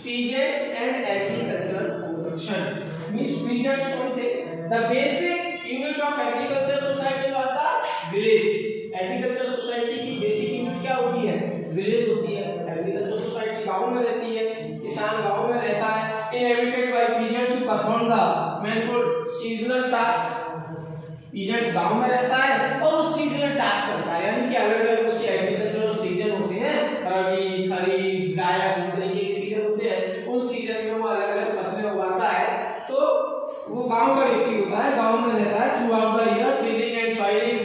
Peasants and agriculture production means peasants कौन थे? The basic unit of agriculture society was the village. Agriculture society की basic unit क्या होती है? Village होती है। एग्रीकल्चर सोसाइटी गांव में रहती है, किसान गांव में रहता है। Inhabited by peasants who perform the manifold seasonal task. Peasants गांव में रहता है और वो सीजनल टास्क करता है, यानी कि अलग-अलग उसके एग्रीकल्चर सीजन होते हैं, रबी, खरीफ, जायद, इस तरीके के सीजन होते हैं। उन सीजन में वो अलग-अलग फसलें उगाता है। तो वो गांव का व्यक्ति होता है, गांव में रहता है throughout the year, tilling and soiling,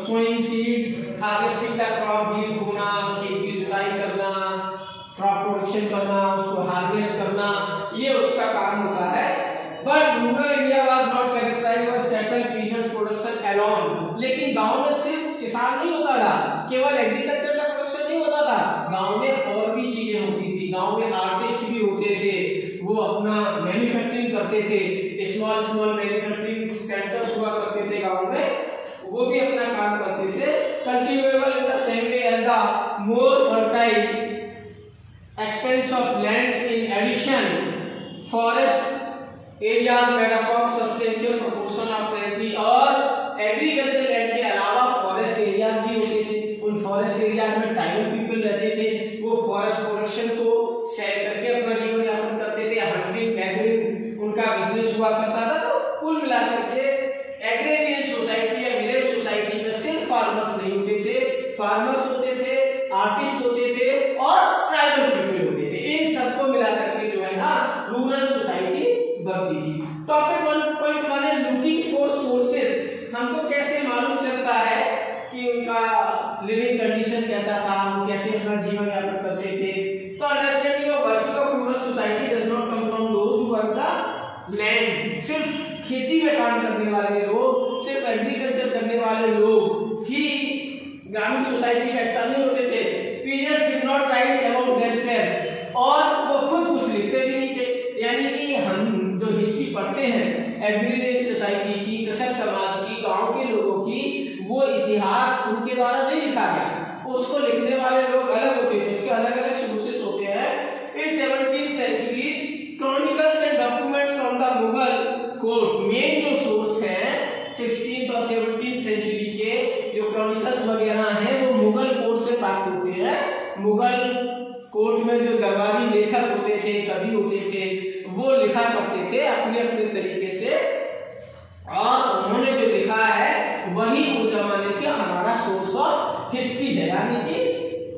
sowing seeds, harvesting the crop, बीज बोना, खेत की जुताई करना, क्रॉप प्रोडक्शन करना, उसको हार्वेस्ट करना, ये उसका काम होता है। But rural India was not characterised by settled peasants production alone. लेकिन गांव में सिर्फ किसान नहीं होता था, केवल एग्रीकल्चर का प्रोडक्शन नहीं होता था, गांव में और भी चीजें होती थी। गांव में आर्टिस्ट भी होते थे, वो अपना मैन्युफैक्चरिंग करते थे, स्मॉल स्मॉल मैन्युफैक्चरिंग सेंटर्स हुआ करते थे गांव में, वो भी अपना काम करते थे। Cultivable in the same way as the more fertile expanse of land. In addition, forest areas made up of substantial proportion of territory, और एग्रीकल्चर लैंड के अलावा फॉरेस्ट एरियाज भी होते थे। उन फॉरेस्ट एरियाज में ट्राइबल पीपल रहते थे, वो फॉरेस्ट प्रोडक्शन को शेयर करके अपना जीवन यापन करते थे। हंटिंग गैदरिंग उनका बिजनेस हुआ करता था। तो कुल मिलाकर के एग्रीकल्चर सोसाइटी या विलेज सोसाइटी में सिर्फ फार्मर्स नहीं होते थे, फार्मर्स होते थे, आर्टिस्ट होते थे और ट्राइबल पीपल होते थे। इन सबको मिलाकर के जो है ना रूरल सोसाइटी बनती थी। टॉपिक 1.1 है लुकिंग फॉर सोर्सेस। हमको कैसे मालूम चलता है कि उनका लिविंग कंडीशन कैसा था, वो कैसे अपना जीवन यापन करते थे। तो understanding of working of rural society does not come from those who work the land. सिर्फ खेती में काम करने वाले लोग, सिर्फ एग्रीकल्चर करने वाले लोग ही ग्रामीण सोसाइटी का हिस्सा नहीं होते थे। Peasants did not right about themselves, और वो खुद कुछ लिखते भी नहीं थे। यानी कि हम जो हिस्ट्री पढ़ते हैं एग्रीकल्चर सोसाइटी की, कृषक समाज की, गांव के लोगों की, वो इतिहास उनके द्वारा नहीं लिखा गया। उसको लिखने वाले लोग अलग होते थे, उसके अलग अलग सोर्सेस होते हैं। In 17th century chronicles and documents from the Mughal court, main जो सोर्स है 16th और 17th सेंचुरी के जो क्रॉनिकल्स वगैरह हैं वो मुगल कोर्ट से प्राप्त होते हैं। मुगल कोर्ट में जो दरबारी लेखक होते थे, कवि होते थे, वो लिखा करते थे अपने अपने तरीके से, और उन्होंने जो लिखा है वही उस जमाने के हमारा सोर्स ऑफ हिस्ट्री है। यानी कि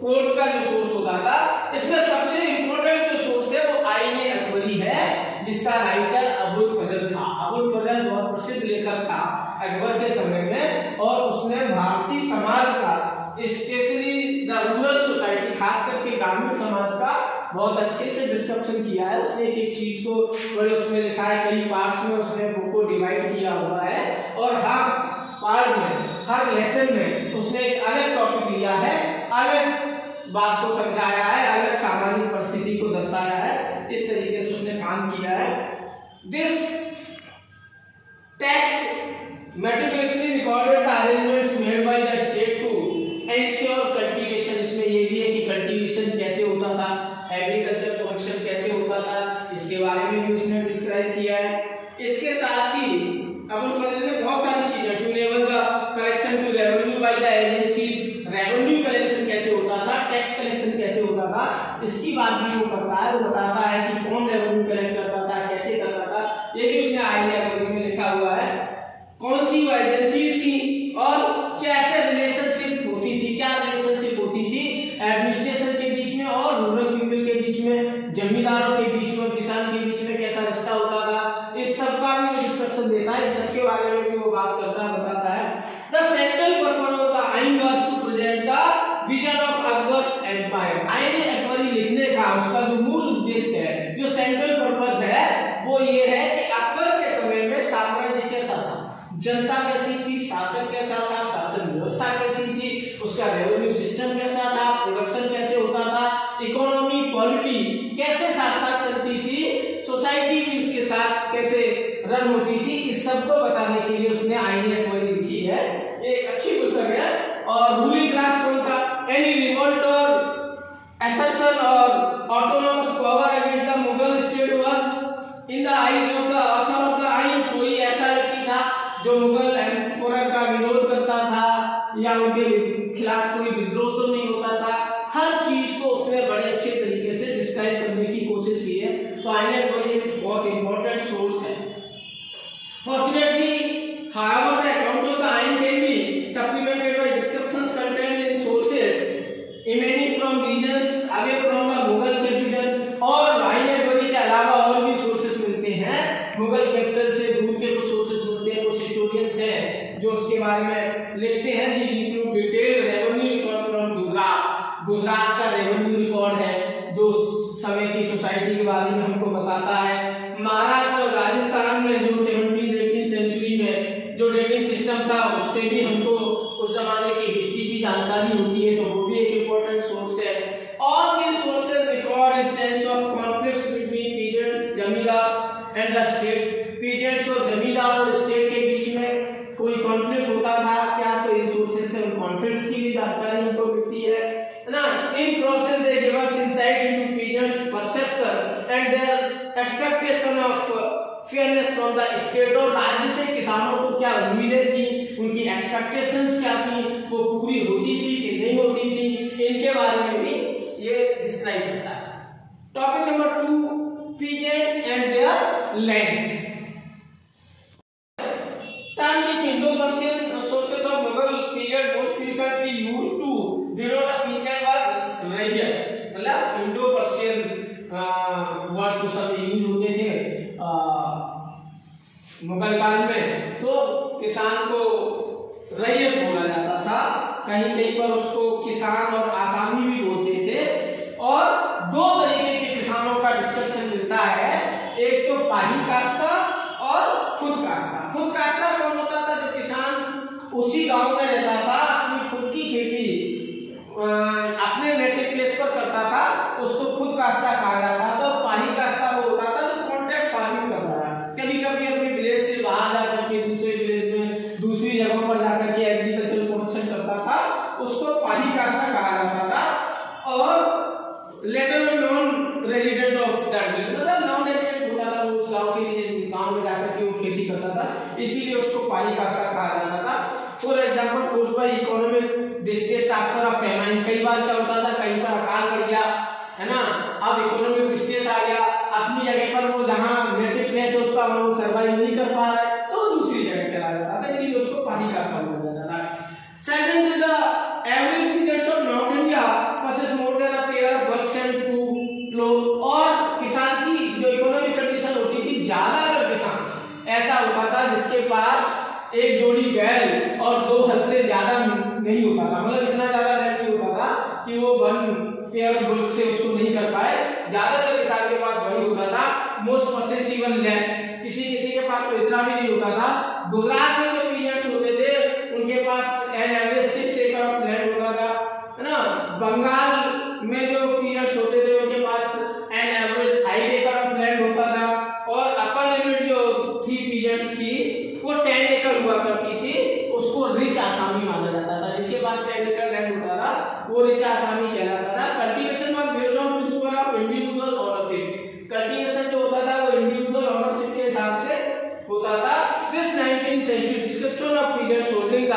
कोर्ट का जो सोर्स होता था, इसमें सबसे इंपॉर्टेंट जो सोर्स है वो आईन अकबरी है, जिसका राइटर अबुल फजल था। अबुल फजल बहुत प्रसिद्ध लेखक था अकबर के समय में, और उसने भारतीय समाज का, स्पेशली द रूरल सोसाइटी, खास करके ग्रामीण समाज का बहुत अच्छे से डिस्क्रिप्शन किया है। उसने एक एक चीज को बड़े उसमें लिखा है, कई पार्ट्स में उसने बुक को डिवाइड किया हुआ है, और हर पार्ट में, हर लेसन में उसने एक अलग टॉपिक लिया है, अलग बात को समझाया है, अलग सामाजिक परिस्थिति को दर्शाया है। इस तरीके से उसने काम किया है। This text meticulously recorded the arrangements made by the state to ensure cultivation. इसमें ये भी है कि कल्टीवेशन कैसे होता था, एग्रीकल्चर प्रोडक्शन कैसे होता था, इसके बारे में भी उसने डिस्क्राइब किया है। इसके साथ ही अबुल फजल ने बहुत सारी चीजें, to level the collection to revenue by the agencies, revenue collection कैसे होता था, टैक्स कलेक्शन कैसे होता था, इसकी बात भी वो करता है। वो बताता है कि कौन रेवेन्यू कलेक्ट करता था, कैसे करता था, ये भी उसने आईन अकबरी में लिखा हुआ है। कौन सी वो एजेंसीज थी और कैसे रिलेशनशिप होती थी, क्या रिलेशनशिप होती थी एडमिनिस्ट्रेशन के बीच में और रूरल पीपल के बीच में, जमींदारों के बीच में, किसान के बीच में कैसा रिश्ता होता था, इस सब का भी डिस्कशन देता है। इन सबके बारे में भी वो बात करता है, बताता है। The central purpose of the Ain was to present the vision of Akbar's empire. Ain Akbari लिखने का उसका जो मूल उद्देश्य है, जो सेंट्रल पर्पस है, वो ये है कि अकबर के समय में साम्राज्य कैसा था, जनता कैसी थी, शासक कैसा था, शासन व्यवस्था कैसी थी, उसका रेवेन्यू सिस्टम कैसा था, प्रोडक्शन कैसे होता था, इकोनॉमी पॉलिटी कैसे साथ साथ चलती थी, सोसाइटी भी उसके साथ कैसे रन होती थी, इस सबको बताने के लिए उसने आईन अकबरी लिखी है। ये एक अच्छी पुस्तक है। और रूलिंग क्लास कौन था, एनी रिवोल्ट और assertion or autonomous power against the Mughal state was in the eyes of the author of the Ain। कोई ऐसा व्यक्ति था जो मुगल एम्पायर का विरोध करता था या उनके खिलाफ कोई विद्रोह तो नहीं होता था, हर चीज को उसने बड़े अच्छे तरीके से डिस्क्राइब करने की कोशिश की है। तो आइन बहुत इंपॉर्टेंट सोर्स है। Fortunately, however, the account of the Ain can be supplemented by descriptions contained in sources emanating from regions away from the Mughal capital। और आइन के अलावा और भी सोर्सेस मिलते हैं, मुगल कैपिटल से दूर के कुछ सोर्सेस मिलते हैं, कुछ हिस्टोरियंस हैं जो उसके बारे में लिखते हैं। These include detailed revenue records from Gujarat. Gujarat का रेवेन्यू रिकॉर्ड है जो उस समय की सोसाइटी के बारे में हमको बताता है। महाराष्ट्र और राजस्थान में जो 17th-18th सेंचुरी में जो डेटिंग सिस्टम था उससे भी हमको उस जमाने की हिस्ट्री की जानकारी होती है, तो वो भी एक इम्पोर्टेंट सोर्स है। All these sources record instances of conflicts between peasants, जमींदार and the states। peasants और जमींदार और स्टेट के बीच में कोई कॉन्फ्लिक्ट होता था क्या, तो इन सोर्सेज से उन कॉन्फ्लिक्ट्स की भी जानकारी हमको मिलती है ना। In process they give us insight into peasants perception and their expectation of fairness from the state. और राज्य से किसानों को क्या उम्मीदें थी, उनकी एक्सपेक्टेशंस क्या थी, वो पूरी होती थी कि नहीं होती थी, इनके बारे में भी ये डिस्क्राइब करता है। Topic number 2, peasants and their lands। term which Indo-Persian sources of Mughal period most frequently used to denote a peasant was raiya। मतलब Indo-Persian वर्ड्स उस समय यूज होते थे मुगल काल में, तो किसान को रैयत बोला जाता था, कहीं कहीं पर उसको किसान और आसामी भी बोलते थे। और दो तरीके के किसानों का डिस्क्रिप्शन मिलता है, एक तो पाही काश्ता और खुद काश्ता। खुद काश्ता कौन होता था, जो किसान उसी गांव में रहता था, अपनी खुद की खेती अपने नेटिव प्लेस पर करता था, उसको खुद काश्ता कहा जाता था। और पाही काश्ता वो होता था जो कॉन्ट्रैक्ट फार्मिंग करता था, कभी कभी अपने विलेज से बाहर जाकर के दूसरे विलेज में दूसरी जगहों पर जाकर के एग्रीकल्चर प्रोडक्शन करता था, उसको पाही काश्ता कहा जाता था। और latter non resident of that village, मतलब नॉन रेजिडेंट होता था, वो उस गांव के लिए गांव में जाकर के वो खेती करता था, इसीलिए उसको पाही काश्ता कहा जाता था। For example force by economic distress after a famine. कई बार क्या होता था, कहीं पर अकाल पड़ गया है ना, अब इकोनॉमिक डिस्ट्रेस आ गया, अपनी जगह पर वो जहां नेटिव प्लेस है उसका वो सर्वाइव नहीं कर पा रहा है, तो दूसरी जगह चला जाता था, इसीलिए उसको पाही काश्ता बोला जाता था। Second, the average periods of north India possess more than a pair of bullocks and two plow। और किसान की जो इकोनॉमिक कंडीशन होती थी, ज्यादातर किसान ऐसा होता था जिसके पास एक जोड़ी बैल और 2 हल से ज्यादा नहीं होता था, मतलब इतना ज्यादा लैंड नहीं होता था कि वो 1 पेयर बुल्क से उसको नहीं कर पाए। ज्यादातर किसान के पास वही होता था। मोस्ट पसेस इवन लेस, किसी किसी के पास तो इतना भी नहीं होता था। गुजरात में जो पीजेंट्स होते थे उनके पास एन एवरेज 6 एकड़ ऑफ लैंड होता था, है ना। बंगाल में जो पीजेंट्स होते थे उनके पास एन एवरेज 5 एकड़ ऑफ लैंड होता था। और अपर लिमिट जो थी पीजेंट्स की वो 10 एकड़ हुआ करती थी, उसको रिच आसामी माना जाता था। जिसके पास 10 एकड़ लैंड होता था वो रिच आसामी कहलाता था। Cultivation was based on principle of individual ownership. Cultivation जो होता था वो इंडिविजुअल ओनरशिप के हिसाब से होता था। This 19th century description of peasants holding the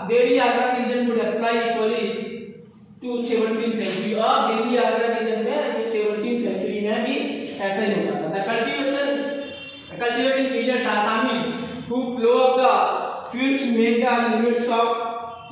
Delhi Agra region would apply equally to 17th century. और दिल्ली आगरा रीजन में 17th सेंचुरी में भी ऐसा ही होता था। Cultivating peasants Assamese who plow up the fields make the limits of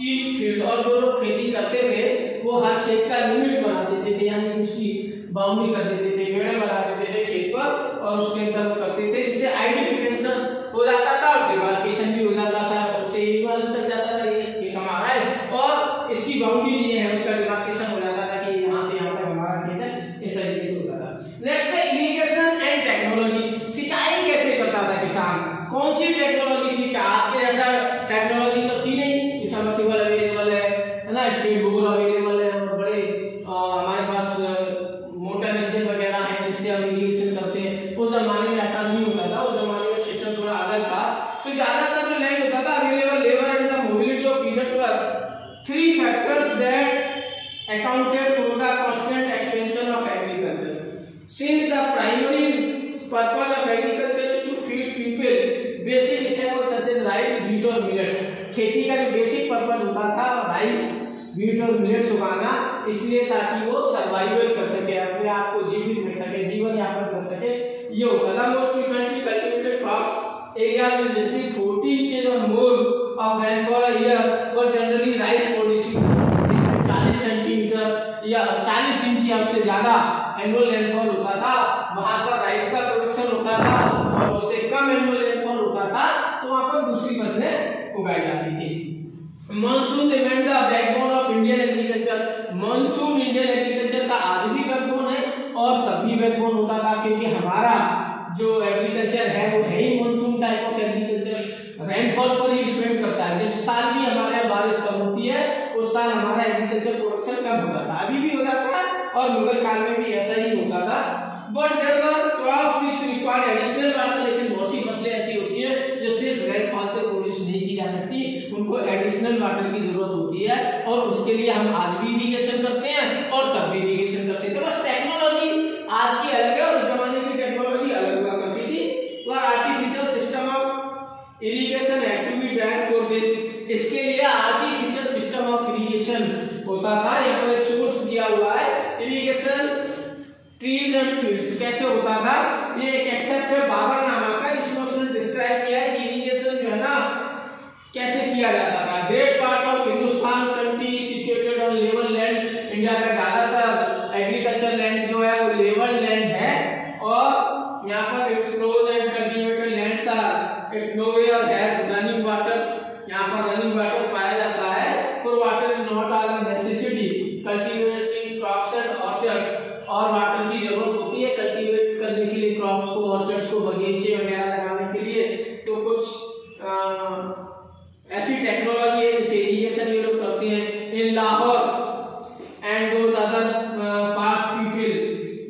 each field। और जो लोग खेती करते थे वो हर खेत का लिमिट बना देते थे, यानी उसकी बाउंड्री कर देते थे, बेड़े बना देते थे खेत पर और उसके अंदर करते थे। इससे आइडेंटिफिकेशन हो जाता था और डिमार्केशन भी हो जाता था, उससे ये मालूम चल जाता था ये खेत हमारा है और इसकी बाउंड्री ये है, उसका डिमार्केशन हो जाता था कि यहाँ से यहाँ तक हमारा खेत है, इस तरीके से होता था। नेक्स्ट है इरिगेशन एंड टेक्नोलॉजी। सिंचाई कैसे करता था किसान, कौन सी टेक्नोलॉजी थी? आज के जैसा टेक्नोलॉजी तो थी नहीं, सबमर्सिबल अवेलेबल है ना, स्टील बोर अवेलेबल है और बड़े हमारे पास मोटर इंजन वगैरह है जिससे हम इरिगेशन करते हैं। उस जमाने में ऐसा नहीं होता था, उस जमाने में सिस्टम थोड़ा अलग था। तो ज्यादातर जो लैंड होता था available labour and the mobility of peasants were 3 factors that accounted for the constant expansion of Since the primary purpose of agriculture is to feed people, basic staples such as rice, wheat और millets. खेती का जो basic purpose होता था rice, wheat और millets उगाना, इसलिए ताकि वो सर्वाइवल कर सके, अपने आप को जीवित रख सके, जीवन यापन कर सके, ये होता था. Most frequently cultivated crops area में जैसे 40 इंचेस और more of rainfall a year were generally rice producing 40 centimetre या 40 इंच या उससे ज्यादा एनुअल रेनफॉल होता था, वहां पर राइस का प्रोडक्शन होता था, और उससे कम एनुअल रेनफॉल होता था तो वहां पर दूसरी फसलें उगाई जाती थी. Monsoon remained the backbone of Indian agriculture. Monsoon Indian agriculture का आज भी बैकबोन है और तब भी बैकबोन होता था, क्योंकि हमारा जो एग्रीकल्चर है वो है ही monsoon type of agriculture, rainfall पर ही डिपेंड करता है. जिस साल भी हमारे यहाँ बारिश कम होती है उस साल हमारा एग्रीकल्चर प्रोडक्शन कम हो जाता है, अभी भी हो जाता है और मुगल काल में भी ऐसा ही होता था. But there were crops which require additional water. लेकिन बहुत सी फसलें ऐसी होती है जो सिर्फ रेनफॉल से प्रोड्यूस नहीं की जा सकती, उनको एडिशनल वाटर की जरूरत होती है, और उसके लिए हम आज भी इरिगेशन करते हैं और तब भी इरिगेशन करते थे. बस टेक्नोलॉजी आज की अलग है और उस जमाने की टेक्नोलॉजी अलग हुआ करती थी. और artificial system of irrigation activity that for this. इसके लिए आर्टिफिशियल सिस्टम ऑफ इरिगेशन होता था. यहाँ पर एक सोर्स दिया हुआ है, इरिगेशन ट्रीज एंड फील्ड्स. कैसे होता था, ये एक एक्सेप्ट है बाबर नामा का, जिसमें उसने डिस्क्राइब किया है कि इरिगेशन जो है ना कैसे किया जाता था. Great part of Hindustan country situated on level land. India का ज्यादातर एग्रीकल्चर लैंड जो है वो लेवल लैंड है, और यहाँ पर explores and cultivated lands are it nowhere has running waters. यहाँ पर रनिंग वाटर पाया जाता है, for water is not all necessity cultivating crops and orchards. और वाटर की जरूरत होती है कल्टीवेट करने के लिए, क्रॉप्स को, ऑर्चर्ड्स को, बगीचे वगैरह लगाने के लिए. तो कुछ ऐसी टेक्नोलॉजी है जिससे इरिगेशन ये लोग करते हैं. In Lahore and those other parts people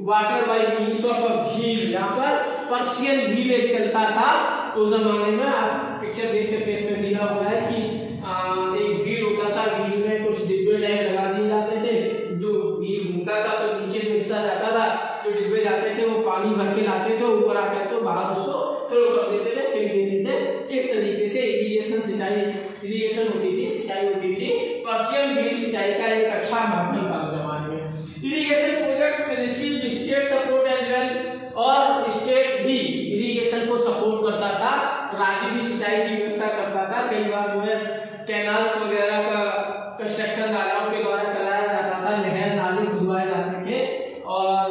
water by means of a wheel. यहाँ पर पर्शियन व्हील एक चलता था उस जमाने में. आप पिक्चर देख सकते हैं, इसमें दिया हुआ है कि एक व्हील होता था, व्हील में कुछ डिब्बे टाइप लगा दिए जाते थे, जो व्हील घूमता था तो नीचे जो हिस्सा जाता था, जो डिब्बे जाते थे वो पानी भर के लाते थे, ऊपर आकर तो बाहर उसको थ्रो कर देते थे, फेंक देते थे. इस तरीके से इरिगेशन होती थी, सिंचाई होती थी. पर्शियन व्हील सिंचाई का एक अच्छा माध्यम था उस जमाने में. Irrigation projects received state support as well. और स्टेट भी इरिगेशन को सपोर्ट करता था, राज्य भी सिंचाई की व्यवस्था करता था. कई बार जो है कैनाल्स वगैरह का कंस्ट्रक्शन राजाओं के द्वारा कराया जाता था, नहर नाले खुदवाए जाते थे, और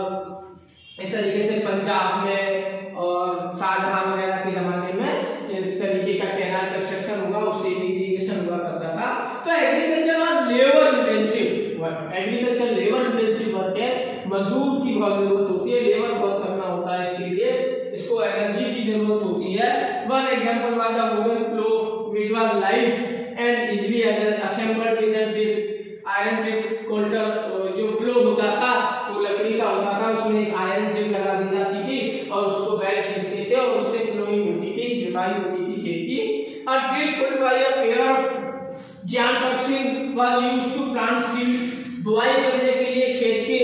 इस तरीके से पंजाब में और शाहजहां वगैरह के जमाने में इस तरीके का कैनाल कंस्ट्रक्शन हुआ, उससे भी इरिगेशन हुआ करता था. तो agriculture was labour intensive work. Agriculture labour intensive work है, मजदूर की बहुत जरूरत होती है, लेबर बहुत करना होता है, इसके लिए इसको एनर्जी की जरूरत होती है. One example was the wooden plough which was light and easily assembled with tip iron tip coulter. जो प्लो होता था वो लकड़ी का होता था, उसमें एक आयरन टिप लगा दी जाती थी और उसको बैल खींचते थे और उससे प्लोइंग होती थी, जुताई होती थी खेत की. और drill put by a pair of giant oxen was used to plant seeds. बुआई करने के लिए खेत के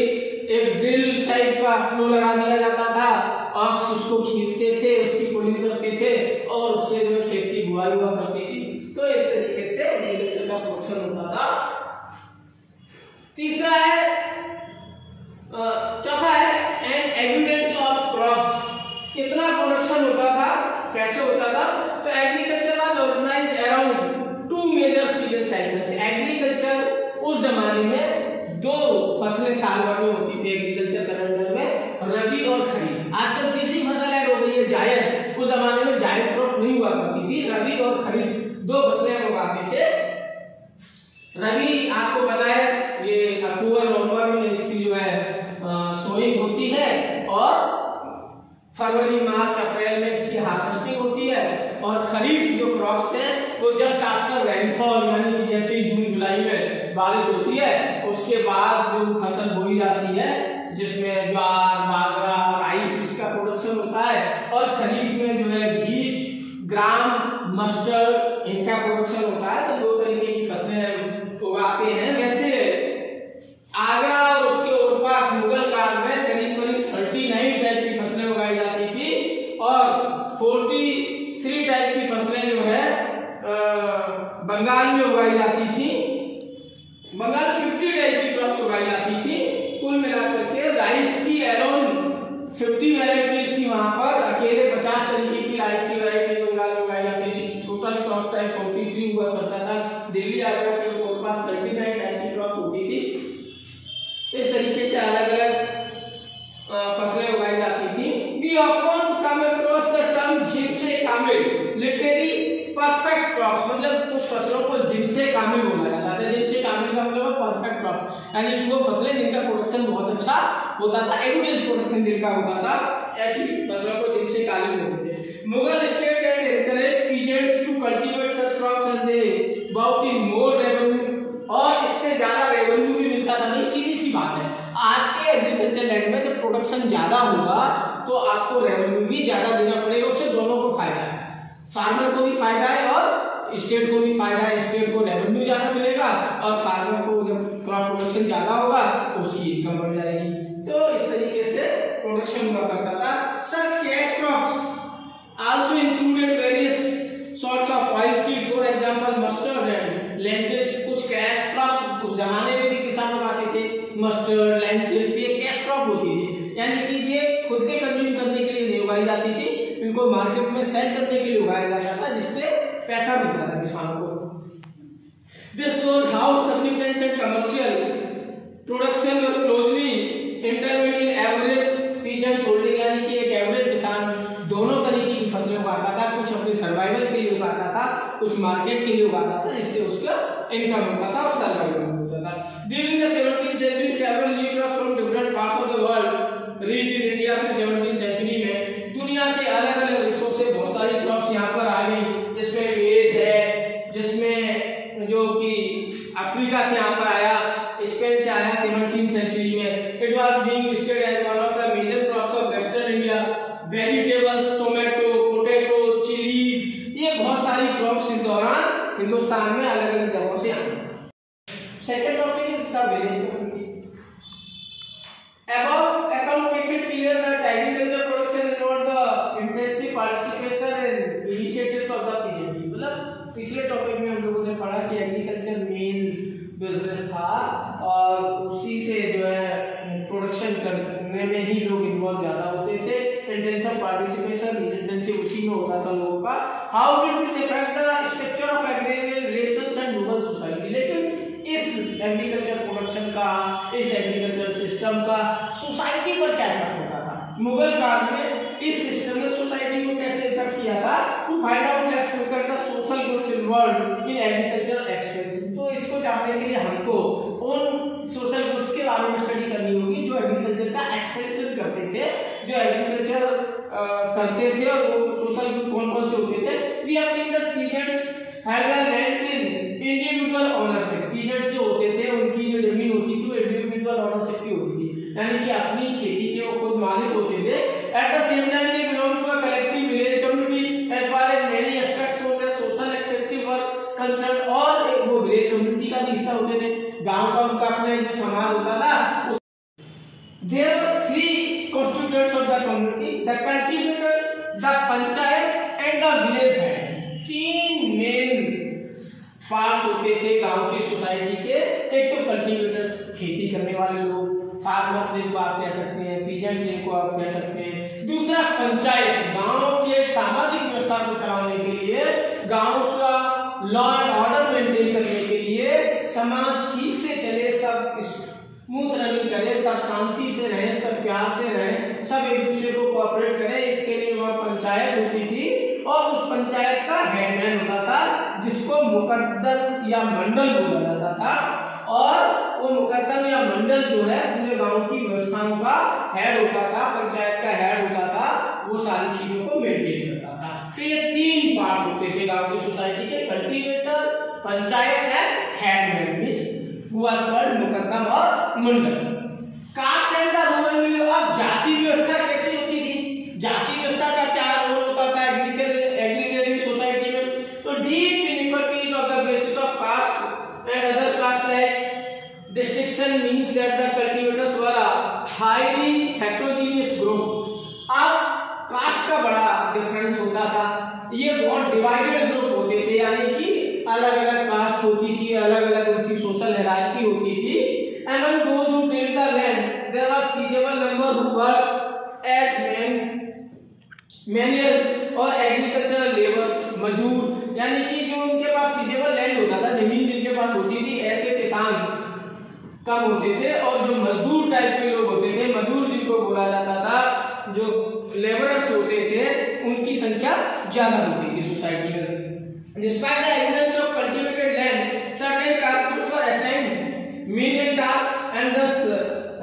एक ड्रिल टाइप का प्लो लगा दिया जाता था, ऑक्स उसको खींचते थे, उसकी पुलिंग करते थे और उससे जो खेत की बुआई हुआ करती थी. तो इस तरीके से एग्रीकल्चर का प्रोडक्शन होता था. तीसरा है, चौथा है एन एविडेंस ऑफ क्रॉप्स. कितना प्रोडक्शन होता था, कैसे होता था. तो agriculture was organised around 2 major season cycles. Agriculture उस जमाने में 2 फसलें साल भर में होती थी एग्रीकल्चर कैलेंडर में, रबी और खरीफ. आजकल तीसरी फसल ऐड हो गई है जायद. उस जमाने में जायद क्रॉप नहीं हुआ करती थी, रबी और खरीफ 2 फसलें उगाते थे. रबी आपको पता है ये अक्टूबर नवंबर में इसकी जो है सोइंग होती है, और फरवरी मार्च अप्रैल में इसकी हार्वेस्टिंग होती है. और खरीफ जो क्रॉप्स हैं वो जस्ट आफ्टर रेनफॉल, यानी कि जैसे ही जून जुलाई में बारिश होती है उसके बाद जो फसल बोई जाती है, जिसमें ज्वार, बाजरा, राइस इसका प्रोडक्शन होता है. और खरीफ में जो है व्हीट, ग्राम, मस्टर्ड इनका प्रोडक्शन होता है. तो 2 तरीके की फसलें उगाते हैं. वैसे आगरा और उसके आसपास मुगल काल में करीब 39 50 वैरायटीज थी वहां पर, अकेले 50 तरीके की राइस की वैरायटीज बंगाल में उगाई जाती थी। टोटल क्रॉप टाइप 43 हुआ करता था। दिल्ली आगरा के पास 39 टाइप की क्रॉप होती थी। इस तरीके से अलग अलग फसलें उगाई जाती थी। We often come across the term जिनसे कामिल, लिटरली परफेक्ट क्रॉप्स, मतलब कुछ फसलों को जिनसे कामिल बोला जाता है। जिनसे कामिल का मतलब परफेक्ट क्रॉप्स, यानी कि वो फसलें जिनका प्रोडक्शन बहुत अच्छा होता था, एवरेज प्रोडक्शन जिनका होता था, ऐसी फसलों को जिनसे कामिल बोलते थे। Mughal state and encourage peasants to cultivate such crops as they brought in more revenue, और इससे ज्यादा रेवेन्यू भी मिलता था। सीधी सी बात है, आज के एग्रीकल्चर लैंड में जब प्रोडक्शन ज्यादा होगा तो आपको रेवेन्यू भी ज्यादा देना पड़ेगा। उससे दोनों को फायदा है, फार्मर को भी फायदा है और स्टेट को भी फायदा है। स्टेट को रेवेन्यू ज्यादा मिलेगा और फार्मर को जब क्रॉप प्रोडक्शन ज्यादा होगा तो उसकी इनकम बढ़ जाएगी। तो इस तरीके से प्रोडक्शन हुआ करता था। Such cash crops also included various sorts of oil seed, for example mustard and lentils. कुछ कैश क्रॉप उस जमाने में भी किसान उगाते थे, मस्टर्ड, लेंटिल्स, ये कैश क्रॉप होती थी, यानी कि ये खुद के कंज्यूम करने के लिए नहीं उगाई जाती थी, इनको मार्केट में सेल करने के लिए उगाया जाता था, जिससे पैसा मिलता था किसानों को। This shows how subsistence and commercial production were closely intertwined in average peasant holding, यानी कि एक एवरेज किसान दोनों तरीके की फसलें उगाता था, कुछ अपने सर्वाइवल के लिए उगाता था, कुछ मार्केट के लिए उगाता था, जिससे उसका इनकम होता था और सर्वाइवल होता था। During the 17th century, several new crops from different parts of the world reached in India। फिर 17th century में दुनिया के अलग अलग हिस्सों से बहुत सारी क्रॉप्स यहाँ पर आ गई, जिसमें मेज है, जिसमें जो कि अफ्रीका से यहाँ पर आया, स्पेन से आया 17th सेंचुरी में। It was being listed as one of the major crops of western India. Vegetables, tomato, potato, chillies, ये बहुत सारी क्रॉप्स इस दौरान हिंदुस्तान में अलग अलग जगहों से आई। Second topic is the village community. Above account makes it clear that agriculture production involved the intensive participation and initiatives of the PMP। मतलब पिछले टॉपिक में हम लोगों ने पढ़ा कि एग्रीकल्चर मेन बिजनेस था और उसी से जो है प्रोडक्शन करने में ही लोग इन्वॉल्व ज्यादा होते थे। इंटेंसिव पार्टिसिपेशन, इंटेंसिव उसी में होता था लोगों का। How did this affect the structure of agrarian relations and rural society. लेकिन इस एग्रीकल्चर प्रोडक्शन का, इस एग्रीकल्चर सिस्टम का सोसाइटी पर क्या इफेक्ट होता था। मुगल काल में इस सिस्टम ने सोसाइटी को कैसे इफेक्ट किया था, to find out let's look at the social groups involved in agriculture expansion. तो इसको जानने के लिए हमको उन सोशल ग्रुप्स के बारे में स्टडी करनी होगी जो एग्रीकल्चर का एक्सपेंशन करते थे, जो एग्रीकल्चर करते थे, और वो सोशल ग्रुप कौन कौन से होते थे। We have seen that peasants had their lands in individual ownership. Peasants जो होते थे उनकी जो जमीन होती थी वो इंडिविजुअल ओनरशिप की होती थी, यानी कि अपनी खेती के वो खुद मालिक होते थे। At the same time they belong to a collective village community as far as many aspects of their social expensive work concern. और एक वो विलेज कम्युनिटी का भी हिस्सा होते थे, गांव का उनका अपना एक जो समाज होता था। There were three constituents of the community: the cultivators, the panchayat and the village head। तीन मेन पार्ट होते थे गांव की सोसाइटी के। एक तो कल्टीवेटर्स, खेती करने वाले लोग, फार्मर्स जिनको आप कह सकते हैं, पीजेंट्स जिनको आप कह सकते हैं। दूसरा पंचायत, गांव के सामाजिक व्यवस्था को चलाने के लिए, गांव का लॉ एंड ऑर्डर मेंटेन करने के लिए, समाज ठीक से चले, सब स्मूथ रनिंग करे, सब शांति से रहे, सब प्यार से रहे, सब एक दूसरे को कोऑपरेट करें, इसके लिए वहां पंचायत होती थी। और उस पंचायत का हेडमैन होता था जिसको मुकद्दम या मंडल बोला जाता था। और वो मुकद्दम या मंडल जो है पूरे गांव की व्यवस्थाओं का हेड होता था, पंचायत का हेड होता था, वो सारी चीजों को मेंटेन करता था। तो ये तीन पार्ट होते थे गांव की सोसाइटी के: cultivator, panchayat and headman, means who was called मुकद्दम और मंडल। Caste and the rural village. अब जाति व्यवस्था कैसी होती थी, जाति व्यवस्था का क्या रोल होता था एग्रीकल्चर सोसाइटी में। तो deep inequalities of the basis of caste and other caste like distinction means that the cultivators were a highly heterogeneous group। अब कास्ट का बड़ा डिफरेंस होता था, ये बहुत डिवाइडेड ग्रुप होते थे, यानी कि अलग अलग कास्ट होती थी, अलग अलग उनकी सोशल हायरार्की होती थी। Among those who tilled the land, there was sizable number who worked as menials और एग्रीकल्चरल लेबर्स, मजदूर, यानी कि जो उनके पास सीजेबल लैंड होता था, जमीन जिनके पास होती थी, ऐसे किसान कम होते थे और जो मजदूर टाइप के लोग होते थे, मजदूर जिनको बोला जाता था, जो लेबरर्स होते थे, उनकी संख्या ज्यादा होती थी सोसाइटी में। Despite the evidence of cultivated land, certain caste groups were assigned menial tasks and thus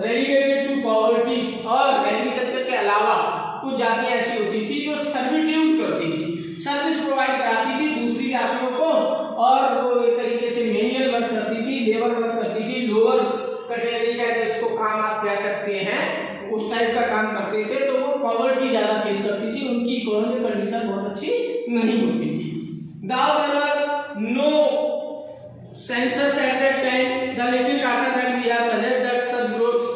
relegated to poverty। और एग्रीकल्चर के अलावा कुछ जातियां ऐसी होती थी जो सर्विट्यूड करती थी, सर्विस प्रोवाइड कराती थी दूसरी जातियों को, और वो एक तरीके से मेन्यूअल वर्क करती थी, लेबर वर्क करती थी, लोअर कैटेगरी का जिसको काम आप कह सकते हैं, उस टाइप का काम करते थे, तो वो पॉवर्टी ज्यादा फेस करती थी, उनकी इकोनॉमिक कंडीशन बहुत अच्छी नहीं होती थी। Now there was no census at that time. The little data that we have suggests that such groups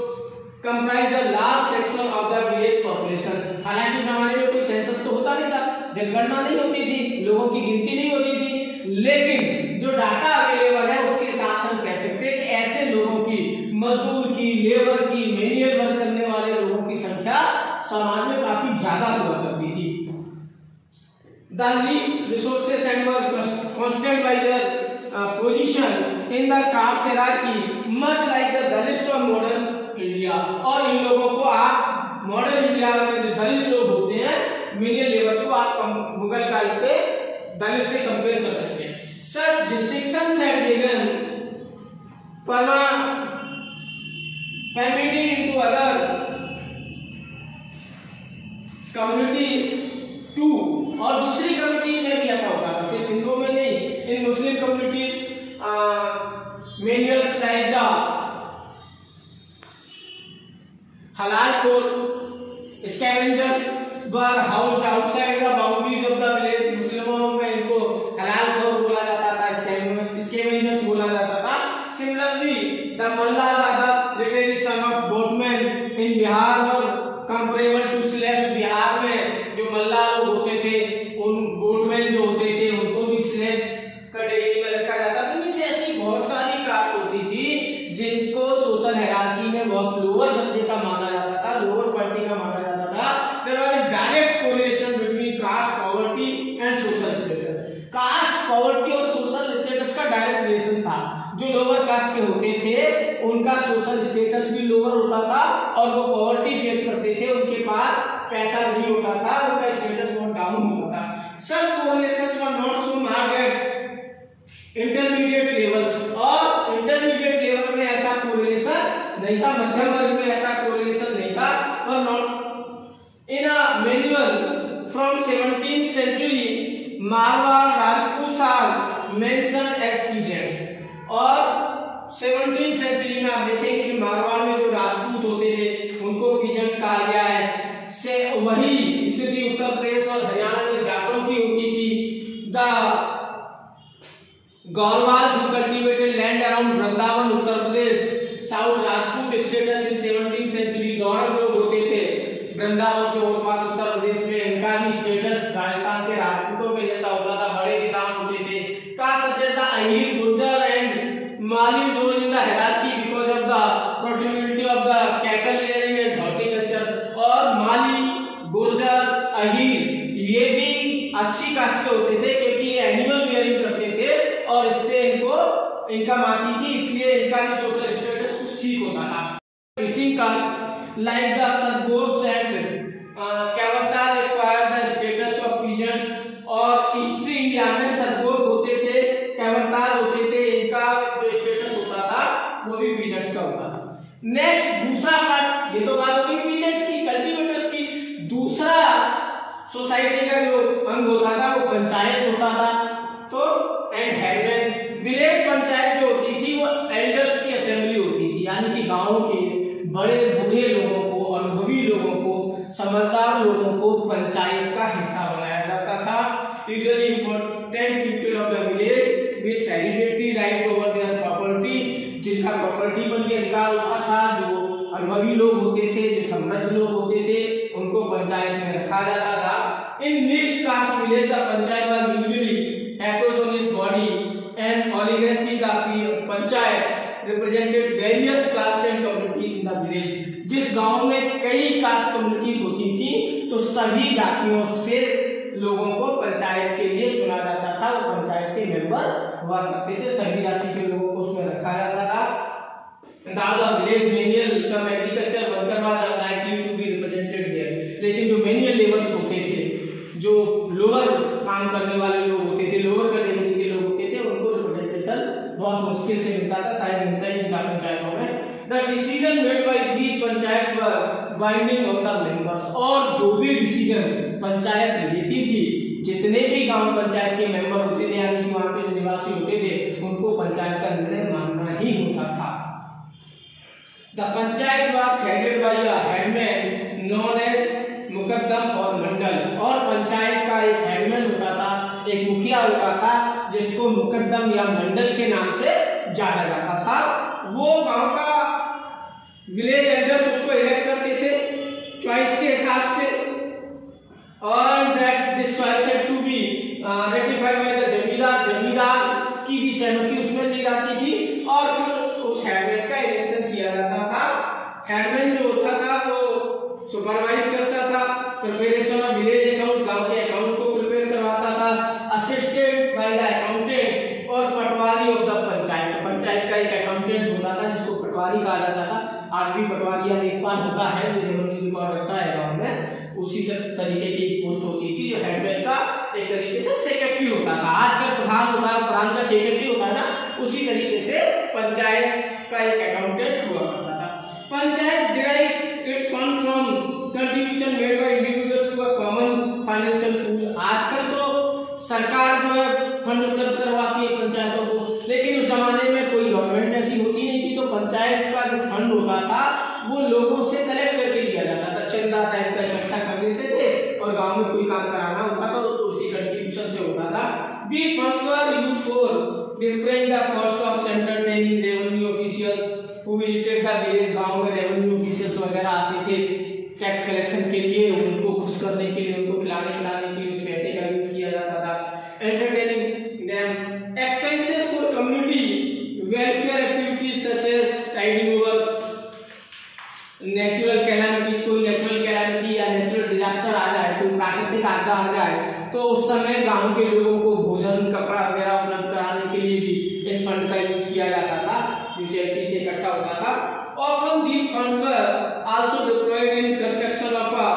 comprise the large section of the village population। हालांकि जमाने में कोई सेंसस तो होता नहीं था, जनगणना नहीं होती थी, लोगों की गिनती नहीं होती थी, लेकिन जो डाटा अवेलेबल है उसके हिसाब से हम कह सकते हैं कि ऐसे लोगों की, मजदूर की, लेबर की, मैनुअल वर्क करने वाले लोगों की संख्या समाज में काफी ज्यादा हुआ करती थी। The least resources and were constrained by their position in the caste hierarchy, much like the Dalits of modern India। और इन लोगों को आप मॉडर्न इंडिया में जो दलित लोग होते हैं, मीडियम लेबर्स को आप मुगल काल के दलित से कंपेयर कर सकते हैं। Such distinctions had begun permeating into other communities too, और दूसरी कम्युनिटीज में भी ऐसा होता था, सिर्फ हिंदुओं में नहीं, in Muslim communities manuals like the Halalkhor scavengers were housed outside the boundaries of the village. मुस्लिमों में इनको हलाल खोर बोला जाता था, स्कैवेंजर्स बोला जाता था। Similarly the Mallahs are the literally son of boatman in Bihar और कंपेरेबल टू स्लेव्स। बिहार में जो मल्ला लोग होते थे, उन बोटमैन जो होते थे, उनको भी स्लेव कैटेगरी में रखा जाता था। तो ऐसी बहुत सारी कास्ट होती थी जिनको सोशल हायरार्की में बहुत लोअर दर्जे का माना जाता था, लोअर क्वालिटी का माना जाता था। There was a direct correlation between caste poverty and social status. Caste poverty और सोशल स्टेटस का डायरेक्ट रिलेशन था। जो लोअर कास्ट के होते थे उनका सोशल स्टेटस भी लोअर होता था और वो पॉवर्टी फेस करते थे, उनके पास पैसा नहीं होता था, उनका स्टेटस बहुत डाउन होता था। Such correlations were not so marked at intermediate levels. और इंटरमीडिएट लेवल में ऐसा कोरिलेशन नहीं था, मध्यम वर्ग में ऐसा कोरिलेशन नहीं था। और not in a manual from 17th century Marwar Rajput are mentioned as peasants. और 17th सेंचुरी में आप देखेंगे कि मारवाड़ में जो राजपूत होते थे उनको पीजेंट्स कहा गया है। से वही स्थिति उत्तर प्रदेश और हरियाणा में जाटों की होती थी। The Gauravas who cultivated land around Vrindavan Uttar Pradesh sought Rajput status in 17th century. Gaurav लोग होते थे वृंदावन के पास उत्तर प्रदेश में, इनका भी स्टेटस राजस्थान के राजपूतों के जैसा होता था, बड़े किसान होते थे। Caste such as the Ahir, Gurjar and Mali rose in the hierarchy because of the productivity of the cattle rearing and horticulture. और माली, गुर्जर, अहीर ये भी अच्छी कास्ट के होते थे क्योंकि ये एनिमल रियरिंग करते थे और इससे इनको इनकम आती थी, इसलिए इनका भी सोशल स्टेटस कुछ ठीक होता था। Fishing caste like the Sadgurs and Kavartar acquired the status of peasants। और ईस्टर्न इंडिया में सदगोर होते थे, कैवर्तार होते थे, इनका जो स्टेटस होता था वो भी पीजेंट्स का होता था। नेक्स्ट दूसरा पार्ट, ये तो बात होगी पीजेंट्स की, कल्टीवेटर्स की। दूसरा सोसाइटी का जो अंग होता था वो पंचायत होता था। तो एंड हेडमैन, विलेज पंचायत जो होती थी वो एल्डर्स की असेंबली होती थी, यानी कि गांव के बड़े बूढ़े लोगों को, अनुभवी लोगों को, समझदार लोगों को पंचायत का हिस्सा बनाया जाता था। Usually important people of the village with hereditary right over their property, जिनका प्रॉपर्टी पर भी अधिकार होता था, जो अनुभवी लोग होते थे, जो समृद्ध लोग होते थे, उनको पंचायत में रखा जाता था। In mixed caste village the panchayat was usually heterogeneous body and oligarchy। the panchayat represented various caste and communities in the village। जिस गांव में कई कास्ट कम्युनिटीज होती थी, तो सभी जातियों से लोगों को पंचायत के लिए चुना जाता था, वो पंचायत के मेंबर हुआ करते थे, सभी जाति के लोगों को उसमें रखा जाता था। Village menial cum agriculture worker was unlikely to be represented there, लेकिन जो मेनुअल लेबर्स होते थे, जो लोअर काम करने वाले लोग होते थे, लोअर कैटेगरी के लोग होते थे, उनको रिप्रेजेंटेशन बहुत मुश्किल से मिलता था, शायद मिलता ही नहीं था पंचायतों में। The decision made by these panchayat were binding on the members, और जो भी डिसीजन पंचायत लेती थी, जितने भी गांव पंचायत के मेंबर होते थे यानी कि वहां पे जो निवासी होते थे, उनको पंचायत का निर्णय मानना ही होता था। The panchayat was headed by a headman known as Muqaddam और मंडल, और पंचायत का एक हेडमैन होता था, एक मुखिया होता था, जिसको मुकद्दम या मंडल के नाम से जाना जाता था। वो गांव का विलेज एल्डर्स उसको इलेक्ट करते थे चॉइस के हिसाब से, और that this choice had to be ratified by the zamindar, zamindar की भी सहमति उसमें दी जाती थी, और फिर उस हेडमैन का इलेक्शन किया जाता था। हेडमैन जो होता था वो सुपरवाइज करता था प्रिपरेशन ऑफ विलेज अकाउंट, गांव के अकाउंट को प्रिपेयर करवाता था, असिस्टेड बाय द अकाउंटेंट और पटवारी ऑफ द पंचायत, पंचायत का एक अकाउंटेंट होता था जिसको पटवारी कहा जाता था। आज भी पटवारी या लेखपाल होता है जो रेवेन्यू रिकॉर्ड रखता है गांव में, उसी तरीके की पोस्ट होती थी, जो हेडमैन का एक तरीके से सेक्रेटरी होता था। आजकल प्रधान होता है, प्रधान का सेक्रेटरी होता है ना, उसी तरीके से पंचायत का एक अकाउंटेंट हुआ करता था। Panchayat derive its fund from contribution made by individuals to a common financial pool. आजकल तो सरकार जो है फंड उपलब्ध करवाती है पंचायतों को, लेकिन उस जमाने में कोई गवर्नमेंट ऐसी होती नहीं थी, तो पंचायत का जो फंड होता था वो लोगों से कलेक्ट करके दिया जाता था, चंदा टाइप का इकट्ठा कर देते थे, और गांव में कोई काम कराना होता था तो उसी कंट्रीब्यूशन से होता था। These funds were used for defraying the cost of entertaining revenue officials who visited the village। गांव में रेवेन्यू ऑफिशियल्स वगैरह आते थे टैक्स कलेक्शन के लिए, उनको खुश करने के लिए, उनको खिलाने खिलाने के लिए उस पैसे का यूज किया जाता था। Entertaining them, expenses for community welfare activities such as tiding over natural calamities, कोई नेचुरल कैलामिटी या नेचुरल डिजास्टर आ जाए, कोई प्राकृतिक आपदा आ जाए, तो उस समय गांव के लोगों को भोजन कपड़ा वगैरह उपलब्ध कराने के लिए भी इस फंड का यूज किया जाता था, जो चैरिटी से इकट्ठा होता था। Often these funds were also deployed in construction of a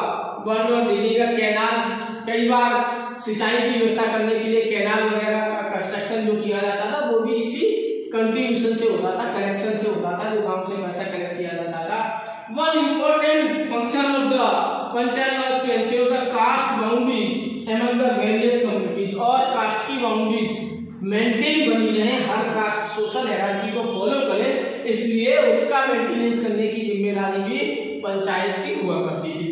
one or digging a canal। कई बार सिंचाई की व्यवस्था करने के लिए कैनाल वगैरह का कंस्ट्रक्शन जो किया जाता था वो भी इसी कंट्रीब्यूशन से होता था, कलेक्शन से होता था, जो गांव से पैसा कलेक्ट किया जाता था। One important function of the panchayat was to ensure the caste boundaries among the various communities, और कास्ट की बाउंड्रीज मेंटेन बनी रहे, हर कास्ट सोशल हायरार्की को फॉलो करे, इसलिए उसका मेंटेनेंस करने की जिम्मेदारी भी पंचायत की हुआ करती थी।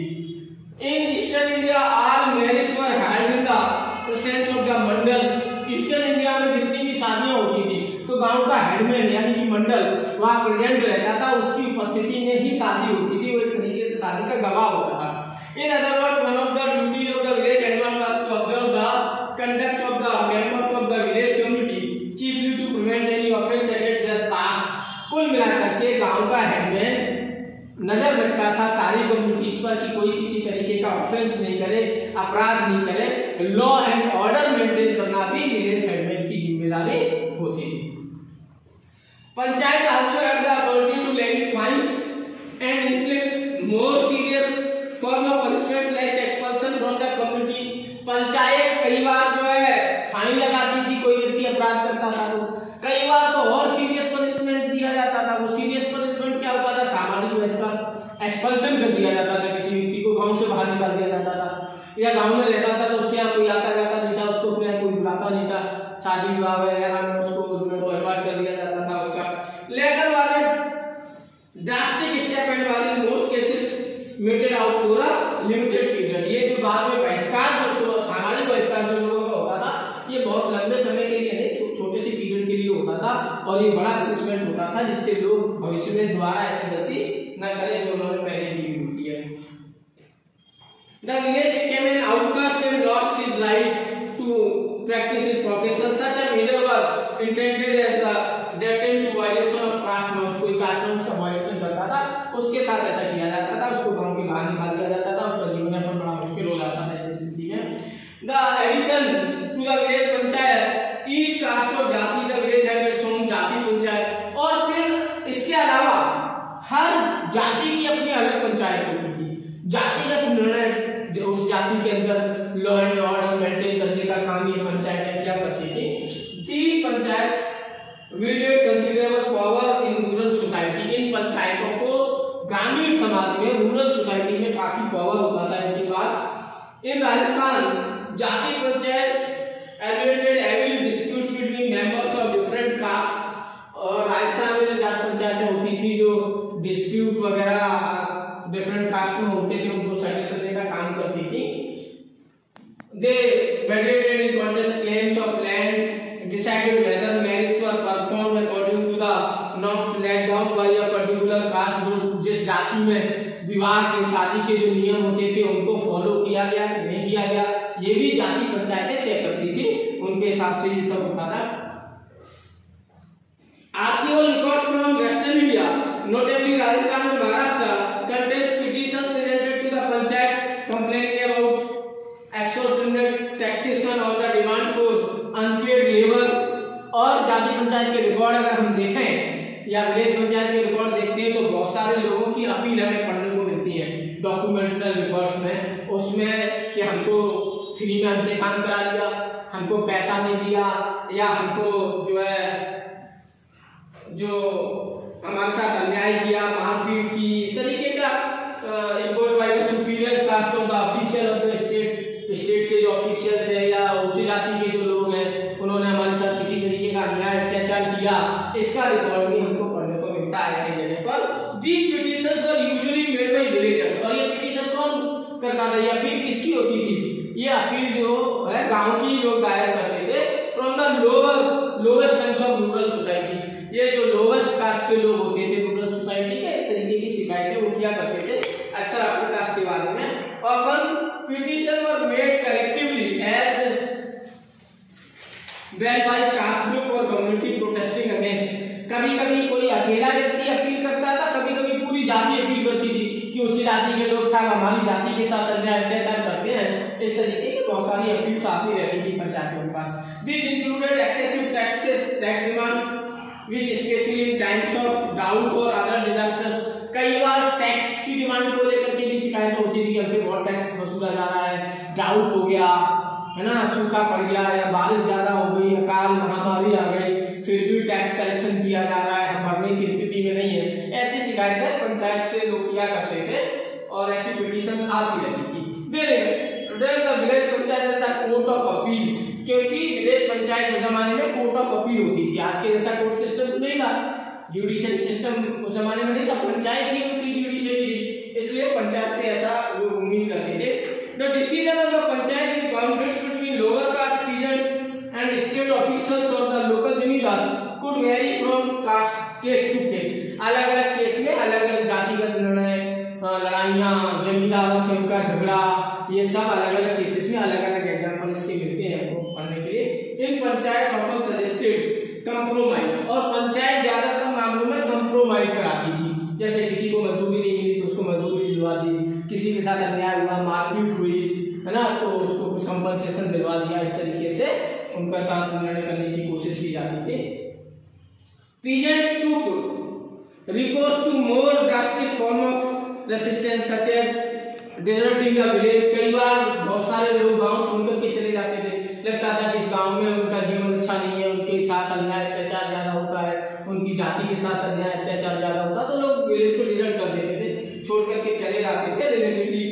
In eastern India all marriage were held in the presence of the Mandal. Eastern India में जितनी भी शादियां होती थी तो गांव का हेडमैन यानी कि मंडल वहां प्रेजेंट रहता था, उसकी उपस्थिति में ही शादी होती थी, वो एक तरीके से शादी का गवाह होता था। In other words, one of the duties of the village headman was to observe the conduct of the members of the village community, chiefly to prevent any offence against their caste. कुल मिलाकर के गांव का headman नजर रखता था सारी communities पर कि कोई किसी तरीके का ऑफेंस नहीं करे, अपराध नहीं करे। लॉ एंड ऑर्डर मेंटेन करना भी विलेज हेडमैन की जिम्मेदारी होती थी। Panchayat also had the authority to levy fines and inflict more serious form of punishment like expulsion from the community. Panchayat कई बार जो है फाइन लगाती थी, कोई व्यक्ति अपराध करता था तो कई बार तो और सीरियस पनिशमेंट दिया जाता था। वो सीरियस पनिशमेंट क्या होता था? सामाजिक बहिष्कार, एक्सपल्शन कर दिया जाता था, किसी व्यक्ति को गांव से बाहर निकाल दिया जाता था, या गांव में रहता था तो उसके यहाँ कोई आता जाता नहीं था, उसको अपने यहाँ कोई बुलाता नहीं था, शादी विवाह वगैरह में उसको अवॉइड कर दिया जाता था उसका। Latter was a drastic step and was in most cases meted out for a limited period। ये जो बाद में बहिष्कार, जो सामाजिक बहिष्कार जो लोगों का होता था, ये बहुत लंबे समय के लिए नहीं, छोटे से पीरियड के लिए होता था, और ये बड़ा पनिशमेंट होता था जिससे लोग भविष्य में दोबारा ऐसी गलती न करें जो उन्होंने पहले की होती है। The village became an outcast and lost his right to practice his profession। Such a measure was intended as a deterrent to violation of caste norms। कोई caste norms का violation करता था उसके साथ ऐसा किया जाता था। जाति के अंदर लॉ एंड ऑर्डर मेंटेन करने का काम ये पंचायतें क्या करती थी। These panchayat wielded considerable power in rural society। इन पंचायतों को ग्रामीण समाज में, रूरल सोसाइटी में काफी पावर होता था इनके पास। इन राजस्थान जाति panchayat arbitrated every disputes between members of different caste। और राजस्थान में जो जाति पंचायतें होती थी, जो डिस्प्यूट वगैरह डिफरेंट कास्ट में होते थे, उनको सेटल करने का काम करती थी। They mediated in contest claims of land, decided whether marriages were performed according to the norms laid down by a particular caste। जो जिस जाति में विवाह के, शादी के जो नियम होते थे उनको फॉलो किया गया कि नहीं किया गया, ये भी जाति पंचायतें तय करती थी। उनके हिसाब से ये सब होता था। Archival records from Western India, notably Rajasthan and Maharashtra, contains petitions presented to the panchayat complaining about exorbitant taxation or the demand for unpaid labor। और जाति पंचायत के रिकॉर्ड अगर हम देखें या विलेज पंचायत के रिकॉर्ड देखते हैं तो बहुत सारे लोगों की अपील हमें पढ़ने को मिलती है डॉक्यूमेंटल रिकॉर्ड्स में। उसमें कि हमको फ्री में हमसे काम करा दिया, हमको पैसा नहीं दिया, या हमको जो है जो हमारे साथ अन्याय किया, मारपीट की, इस तरीके का impose by the superior caste of the official of the state के जो ऑफिशियल्स है या उच्च जाति के जो लोग हैं, उन्होंने हमारे साथ किसी तरीके का अन्याय अत्याचार किया, इसका रिकॉर्ड भी हमको पढ़ने को मिलता है कई जगह पर। These petitions were usually made by villagers. और ये पिटीशन कौन करता था, ये अपील किसकी होती थी, ये अपील जो है गांव की लोग दायर करते थे from the lowest ranks of rural society. ये जो लोवेस्ट कास्ट के लोग होते थे रूरल सोसाइटी के, इस तरीके की शिकायतें वो किया करते थे अक्सर अपने कास्ट के बारे में। often petition were made collectively as well by caste group or community protesting against। कभी कभी कोई अकेला व्यक्ति अपील करता था, कभी कभी पूरी जाति अपील करती थी कि उच्च जाति के लोग साहब हमारी जाति के साथ अन्याय अत्याचार करते हैं। इस तरीके की बहुत सारी अपील आती रहती थी पंचायतों के पास। These included excessive tax demands which especially in times of drought or other disasters। कई बार टैक्स की डिमांड को लेकर के भी शिकायत होती थी कि हमसे बहुत टैक्स वसूला जा रहा है, ड्राउट हो गया है ना, सूखा पड़ गया या बारिश ज्यादा हो गई, अकाल महामारी आ गई, फिर भी टैक्स कलेक्शन किया जा रहा है, हम भरने की स्थिति में नहीं है। ऐसी शिकायतें पंचायत से लोग किया करते थे और ऐसी पिटीशन आती रहती थी। Village panchayat court of appeal, क्योंकि विलेज पंचायत के जमाने में कोर्ट ऑफ अपील होती थी। आज के जैसा कोर्ट सिस्टम नहीं था, जुडिशियल सिस्टम उस जमाने में नहीं था, पंचायत ही उनकी जुडिशियरी थी, इसलिए पंचायत से ऐसा लोग उम्मीद करते थे। The decision of the panchayat in conflicts between lower caste peasants and state officials और the local zamindar could vary from caste case to case. अलग अलग केस में अलग अलग जातिगत निर्णय, लड़ाइयाँ, जमींदारों से उनका झगड़ा, ये सब अलग अलग केसेस में अलग अलग एग्जाम्पल इसके मिलते हैं आपको पढ़ने के लिए। इन पंचायत ऑफर सजेस्टेड कंप्रोमाइज, और पंचायत ज्यादातर मामलों में कंप्रोमाइज कराती थी। जैसे किसी को मजदूरी नहीं मिली तो उसको मजदूरी दिलवा दी, किसी के साथ अन्याय हुआ, मारपीट हुई है ना, तो उसको कुछ कंपनसेशन दिलवा दिया। इस तरीके से उनका साथ निर्णय करने की कोशिश की जाती थी। Peasants to recourse to more drastic form of resistance such as deserting the village. कई बार बहुत सारे लोग गांव छोड़कर के चले जाते थे, लगता था कि इस गांव में उनका जीवन अच्छा नहीं है, उनके साथ अन्याय अत्याचार ज्यादा होता है, उनकी जाति के साथ अन्याय अत्याचार ज्यादा होता, तो लोग विलेज को डिजर्ट कर देते थे, छोड़ करके चले जाते थे। Relatively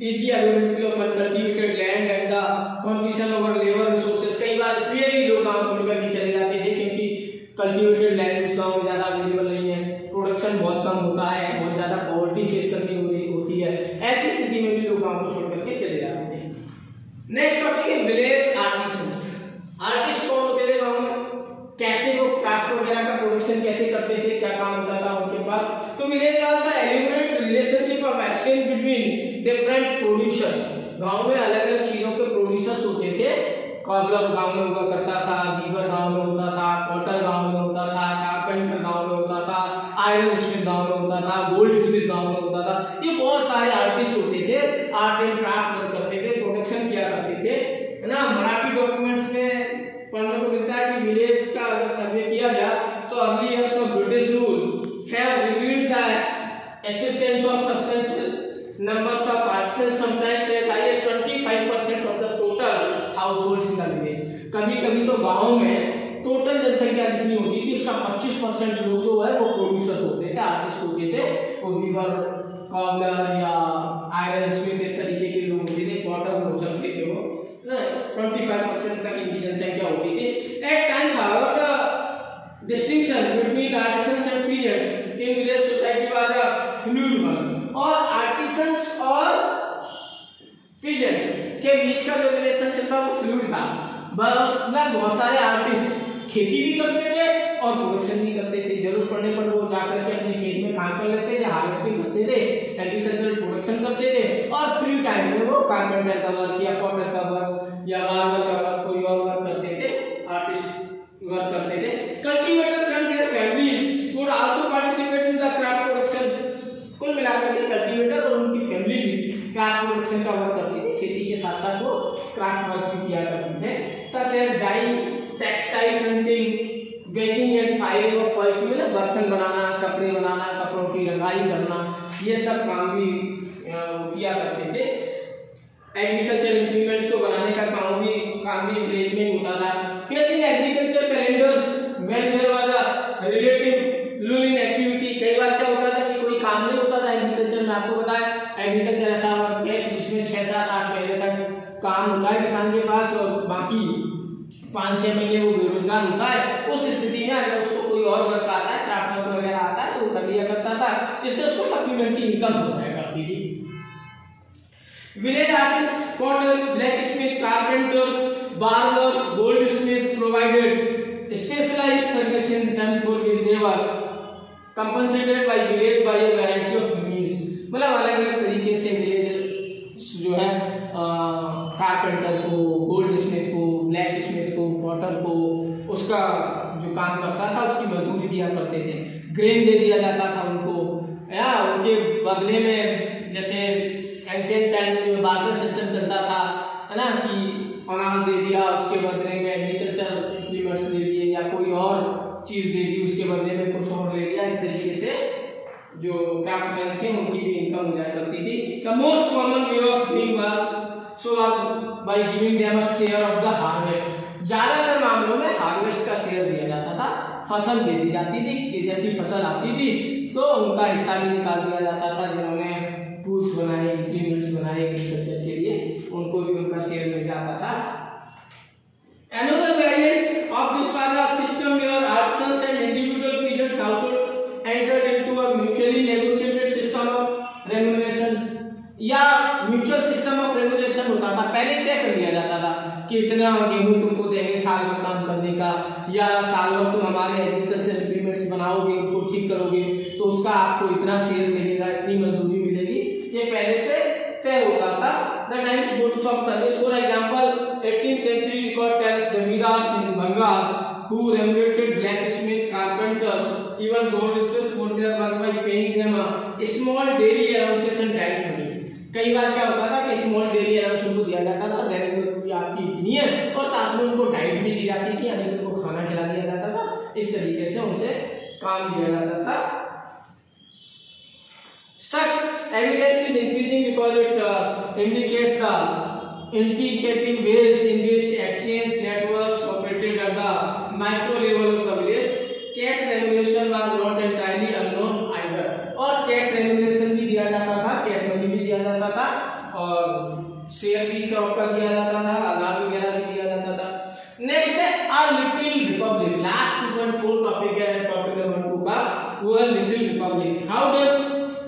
easy availability of uncultivated land and the competition over labour resources. कई बार इसलिए भी लोग गांव छोड़ करके चले जाते थे क्योंकि कल्टिवेटेड लैंड उस गांव में ज्यादा अवेलेबल नहीं है, प्रोडक्शन बहुत कम होता है, बहुत ज्यादा पॉवर्टी फेस करनी होती है। ऐसी स्थिति में भी लोग गांव को छोड़ करके चले जाते थे। नेक्स्ट टॉपिक है विलेज आर्टिसंस। आर्टिस्ट कौन होते थे गांव में, कैसे वो क्राफ्ट वगैरह का प्रोडक्शन कैसे करते थे, क्या काम होता था उनके पास। तो village was the element relationship of exchange between different producers. गांव में अलग अलग चीजों के प्रोड्यूसर्स होते थे। कॉबलर गांव में हुआ करता था, वीवर गांव में होता था, पॉटर गांव में होता था, कारपेंटर गांव में होता था, आयरन स्मिथ गांव में होता था, गोल्ड स्मिथ गांव में होता था। ये बहुत सारे आर्टिस्ट होते थे, आर्ट एंड क्राफ्ट वर्क करते थे, प्रोडक्शन किया करते थे, है ना। मराठी डॉक्यूमेंट्स में पढ़ने को मिलता है कि विलेज का अगर सर्वे किया गया तो early years of British rule have revealed the existence of substantial numbers of artisans, sometimes as high as 25 house in the village. कभी कभी तो गाँव में टोटल जनसंख्या जितनी होती थी उसका 25% लोग जो है वो प्रोड्यूसर्स होते थे, आर्टिस्ट होते थे, वो वीवर, कॉर्नर या आयरन स्मिथ इस तरीके के लोग होते थे, पॉटर हो सकते थे वो, 25% तक इनकी जनसंख्या होती थी। At times however the distinction between artisans and peasants in village society was a fluid one. और आर्टिसंस और पीजेंट्स के बीच का जो रिलेशनशिप था वो फ्लूइड था। मतलब बहुत सारे आर्टिस्ट खेती भी करते थे और प्रोडक्शन भी करते थे। जरूरत पड़ने पर वो जाकर के अपने खेत में काम कर लेते थे, हार्वेस्टिंग करते थे, एग्रीकल्चरल प्रोडक्शन करते थे, और फ्री टाइम में वो कारपेंटर का वर्क या पॉटर का वर्क या बार्बर का वर्क कोई और वर्क करते थे, आर्टिस्ट वर्क करते थे। Cultivators and their families would also participate in the craft production. कुल मिलाकर के कल्टीवेटर और उनकी फैमिली भी क्राफ्ट प्रोडक्शन का वर्क करती थी, खेती के साथ साथ वो क्राफ्ट वर्क भी किया करते थे, such as dyeing, textile printing, baking and firing of poetry, मतलब बर्तन बनाना, कपड़े बनाना, कपड़ों की रंगाई करना, ये सब काम भी किया करते थे। एग्रीकल्चर इंप्लीमेंट्स को बनाने का काम भी विलेज में होता था। Facing agriculture calendar when there was a relative lull in activity. कई बार क्या होता था कि कोई काम नहीं होता था एग्रीकल्चर में। आपको पता है एग्रीकल्चर ऐसा वर्क है जिसमें 6, 7, 8 महीने तक काम होता है किसान के पास, और बाकी 5-6 महीने वो बेरोजगार होता है। उस स्थिति में अगर उसको कोई और वर्क आता है, क्राफ्ट वर्क वगैरह आता है, तो वो कर लिया करता था, जिससे उसको सप्लीमेंट्री इनकम हो जाया करती थी। Village artist, potters, blacksmith, carpenters, barbers, goldsmiths provided specialised service in return for which they were compensated by village by a variety of means. मतलब अलग अलग तरीके से विलेज जो है कारपेंटर को, गोल्ड स्मिथ को, ब्लैक स्मिथ को, पॉटर को, उसका जो काम करता था उसकी मजदूरी दिया करते थे। ग्रेन दे दिया जाता था उनको, या उनके बदले में जैसे एंशिएंट टाइम में जो बार्टर सिस्टम चलता था, है ना, कि अनाज दे दिया उसके बदले में एग्रीकल्चर इंप्लीमेंट्स दे दिए, या कोई और चीज दे दी उसके बदले में कुछ और ले लिया। इस तरीके से जो क्राफ्टमैन थे उनकी भी इनकम हो जाया करती थी। The most common way of doing was by giving them a share of the harvest। ज्यादातर मामलों में हार्वेस्ट का शेयर दिया जाता था, फसल दे दी जाती थी कि जैसी फसल आती थी तो उनका हिस्सा भी निकाल दिया जाता था। जिन्होंने टूल्स बनाए, इंप्लीमेंट्स बनाए एग्रीकल्चर के लिए, उनको भी उनका शेयर मिल जाता था। Another variant of this was a system where artisans and individual peasants also entered into a mutually negotiated system of remuneration, या म्यूचुअल सिस्टम ऑफ रेमुनेशन होता था। पहले तय कर लिया जाता था कि इतना गेहूं तुमको देंगे साल भर काम करने का, या साल भर तुम हमारे एग्रीकल्चर इंप्लीमेंट्स बनाओगे, उनको ठीक करोगे, तो उसका आपको इतना शेयर मिलेगा, इतनी मजदूरी मिलेगी। ये पहले से तय होता था। The times goods of service, for example 18th century record tells zamindars in Bengal who remunerated blacksmith, carpenters, even goldsmiths for their work by paying them a small daily allowances and diet money। कई बार क्या होता था कि small daily allowance उनको दिया जाता था, दैनिक मजदूरी आपकी इतनी है, और साथ में उनको डाइट भी दी जाती थी, यानी उनको खाना खिला दिया जाता था। इस तरीके से उनसे काम दिया जाता था। Such evidence is increasing because it indicates the integrative ways in which exchange networks operated at the micro level of the village। Cash remuneration was not entirely unknown either, और कैश रेमुनेशन भी दिया जाता था, cash money भी दिया जाता था, और शेयर भी क्रॉप का दिया जाता था, अनाज वगैरह भी दिया जाता था। नेक्स्ट है आ लिटिल रिपब्लिक। लास्ट 2.4 टॉपिक है टॉपिक नंबर 2 का, वो है little Republic. How does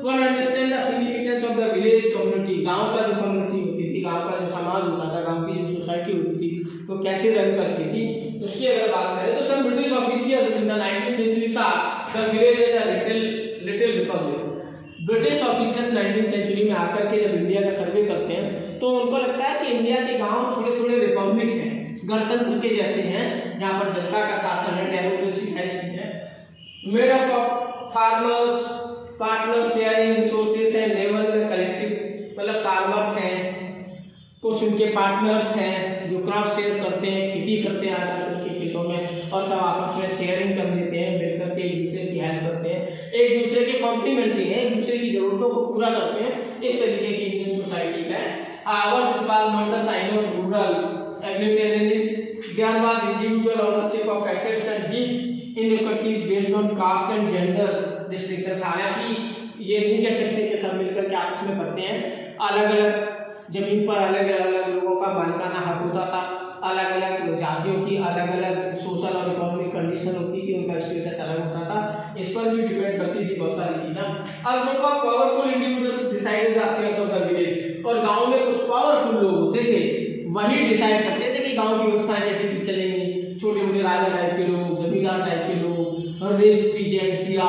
one understand the significance of the village community. गांव का जो कम्युनिटी होती थी, गांव का जो समाज होता था, गांव की जो सोसाइटी होती थी, वो कैसे रन करती थी, उसकी अगर बात करें तो some British officials in the 19th century saw the village as a little republic. British officers 19th century में आकर के जब इंडिया का सर्वे करते हैं तो उनको लगता है कि इंडिया के गांव थोड़े थोड़े रिपब्लिक हैं, गणतंत्र के जैसे हैं, जहां पर जनता का शासन है, डेमोक्रेसी है, made up of farmers, partner sharing resources and labour में कलेक्टिव। मतलब फार्मर्स हैं, कुछ उनके पार्टनर्स हैं जो क्रॉप शेयर करते हैं, खेती करते हैं आकर उनके खेतों में, और सब आपस में शेयरिंग कर लेते हैं, मिलकर के एक दूसरे की हेल्प करते हैं, एक दूसरे के कॉम्प्लीमेंट्री है, एक दूसरे की जरूरतों को पूरा करते हैं। इस तरीके की इंडियन सोसाइटी है। However, this was not a sign of rural egalitarianism. There was individual ownership of assets and deep inequalities based on caste and gender distinctions. हालांकि ये नहीं कह सकते कि सब मिलकर के आपस में करते हैं, अलग अलग जमीन पर अलग अलग लोगों का मालिकाना हक होता था, अलग अलग जातियों की अलग अलग सोशल और इकोनॉमिक कंडीशन होती थी, उनका स्टेटस अलग होता था, इस पर भी डिपेंड करती थी बहुत सारी चीजें। अब group of powerful individuals decided the affairs of the village, और गांव में कुछ पावरफुल लोग होते थे, वही डिसाइड करते थे कि गांव की व्यवस्था कैसे चलेंगी। छोटे मोटे राजा टाइप के लोग, जमींदार टाइप के लोग, रेस पीजेंट्स या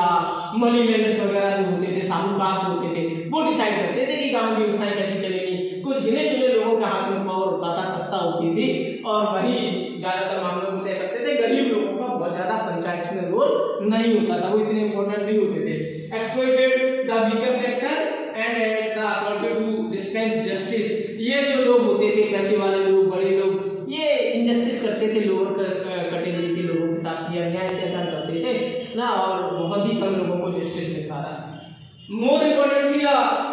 मनी लेंडर्स वगैरह जो होते थे, साहूकार होते थे, वो डिसाइड करते थे कि गांव की व्यवस्था कैसे चलेगी। कुछ गिने चुने लोगों के हाथ में पावर होता था, सत्ता होती थी, और वही ज्यादातर मामलों में तय करते थे। गरीब लोगों का बहुत ज्यादा पंचायत में रोल नहीं होता था, वो इतने इंपॉर्टेंट नहीं होते थे। Exploited the weaker section and the authority to dispense justice, ये जो लोग होते थे, पैसे वाले लोग, बड़े लोग, ये इनजस्टिस करते थे लोअर कैटेगरी के लोगों के साथ, ये अन्याय ऐसा करते थे ना, और बहुत ही कम लोगों को जस्टिस मिलता था। More importantly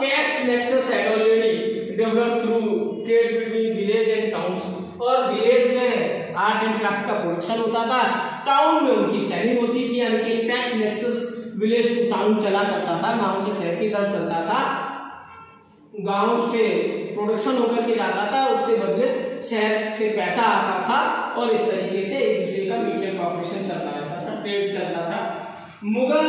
cash nexus had already developed through trade between village and towns, और विलेज में आर्ट एंड क्राफ्ट का प्रोडक्शन होता था, टाउन में उनकी सेलिंग होती थी, यानी कि tax nexus village to town चला करता था, गांव से शहर की तरफ चलता था, गांव से प्रोडक्शन होकर के जाता था, उससे बदले शहर से पैसा आता था, और इस तरीके से एक दूसरे का म्यूचुअल कॉपरेशन चलता रहता था, ट्रेड चलता था। Mughal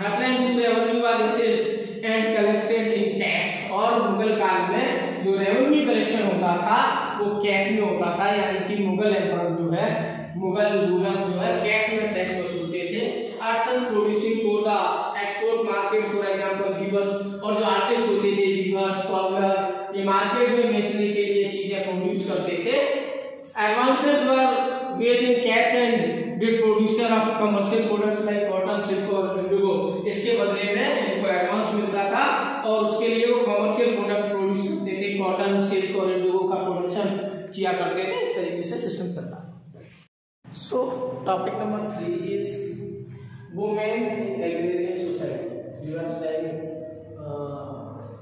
revenue was assessed and collected in cash, और मुगल काल में जो रेवेन्यू कलेक्शन होता था वो कैश में होता था, यानी कि मुगल एम्परर जो है, मुगल रूलर्स जो है कैश में टैक्स वसूलते थे। Artisans producing for the export market, for example weavers, और जो आर्टिस्ट होते थे, वीवर्स, कॉलर, ये मार्केट में बेचने के लिए चीजें प्रोड्यूस करते थे। Advances were ways in cash and did producer of commercial products like cotton, silk और इंडिगो, इसके बदले में इनको एडवांस मिलता था, और उसके लिए वो कमर्शियल प्रोडक्ट प्रोड्यूस करते थे, कॉटन, सिल्क और इंडिगो का प्रोडक्शन किया करते थे। इस तरीके से सिस्टम चलता। So topic number 3 is women in agrarian society. You are studying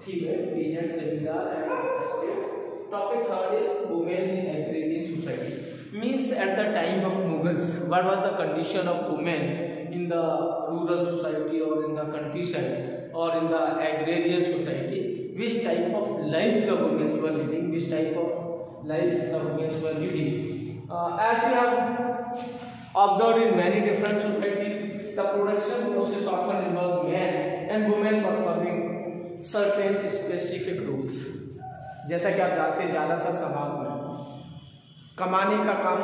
female, peasants, zamindar and estate. Topic 3 is women in agrarian society. Means at the time of Mughals, what was the condition of women in the rural society or in the countryside or in the agrarian society? Which type of life the women were living? Which type of life the women were living? As we have observed in many different societies, the production process often involves men and women performing certain specific roles. जैसा कि आप जानते हैं, ज्यादातर समाज में कमाने का काम,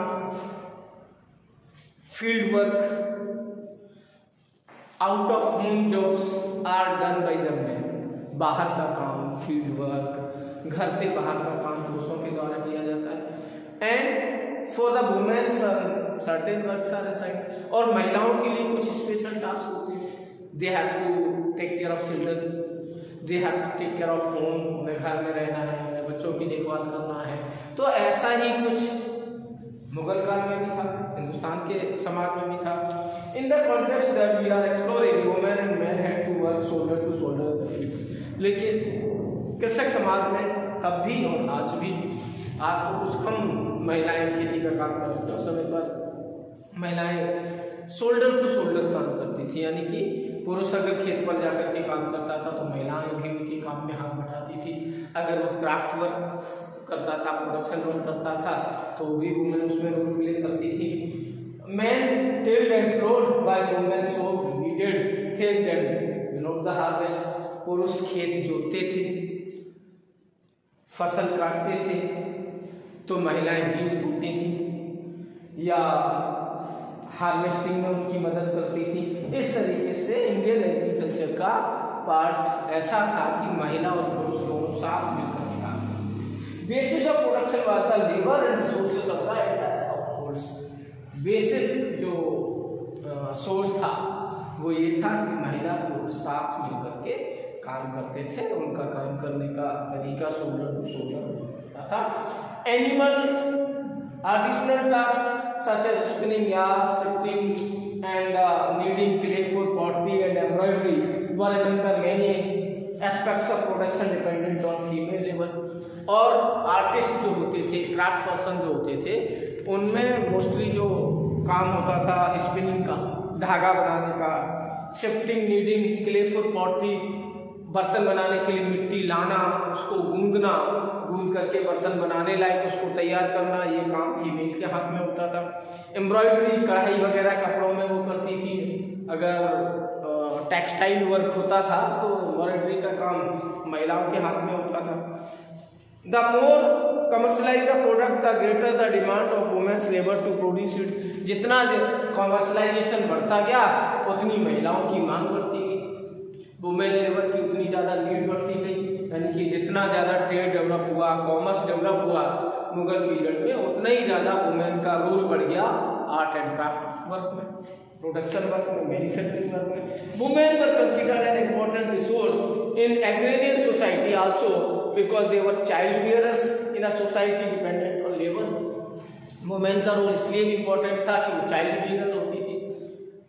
field work, out of home jobs are done by the man. बाहर का काम, फील्ड वर्क, घर से बाहर का काम पुरुषों के द्वारा किया जाता है। And for the women certain works are assigned, और महिलाओं के लिए कुछ स्पेशल टास्क होते हैं। They have to take care of children, they have to take care of home, उन्हें घर में रहना है, उन्हें बच्चों की देखभाल करना है। तो ऐसा ही कुछ मुगल काल में भी था, हिंदुस्तान के समाज में भी था। In the context that we are exploring, women and men had to work shoulder to shoulder the fields. लेकिन कृषक समाज में तब भी और आज भी, आज तो कुछ कम महिलाएं खेती का काम करती थी, उस समय पर महिलाएं शोल्डर टू शोल्डर काम करती थी, यानी कि पुरुष अगर खेत पर जाकर के काम करता था तो महिलाएं भी उनके काम में हाथ बढ़ाती थी। अगर वो क्राफ्ट वर्क करता था, प्रोडक्शन वर्क करता था, तो भी वुमेन उसमें रोल प्ले करती थी। Men tilled and ploughed by women sowed, weeded, threshed and winnowed the harvest. पुरुष खेत जोतते थे, फसल काटते थे, तो महिलाएं बीज बोती थी या हार्वेस्टिंग में उनकी मदद करती थी। इस तरीके से इंडियन एग्रीकल्चर का पार्ट ऐसा था कि महिला और पुरुष दोनों साथ मिलकर काम करते। Basis of production was the labour and resources of the entire households. Basic जो सोर्स था वो ये था कि महिला पुरुष साथ मिलकर के काम करते थे, उनका काम करने का तरीका शोल्डर टू शोल्डर था। Animals, artisanal tasks such as spinning yarn, sifting and kneading clay for pottery and embroidery were among the many aspects of production dependent on female labour. और आर्टिस्ट जो होते थे, क्राफ्ट पर्सन जो होते थे, उनमें mostly जो काम होता था स्पिनिंग का, धागा बनाने का, shifting, kneading, clay for pottery, बर्तन बनाने के लिए मिट्टी लाना, उसको गूंदना, गूंद करके बर्तन बनाने लायक उसको तैयार करना, ये काम फीमेल के हाथ में होता था। एम्ब्रॉयडरी, कढ़ाई वगैरह कपड़ों में वो करती थी। अगर टेक्सटाइल वर्क होता था तो एम्ब्रॉयडरी का काम महिलाओं के हाथ में होता था। The more commercialise the product the greater the demand of women's labour to produce it. जितना कमर्शलाइजेशन बढ़ता गया उतनी महिलाओं की मांग बढ़ती गई, वुमेन लेबर की उतनी ज़्यादा नीड बढ़ती गई। यानी कि जितना ज़्यादा ट्रेड डेवलप हुआ, कॉमर्स डेवलप हुआ मुगल पीरियड में, उतना ही ज़्यादा वुमेन का रोल बढ़ गया आर्ट एंड क्राफ्ट वर्क में, प्रोडक्शन वर्क में, मैन्युफैक्चरिंग वर्क में। Women were considered an important resource in agrarian society also because they were child bearers in a society dependent on labour. Women का role इसलिए भी important था कि वो child bearer होती थी,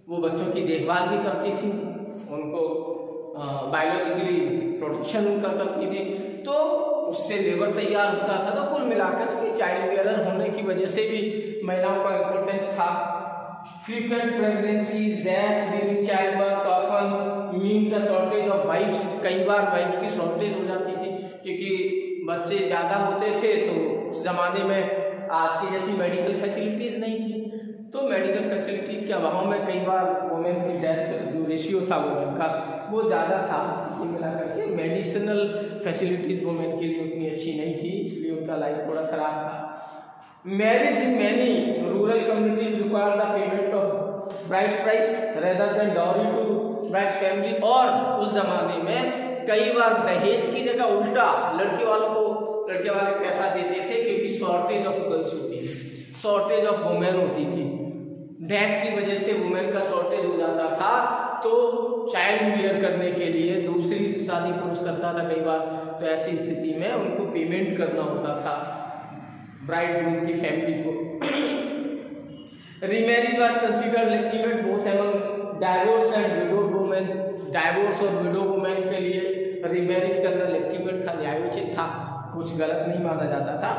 वो बच्चों की देखभाल भी करती थी, उनको बायोलॉजिकली प्रोटेक्शन उनका करती थी, तो उससे लेबर तैयार होता था। तो कुल मिलाकर के चाइल्ड बियरर होने की वजह से भी महिलाओं का इम्पोर्टेंस था। Frequent pregnancies, death during childbirth often mean the shortage of wives. कई बार वाइफ्स की शॉर्टेज हो जाती थी क्योंकि बच्चे ज़्यादा होते थे, तो उस जमाने में आज की जैसी मेडिकल फैसिलिटीज़ नहीं थी, तो मेडिकल फैसिलिटीज़ के अभाव में कई बार वुमेन की डेथ जो रेशियो था वुमेन का वो ज़्यादा था। ये मिला करके मेडिसिनल फैसिलिटीज़ वुमेन के लिए उतनी अच्छी नहीं थी, इसलिए उनका लाइफ थोड़ा खराब था। Marriage in many rural communities require the payment of bride price rather than dowry to bride family. और उस जमाने में कई बार दहेज की जगह उल्टा लड़के वाले पैसा देते थे, क्योंकि शॉर्टेज ऑफ गर्ल्स होती थी, शॉर्टेज ऑफ वुमेन होती थी। डेथ की वजह से वुमेन का शॉर्टेज हो जाता था, तो चाइल्ड बियर करने के लिए दूसरी शादी पुरुष करता था कई बार, तो ऐसी स्थिति में उनको पेमेंट करना होता था ब्राइड ग्रूम की फैमिली को। Remarriage was considered legitimate both among divorce and widowed women. Divorce और विडो वुमेन के लिए रीमैरिज करना लेजिटिमेट था, न्यायोचित था, कुछ गलत नहीं माना जाता था।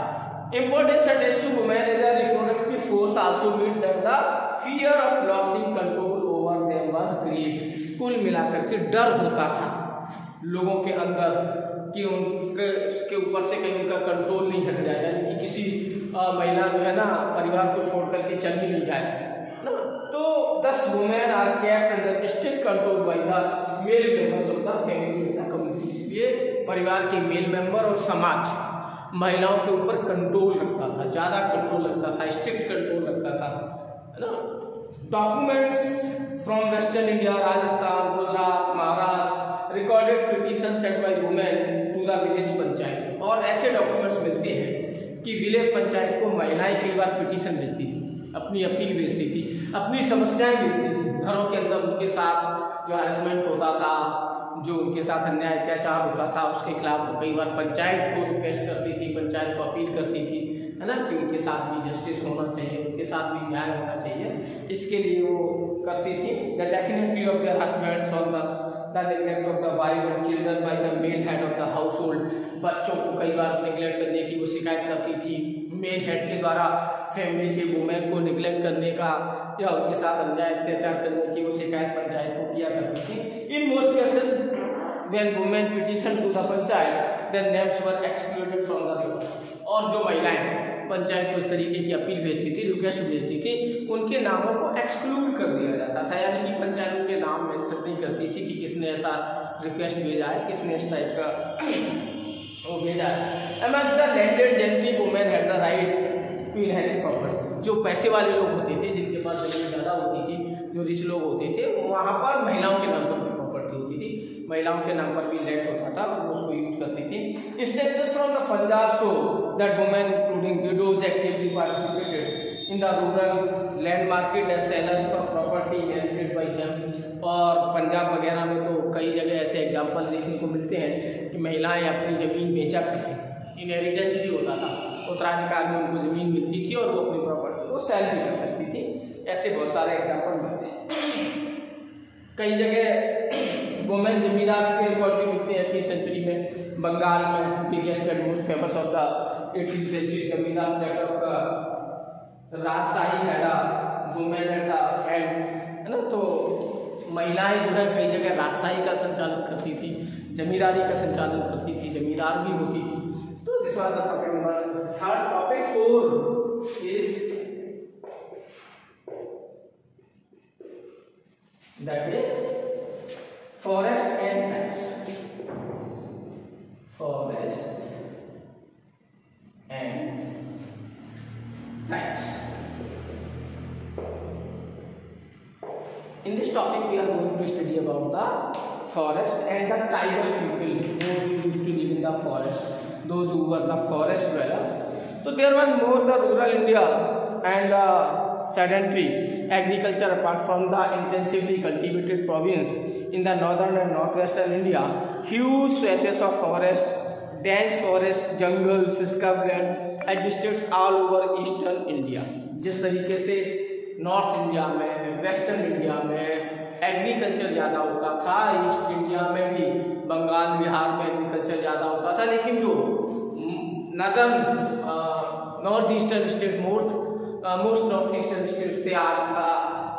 Importance attached to women as a reproductive force also meant that the fear of losing control over them was great। कुल मिलाकर के डर होता था लोगों के अंदर कि उनके ऊपर से कहीं उनका कंट्रोल नहीं हट जाए, यानी कि किसी महिला जो है ना परिवार को छोड़ करके चल ही नहीं जाए ना। तो 10 women are kept under strict control by the male members of the family and community. इसलिए परिवार के मेल मेंबर और समाज महिलाओं के ऊपर कंट्रोल रखता था, ज़्यादा कंट्रोल रखता था, स्ट्रिक्ट कंट्रोल रखता था, है ना। Documents from western India, Rajasthan, Gujarat, Maharashtra recorded petition set by women to the village panchayat. और ऐसे डॉक्यूमेंट्स मिलते हैं कि विलेज पंचायत को महिलाएं कई बार पिटीशन भेजती थी, अपनी अपील भेजती थी, अपनी समस्याएं भेजती थी। घरों के अंदर उनके साथ जो हैरेसमेंट होता था, जो उनके साथ अन्याय अत्याचार होता था, उसके खिलाफ कई बार पंचायत को रिक्वेस्ट करती थी, पंचायत को अपील करती थी, है ना, कि उनके साथ भी जस्टिस होना चाहिए, उनके साथ भी न्याय होना चाहिए। इसके लिए वो करती थी। The definitely of their husbands on the neglect of the wife and children by the male head of the household. बच्चों को कई बार निगलेक्ट करने की वो शिकायत करती थी, मेल हेड के द्वारा फैमिली के वुमेन को निगलेक्ट करने का या उनके साथ अन्याय अत्याचार करने की वो शिकायत पंचायत को किया करती थी। इन most cases when women petitioned to the panchayat their names were excluded from the record। और जो महिलाएं पंचायत को इस तरीके की अपील भेजती थी, रिक्वेस्ट भेजती थी, उनके नामों को एक्सक्लूड कर दिया जाता था, यानी कि पंचायत उनके नाम मेंशन नहीं करती थी कि किसने ऐसा रिक्वेस्ट भेजा है, किसने इस टाइप का वो भेजा है। Among the landed gentry women had the right to inherit property। जो पैसे वाले लोग होते थे, जिनके पास जमीन ज़्यादा होती थी, जो रिच लोग होते थे, वहाँ पर महिलाओं के नाम पर भी प्रॉपर्टी होती थी, महिलाओं के नाम पर भी लैंड होता था, वो उसको यूज करती थी। Instances from the Punjab show that women including widows actively participated in the rural land market as sellers of property inherited by them. और पंजाब वगैरह में तो कई जगह ऐसे एग्जाम्पल देखने को मिलते हैं कि महिलाएं अपनी ज़मीन बेचा करती, इनहेरिटेंस भी होता था, उत्तराधिकार में उनको ज़मीन मिलती थी और वो अपनी प्रॉपर्टी को सेल भी कर सकती थी। ऐसे बहुत सारे एग्जाम्पल मिलते हैं। कई जगह वुमेन जमींदार्स के रिकॉर्ड भी मिलते हैं 18th सेंचुरी में बंगाल में। Biggest and most famous of the 18th century zamindars that of the Rajshahi had a women at the head, है ना। तो महिलाएं जो है कई जगह राजशाही का संचालन करती थी, जमींदारी का संचालन करती थी, जमींदार भी होती थी। तो this was the topic number 3. Topic 4 is that is forest and types. Forests and types. In this topic we are going to study about the forest and the tribal people, those who used to live in the forest, those who were the forest dwellers. So there was more the rural India and the sedentary agriculture apart from the intensively cultivated province in the northern and northwestern India. Huge stretches of forest, dense forest, jungles, scrubland existed all over eastern India. जिस तरीके से north India में, western India में agriculture ज़्यादा होता था, east India में भी बंगाल बिहार में एग्रीकल्चर ज़्यादा होता था, लेकिन जो northern north eastern state most north eastern states थे, आज का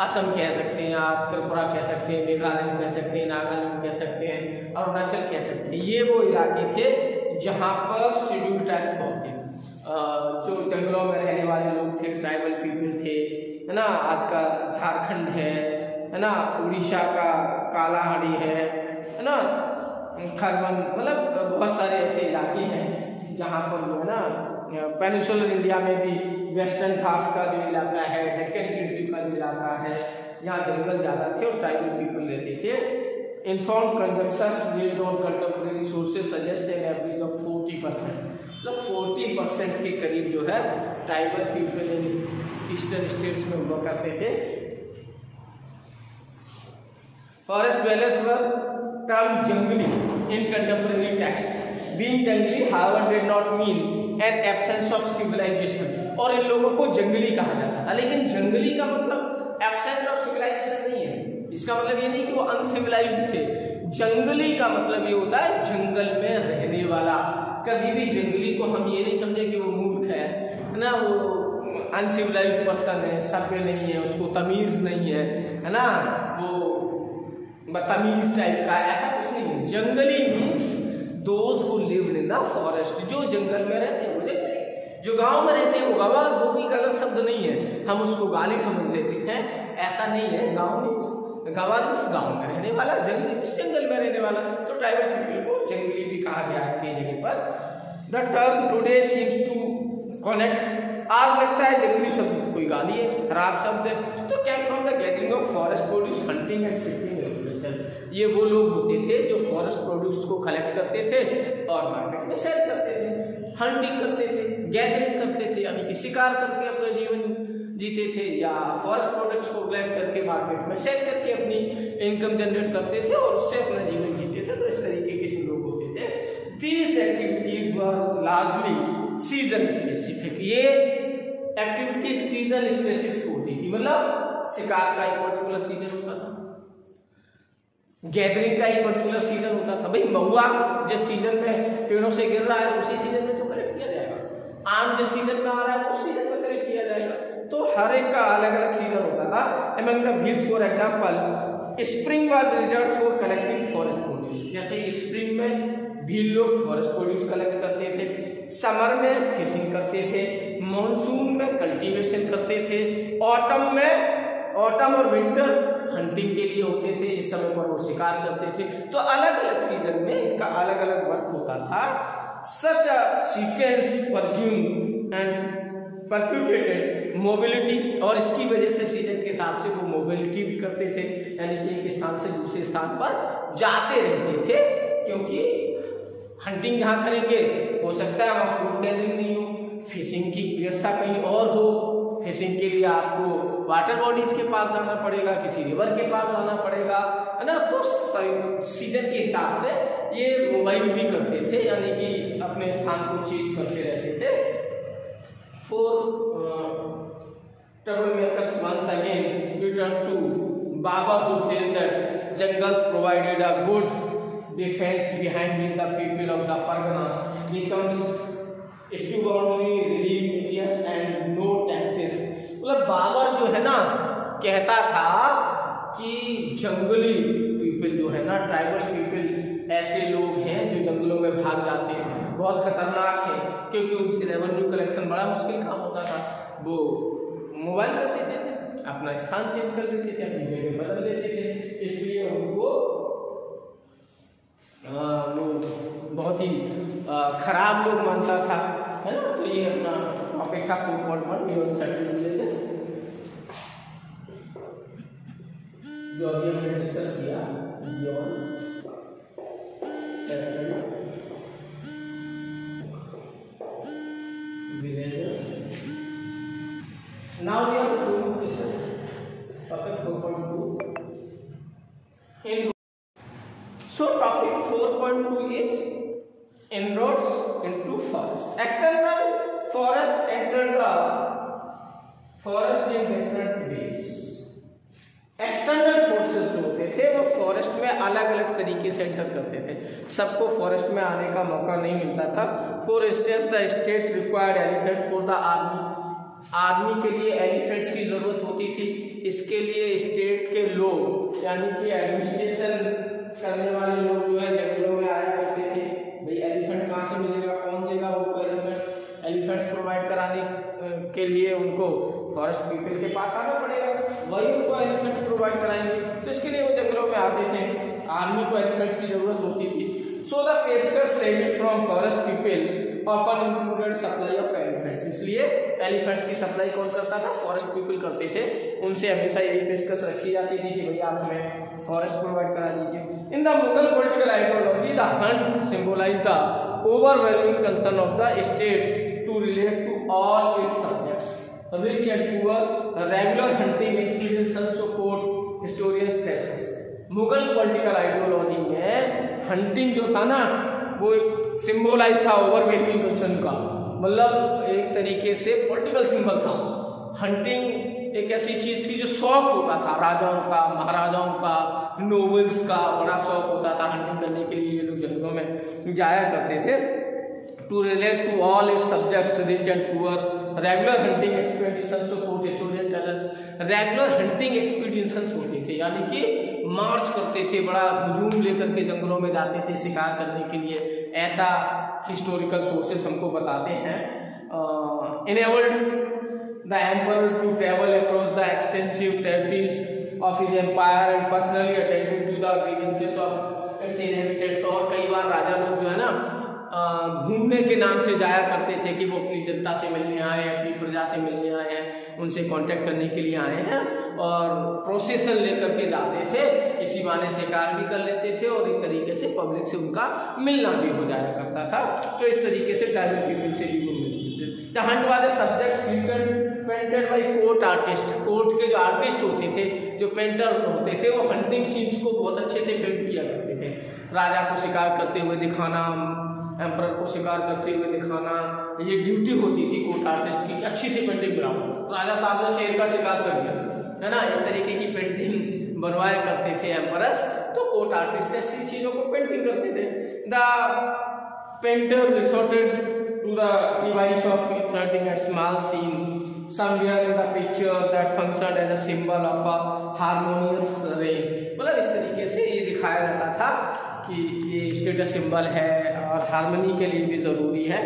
असम कह सकते हैं, आप त्रिपुरा कह सकते हैं, मेघालय कह सकते हैं, नागालैंड कह सकते हैं, अरुणाचल कह सकते हैं, ये वो इलाके थे जहाँ पर शेड्यूल ट्राइब बहुत थे, जो जंगलों में रहने वाले लोग थे, ट्राइबल पीपल थे, है ना। आज का झारखंड है ना, उड़ीसा का कालाहांडी है ना, खरवन, मतलब बहुत सारे ऐसे इलाके हैं जहाँ पर जो है ना पेनिनसुलर इंडिया में भी वेस्टर्न घाट्स का जो इलाका है, डेक्कन प्लेटू का जो इलाका है, यहाँ जंगल ज़्यादा थे और ट्राइबल पीपल रहते थे। Informed conjunctions based on contemporary sources suggest an average of 40%, मतलब 40% के करीब जो है tribal people in eastern states में हुआ करते थे। फॉरेस्ट ड्वेलर्स वर टर्म जंगली इन कंटेम्प्रेरी टेक्स्ट। बीइंग जंगली however did not mean an absence of civilization, और इन लोगों को जंगली कहा जाता था, लेकिन जंगली का मतलब एब्सेंट ऑफ सिविलाइजेशन नहीं है। इसका मतलब ये नहीं कि वो अनसिविलाइज्ड थे। जंगली का मतलब ये होता है जंगल में रहने वाला। कभी भी जंगली को हम ये नहीं समझे कि वो मूर्ख है ना, वो अनसिविलाइज्ड पर्सन है, सभ्य नहीं है, उसको तमीज नहीं है ना, वो बदतमीज टाइप का, ऐसा कुछ नहीं है। जंगली means those who lived in the forest, जो जंगल में रहते हैं वो जंगली, जो गांव में रहते हैं वो गंवार, वो भी गलत शब्द नहीं है, हम उसको गाली समझ लेते हैं, ऐसा नहीं है। गांव मीन्स गंवार मीन्स गांव में रहने वाला, जंगली मीन्स जंगल में रहने वाला। तो ट्राइबल पीपल को जंगली भी कहा गया है कई जगह पर। The term today seems to connect, आज लगता है जंगली शब्द कोई गाली है, खराब शब्द है। तो came from the gathering of forest produce, hunting and shipping agriculture. ये वो लोग होते थे जो फॉरेस्ट प्रोड्यूस को कलेक्ट करते थे और मार्केट में सेल करते थे, हंटिंग करते थे, गैदरिंग करते थे, यानी कि शिकार करके अपना जीवन जीते थे, या फॉरेस्ट प्रोडक्ट्स को कलेक्ट करके मार्केट में सेल करके अपनी इनकम जनरेट करते थे और उससे अपना जीवन जीते थे। तो इस तरीके के जो लोग होते थे, these activities were largely season specific. ये एक्टिविटी सीजन स्पेसिफिक होती थी, मतलब शिकार का एक पर्टिकुलर सीजन होता था, गैदरिंग का एक पर्टिकुलर सीजन होता था। भाई महुआ जिस सीजन में पेड़ों से गिर रहा है उसी सीजन में तो कलेक्ट किया जाएगा, आम जिस सीजन में आ रहा है उस सीजन में कलेक्ट किया जाएगा। तो हर एक का अलग अलग सीजन होता था। Among the wheels for example spring was reserved for collecting forest produce. जैसे स्प्रिंग में भील लोग फॉरेस्ट प्रोड्यूस कलेक्ट करते थे, समर में फिशिंग करते थे, मॉनसून में कल्टीवेशन करते थे, ऑटम और विंटर हंटिंग के लिए होते थे, इस समय पर वो शिकार करते थे। तो अलग अलग सीजन में इनका अलग अलग वर्क होता था। Such a sequence presume and perpetuated mobility, और इसकी वजह से सीजन के हिसाब से वो मोबिलिटी भी करते थे, यानी कि एक स्थान से दूसरे स्थान पर जाते रहते थे, क्योंकि हंटिंग जहाँ करेंगे हो सकता है वहाँ फूड गैदरिंग नहीं हो, फिशिंग की व्यवस्था कहीं और हो, फिशिंग के लिए आपको वाटर बॉडीज के पास जाना पड़ेगा, किसी रिवर के पास जाना पड़ेगा, है ना। तो सीजन के हिसाब से ये मोबाइल भी करते थे, यानी कि अपने स्थान को चेंज करते रहते थे। Troublemakers once again return to Baba who says that jungles provided a good defense behind which the people of the Pargana becomes stubbornly relieved areas and no taxes। मतलब बाबर जो है ना कहता था कि जंगली पीपल जो है ना, ट्राइबल पीपल ऐसे लोग हैं जो जंगलों में भाग जाते हैं, बहुत खतरनाक है, क्योंकि उनसे रेवेन्यू कलेक्शन बड़ा मुश्किल काम होता था। वो मोबाइल कर देते थे, अपना स्थान चेंज कर देते थे, अपनी जगह बदल देते थे, इसलिए उनको लोग बहुत ही खराब लोग मानता था, है ना। तो ये अपना टॉपिक था 4.1 बियॉन्ड सेटल्ड विलेजेस, जो अभी हमने डिस्कस किया, beyond settled villages। Now we are going to discuss topic 4.2 in so topic 4.2 is inroads into forest। External forest enter the forest in different ways। External forces जो होते थे वो forest में अलग अलग तरीके से एंटर करते थे, सबको फॉरेस्ट में आने का मौका नहीं मिलता था। For instance the state required elephants for the army. Army के लिए एलिफेंट्स की जरूरत होती थी, इसके लिए स्टेट के लोग यानी कि एडमिनिस्ट्रेशन करने वाले लोग जो है जंगलों में आया करते थे। भाई एलिफेंट कहाँ से मिलेगा, कौन देगा उनको एलिफेंट्स प्रोवाइड कराने के लिए उनको फॉरेस्ट पीपल के पास आना पड़ेगा, वही उनको एलिफेंट्स प्रोवाइड कराएंगे। तो इसके लिए वो जंगलों में आते थे, आर्मी को एलिफेंट्स की जरूरत होती थी। So the peshkash levied from forest people often included supply of elephants. इसलिए एलिफेंट्स की सप्लाई कौन करता था, फॉरेस्ट पीपल करते थे। उनसे हमेशा यही पेशकश रखी जाती थी कि भैया आप हमें फॉरेस्ट प्रोवाइड करा दीजिए। In the Mughal political ideology the hunt symbolise the overwhelming concern of the state to relate to all its subjects, rich and poor, regular hunting experience also quote historian texts। Mughal political ideology में hunting जो था ना वो symbolize था overwhelming concern का, मतलब एक तरीके से पॉलिटिकल सिंबल था। हंटिंग एक ऐसी चीज थी जो शौक होता था राजाओं का, महाराजाओं का, नोबल्स का बड़ा शौक होता था हंटिंग करने के लिए। ये लोग जंगलों में जाया करते थे। To relate to all its subjects, rich and poor, regular hunting expeditions, so quote historian tell us, regular hunting expeditions होते थे, यानी कि मार्च करते थे, बड़ा हुजूम लेकर के जंगलों में जाते थे शिकार करने के लिए, ऐसा हिस्टोरिकल सोर्सेस हमको बताते हैं। enabled the emperor to travel across the extensive territories of his empire and personally attended to the grievances of its inhabitants। और कई बार राजा लोग जो है ना घूमने के नाम से जाया करते थे कि वो अपनी जनता से मिलने आए हैं, अपनी प्रजा से मिलने आए हैं, उनसे कांटेक्ट करने के लिए आए हैं, और प्रोसेसन लेकर के जाते थे। इसी बहाने शिकार भी कर लेते थे और एक तरीके से पब्लिक से उनका मिलना भी हो जाया करता था। तो इस तरीके से ट्राइबल पीपल से भी वो मिलते थे। The Hunt was a subject painted by court artist. Court के जो आर्टिस्ट होते थे, जो पेंटर होते थे, वो हंटिंग सीन्स को बहुत अच्छे से पेंट किया करते थे। राजा को शिकार करते हुए दिखाना, एम्परर को शिकार करते हुए दिखाना, ये ड्यूटी होती थी कोर्ट आर्टिस्ट की, अच्छी सी पेंटिंग बनाओ। राजा साहब ने शेर का शिकार कर दिया, है ना, इस तरीके की पेंटिंग बनवाया करते थे एम्परर्स। तो कोर्ट आर्टिस्ट ऐसी चीजों को पेंटिंग करते थे। The painter resorted to the device of inserting a small scene somewhere in the picture that functioned as a symbol of a harmonious reign। मतलब इस तरीके से ये दिखाया जाता था कि ये स्टेटस सिंबल है और हार्मनी के लिए भी जरूरी है,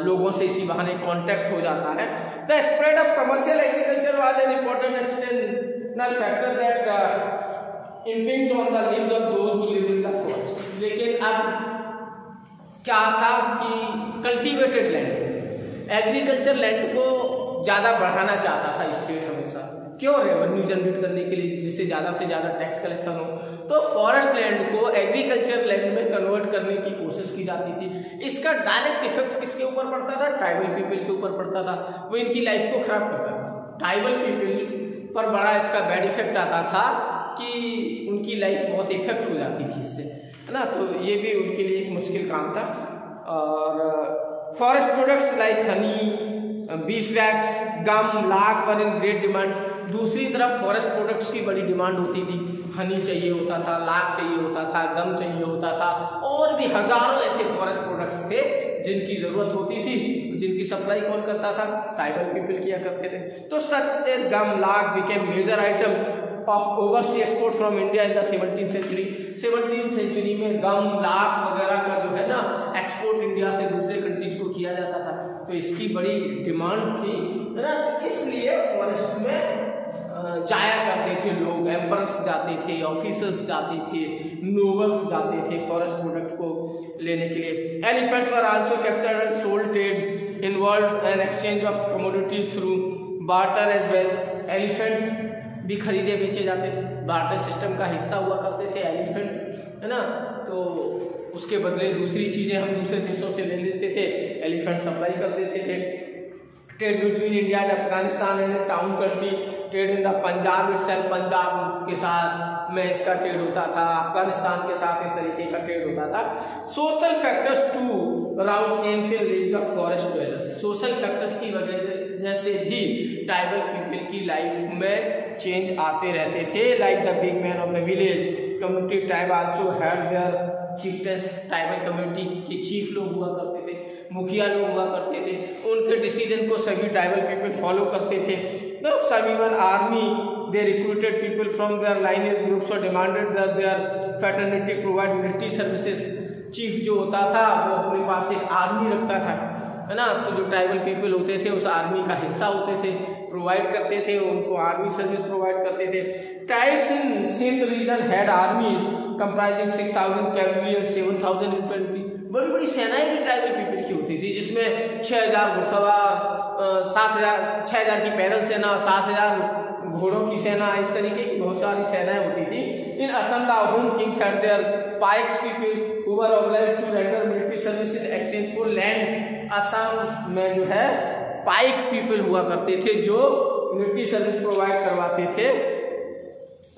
लोगों से इसी बहाने कांटेक्ट हो जाता है। The spread of commercial agriculture was an important external factor that impinged on the lives of those who live in the forest. लेकिन अब क्या था कि कल्टीवेटेड लैंड, एग्रीकल्चर लैंड को ज्यादा बढ़ाना चाहता था स्टेट हमेशा, क्यों, रेवेन्यू जनरेट करने के लिए, जिससे ज्यादा से ज्यादा टैक्स कलेक्शन हो। तो फॉरेस्ट लैंड को एग्रीकल्चर लैंड में कन्वर्ट करने की कोशिश की जाती थी। इसका डायरेक्ट इफेक्ट किसके ऊपर पड़ता था, ट्राइबल पीपल के ऊपर पड़ता था। वो इनकी लाइफ को खराब करता था। ट्राइबल पीपल पर बड़ा इसका बैड इफेक्ट आता था कि उनकी लाइफ बहुत इफेक्ट हो जाती थी इससे, है ना। तो ये भी उनके लिए एक मुश्किल काम था। और forest products like Honey, beeswax, gum, larch were in great demand। दूसरी तरफ फॉरेस्ट प्रोडक्ट्स की बड़ी डिमांड होती थी। हनी चाहिए होता था, लाख चाहिए होता था, गम चाहिए होता था, और भी हजारों ऐसे फॉरेस्ट प्रोडक्ट्स थे जिनकी जरूरत होती थी, जिनकी सप्लाई कौन करता था? ट्राइबल पीपल किया करते थे। तो such as gum, lac became major items of overseas export from India in the 17th century. 17th century में गम, लाख वगैरह का जो है ना एक्सपोर्ट इंडिया से दूसरे कंट्रीज को किया जाता था। तो इसकी बड़ी डिमांड थी, है ना, इसलिए फॉरेस्ट में जाया करते थे लोग, एम्परर्स जाते थे, ऑफिसर्स जाते थे, नोबल्स जाते थे फॉरेस्ट प्रोडक्ट को लेने के लिए। Elephants were also captured and sold, trade involved an exchange of commodities through barter as well. Elephant भी खरीदे बेचे जाते थे, बार्टर सिस्टम का हिस्सा हुआ करते थे एलिफेंट, है ना। तो उसके बदले दूसरी चीजें हम दूसरे देशों से ले लेते थे, एलिफेंट सप्लाई कर देते थे। Trade between India and Afghanistan and town country, trade in the Punjab itself, Punjab के साथ में इसका ट्रेड होता था, अफगानिस्तान के साथ इस तरीके का ट्रेड होता था। Social factors too wrought change से lives of forest dwellers, social factors की वजह से भी ट्राइबल पीपल की लाइफ में चेंज आते रहते थे। Like the big man of the village community, tribe also had their चीफेस्ट, ट्राइबल कम्युनिटी के चीफ लोग हुआ करते थे, मुखिया लोग हुआ करते थे, उनके डिसीजन को सभी ट्राइबल पीपल फॉलो करते थे। Some even army, they recruited people from their lineage groups or demanded that their fraternity provide military services. Chief जो होता था वो अपने पास एक आर्मी रखता था, है ना। तो जो ट्राइबल पीपल होते थे उस आर्मी का हिस्सा होते थे, प्रोवाइड करते थे, उनको आर्मी सर्विस प्रोवाइड करते थे। Tribes in Sindh region had armies comprising 6000 cavalry and 7000 infantry. बड़ी बड़ी सेनाएं भी ट्राइबल पीपल की होती थी, जिसमें 6000 घुड़सवार, 6000 की पैदल सेना, 7000 घोड़ों की सेना, इस तरीके की बहुत सारी सेनाएं होती थी। In Assam the Ahom kings had their paiks people who were obliged to render military service in exchange for land. Assam में जो है पाइक पीपल हुआ करते थे जो मिलिट्री सर्विस प्रोवाइड करवाते थे,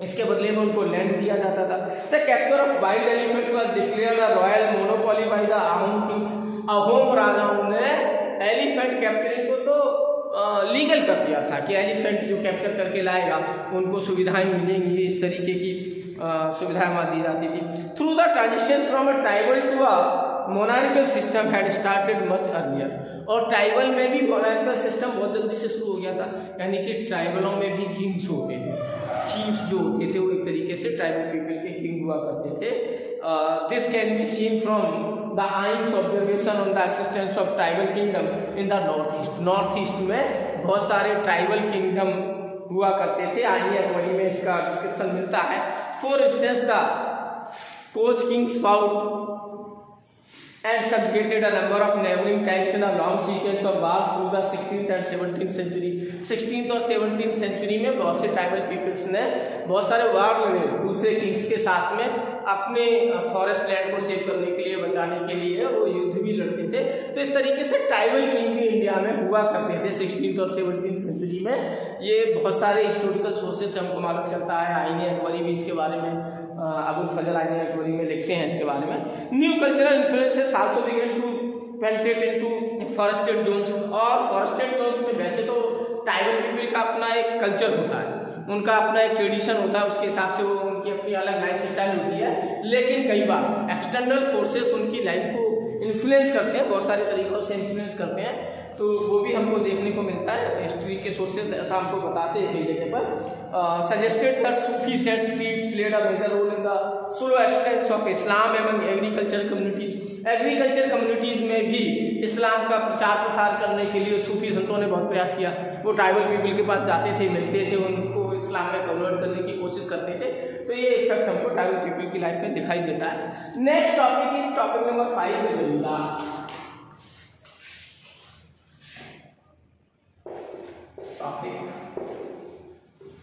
इसके बदले में उनको लैंड दिया जाता था। The capture of wild elephants was declared a royal monopoly by the Ahom Kings. Ahom राजाओं ने एलिफेंट कैप्चरिंग को तो लीगल कर दिया था कि एलिफेंट जो कैप्चर करके लाएगा उनको सुविधाएं मिलेंगी, इस तरीके की सुविधाएं वहां दी जाती थी। Through the transition from a tribal to a monarchical system had started much earlier. और ट्राइबल में भी मोनार्किकल सिस्टम बहुत जल्दी से शुरू हो गया था, यानी कि ट्राइबलों में भी किंग्स होते थे, चीफ्स जो होते थे वो एक तरीके से ट्राइबल पीपल के किंग हुआ करते थे। This can be seen from the ions observation on the existence of tribal kingdom in the north east. North east में बहुत सारे ट्राइबल किंगडम हुआ करते थे, आइए अकबरी में इसका डिस्क्रिप्शन मिलता है। For instance the coach Kings fought and subjugated a number of neighboring tribes in a long sequence of wars through the 16th and 17th century। 16th और 17th सेंचुरी में बहुत से ट्राइबल पीपल्स ने बहुत सारे वार लड़े दूसरे किंग्स के साथ में, अपने फॉरेस्ट लैंड को सेव करने के लिए, बचाने के लिए वो युद्ध भी लड़ते थे। तो इस तरीके से ट्राइबल किंग भी इंडिया में हुआ करते थे 16th और 17th सेंचुरी में। ये बहुत सारे हिस्टोरिकल सोर्सेस से हमको मालूम चलता है, आईने अकबरी भी इसके बारे में, अबुल फजल आईने अकबरी में लिखते हैं इसके बारे में। New cultural influences also began to penetrate into forested zones. और फॉरेस्टेड जोन्स में वैसे तो ट्राइबल पीपल का अपना एक कल्चर होता है, उनका अपना एक ट्रेडिशन होता है, उसके हिसाब से वो उनकी अपनी अलग लाइफ स्टाइल होती है, लेकिन कई बार एक्सटर्नल फोर्सेस उनकी लाइफ को इन्फ्लुएंस करते हैं, बहुत सारे तरीकों से इन्फ्लुएंस करते हैं। तो वो भी हमको देखने को मिलता है, हिस्ट्री के सोर्सेज ऐसा हमको बताते हैं कई जगह पर। Suggested that Sufi saints played a major role in the slow extension of Islam among agriculture communities. Agriculture communities में भी इस्लाम का प्रचार प्रसार करने के लिए सूफी संतों ने बहुत प्रयास किया। वो ट्राइबल पीपल के पास जाते थे, मिलते थे, उनको इस्लाम में कन्वर्ट करने की कोशिश करते थे। तो ये इफेक्ट हमको ट्राइबल पीपल की लाइफ में दिखाई देता है। Next topic is topic number 5 जमींदार। Topic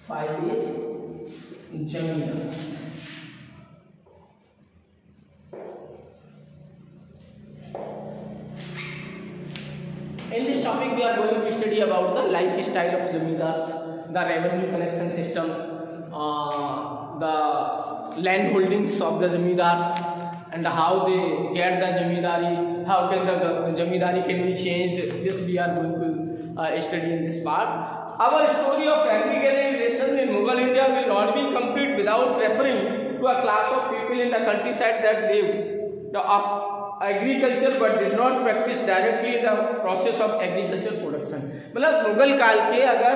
5 is Jamindar. In this topic we are going to study about the lifestyle of Jamindars, the revenue collection system, the land holdings of the Jamindars, and how they get the Jamindari, how can the Jamindari can be changed. This we are going to study in this part. Our story of agrarian relation in Mughal India will not be complete without referring to a class of people in the countryside that lived of agriculture but did not practice directly the process of agriculture production। मतलब मुगल काल के अगर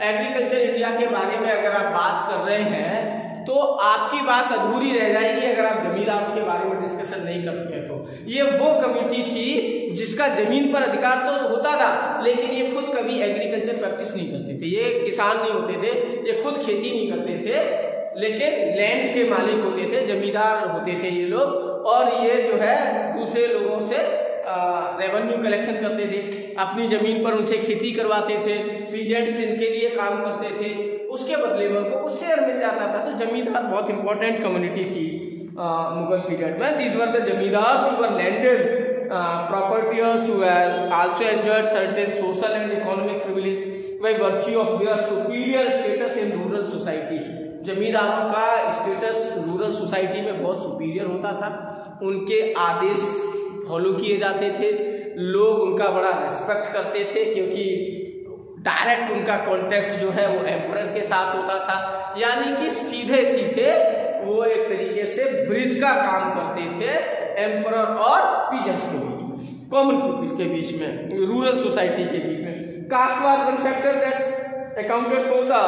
agriculture India के बारे में अगर आप बात कर रहे हैं तो आपकी बात अधूरी रह जाएगी अगर आप जमींदारों के बारे में डिस्कशन नहीं करते हैं। तो ये वो कमिटी थी जिसका जमीन पर अधिकार तो होता था लेकिन ये खुद कभी एग्रीकल्चर प्रैक्टिस नहीं करते थे, ये किसान नहीं होते थे, ये खुद खेती नहीं करते थे, लेकिन लैंड के मालिक होते थे, जमींदार होते थे ये लोग, और ये जो है दूसरे लोगों से रेवेन्यू कलेक्शन करते थे, अपनी जमीन पर उनसे खेती करवाते थे, पीजेंट्स इनके लिए काम करते थे, उसके बदले में उनको कुछ शेयर मिल जाता था। तो जमींदार बहुत इंपॉर्टेंट कम्युनिटी थी मुगल पीरियड में। These were the zamindars who were landed propertiers who have also enjoyed certain social and economic privilege by virtue of their superior status in rural society। जमींदारों का स्टेटस रूरल सोसाइटी में बहुत superior होता था, उनके आदेश follow किए जाते थे, लोग उनका बड़ा रेस्पेक्ट करते थे क्योंकि डायरेक्ट उनका कॉन्टेक्ट जो है वो एम्परर के साथ होता था, यानी कि सीधे सीधे वो एक तरीके से ब्रिज का काम करते थे एम्परर और पीजेंट्स के बीच में, कॉमन पीपल के बीच में, रूरल सोसाइटी के बीच में। Caste was one factor that accounted for the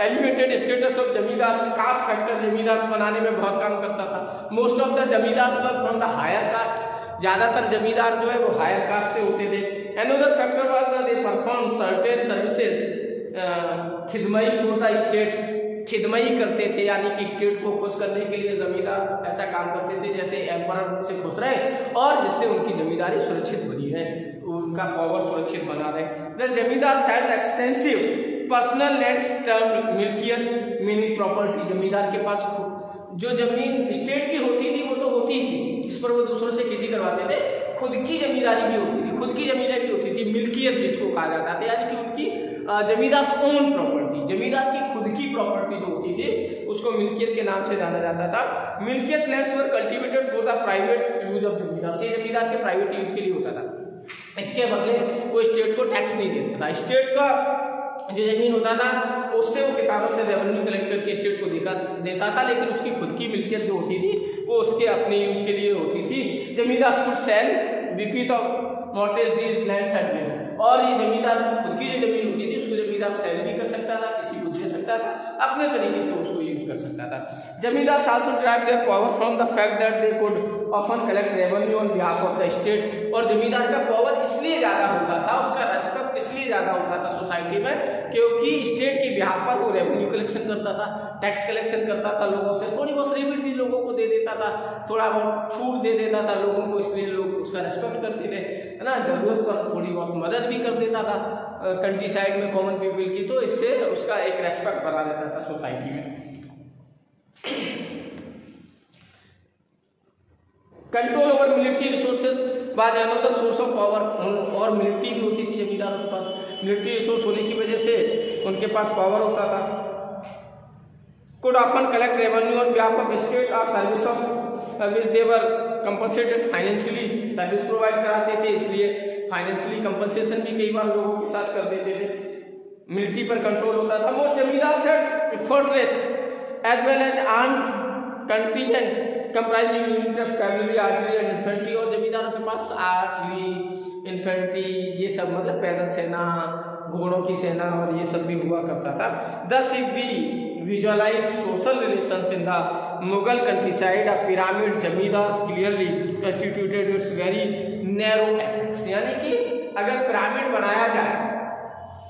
elevated status of zamindars. Caste factor zamindars बनाने में बहुत काम करता था। Most of the zamindars were from the higher caste, ज्यादातर जमींदार जो है वो हायर कास्ट से होते थे। Another factor was that they perform certain services खिदमई फॉर द स्टेट, खिदमई करते थे यानी कि स्टेट को खुश करने के लिए जमींदार ऐसा काम करते थे जैसे एम्परर से खुश रहे और जिससे उनकी जमींदारी सुरक्षित बनी रहे, उनका पावर सुरक्षित बना रहे। Zamindar had extensive personal lands termed milkiyat meaning property. Zamindar के पास जो जमीन स्टेट की होती थी वो तो होती थी, जिस पर वो दूसरों से खेती करवाते थे, खुद की जमींदारी भी होती थी, खुद की जमीनें भी होती थी, मिल्कियत जिसको कहा जाता था, यानी कि उनकी जमींदार ओन प्रॉपर्टी, जमींदार की खुद की प्रॉपर्टी जो होती थी उसको मिल्कियत के नाम से जाना जाता था। Milkiyat lands were cultivated for the private use of zamindar, से जमींदार के प्राइवेट यूज के लिए होता था। इसके बदले वो स्टेट को टैक्स नहीं देता था। स्टेट का जो जमीन होता था उससे वो किसानों से रेवेन्यू कलेक्ट करके स्टेट को देता था, लेकिन उसकी खुद की मिल्कियत जो होती थी वो उसके अपने यूज के लिए होती थी। Zamindar could sell bequeath of mortgage these lands at them, और ये जमींदार की खुद की जो जमीन होती थी उसको जमींदार सेल भी कर सकता था, किसी को दे सकता था, अपने तरीके से उसको यूज कर सकता था। जमींदार also drive their power from the fact that they could often collect revenue on behalf of the state, और जमींदार का पावर इसलिए ज्यादा होता था, उसका रेस्पेक्ट इसलिए ज्यादा होता था सोसाइटी में क्योंकि स्टेट के बिहाफ पर वो रेवेन्यू कलेक्शन करता था, टैक्स कलेक्शन करता था लोगों से, थोड़ी बहुत रिबेट भी लोगों को दे देता था, थोड़ा बहुत छूट दे देता था लोगों को, इसलिए लोग उसका रेस्पेक्ट करते थे, है ना, जरूरत पर थोड़ी बहुत मदद भी कर देता था कंट्री साइड में कॉमन पीपल की, तो इससे उसका एक रेस्पेक्ट बना रहता था सोसाइटी में। कंट्रोल ओवर मिलिट्री रिसोर्सेज बाद अनदर सोर्स ऑफ पावर, और मिलिट्री भी होती थी जमींदारों के पास, मिलिट्री रिसोर्स होने की वजह से उनके पास पावर होता था। Could often collect revenue on behalf of state और service of which they were compensated financially, service provide कराते थे इसलिए फाइनेंशियली कंपनसेशन भी कई बार लोगों के साथ कर देते थे। मिलिट्री पर कंट्रोल होता था। Most zamindar set fortress as well as armed contingent comprising unit of cavalry, artillery and infantry, और जमींदारों के पास आर्टिलरी, इन्फेंट्री, ये सब मतलब पैदल सेना, घोड़ों की सेना और ये सब भी हुआ करता था। Thus if we visualise social relations in the Mughal countryside, a pyramid zamindars clearly constituted its very narrow apex, यानी कि अगर पिरामिड बनाया जाए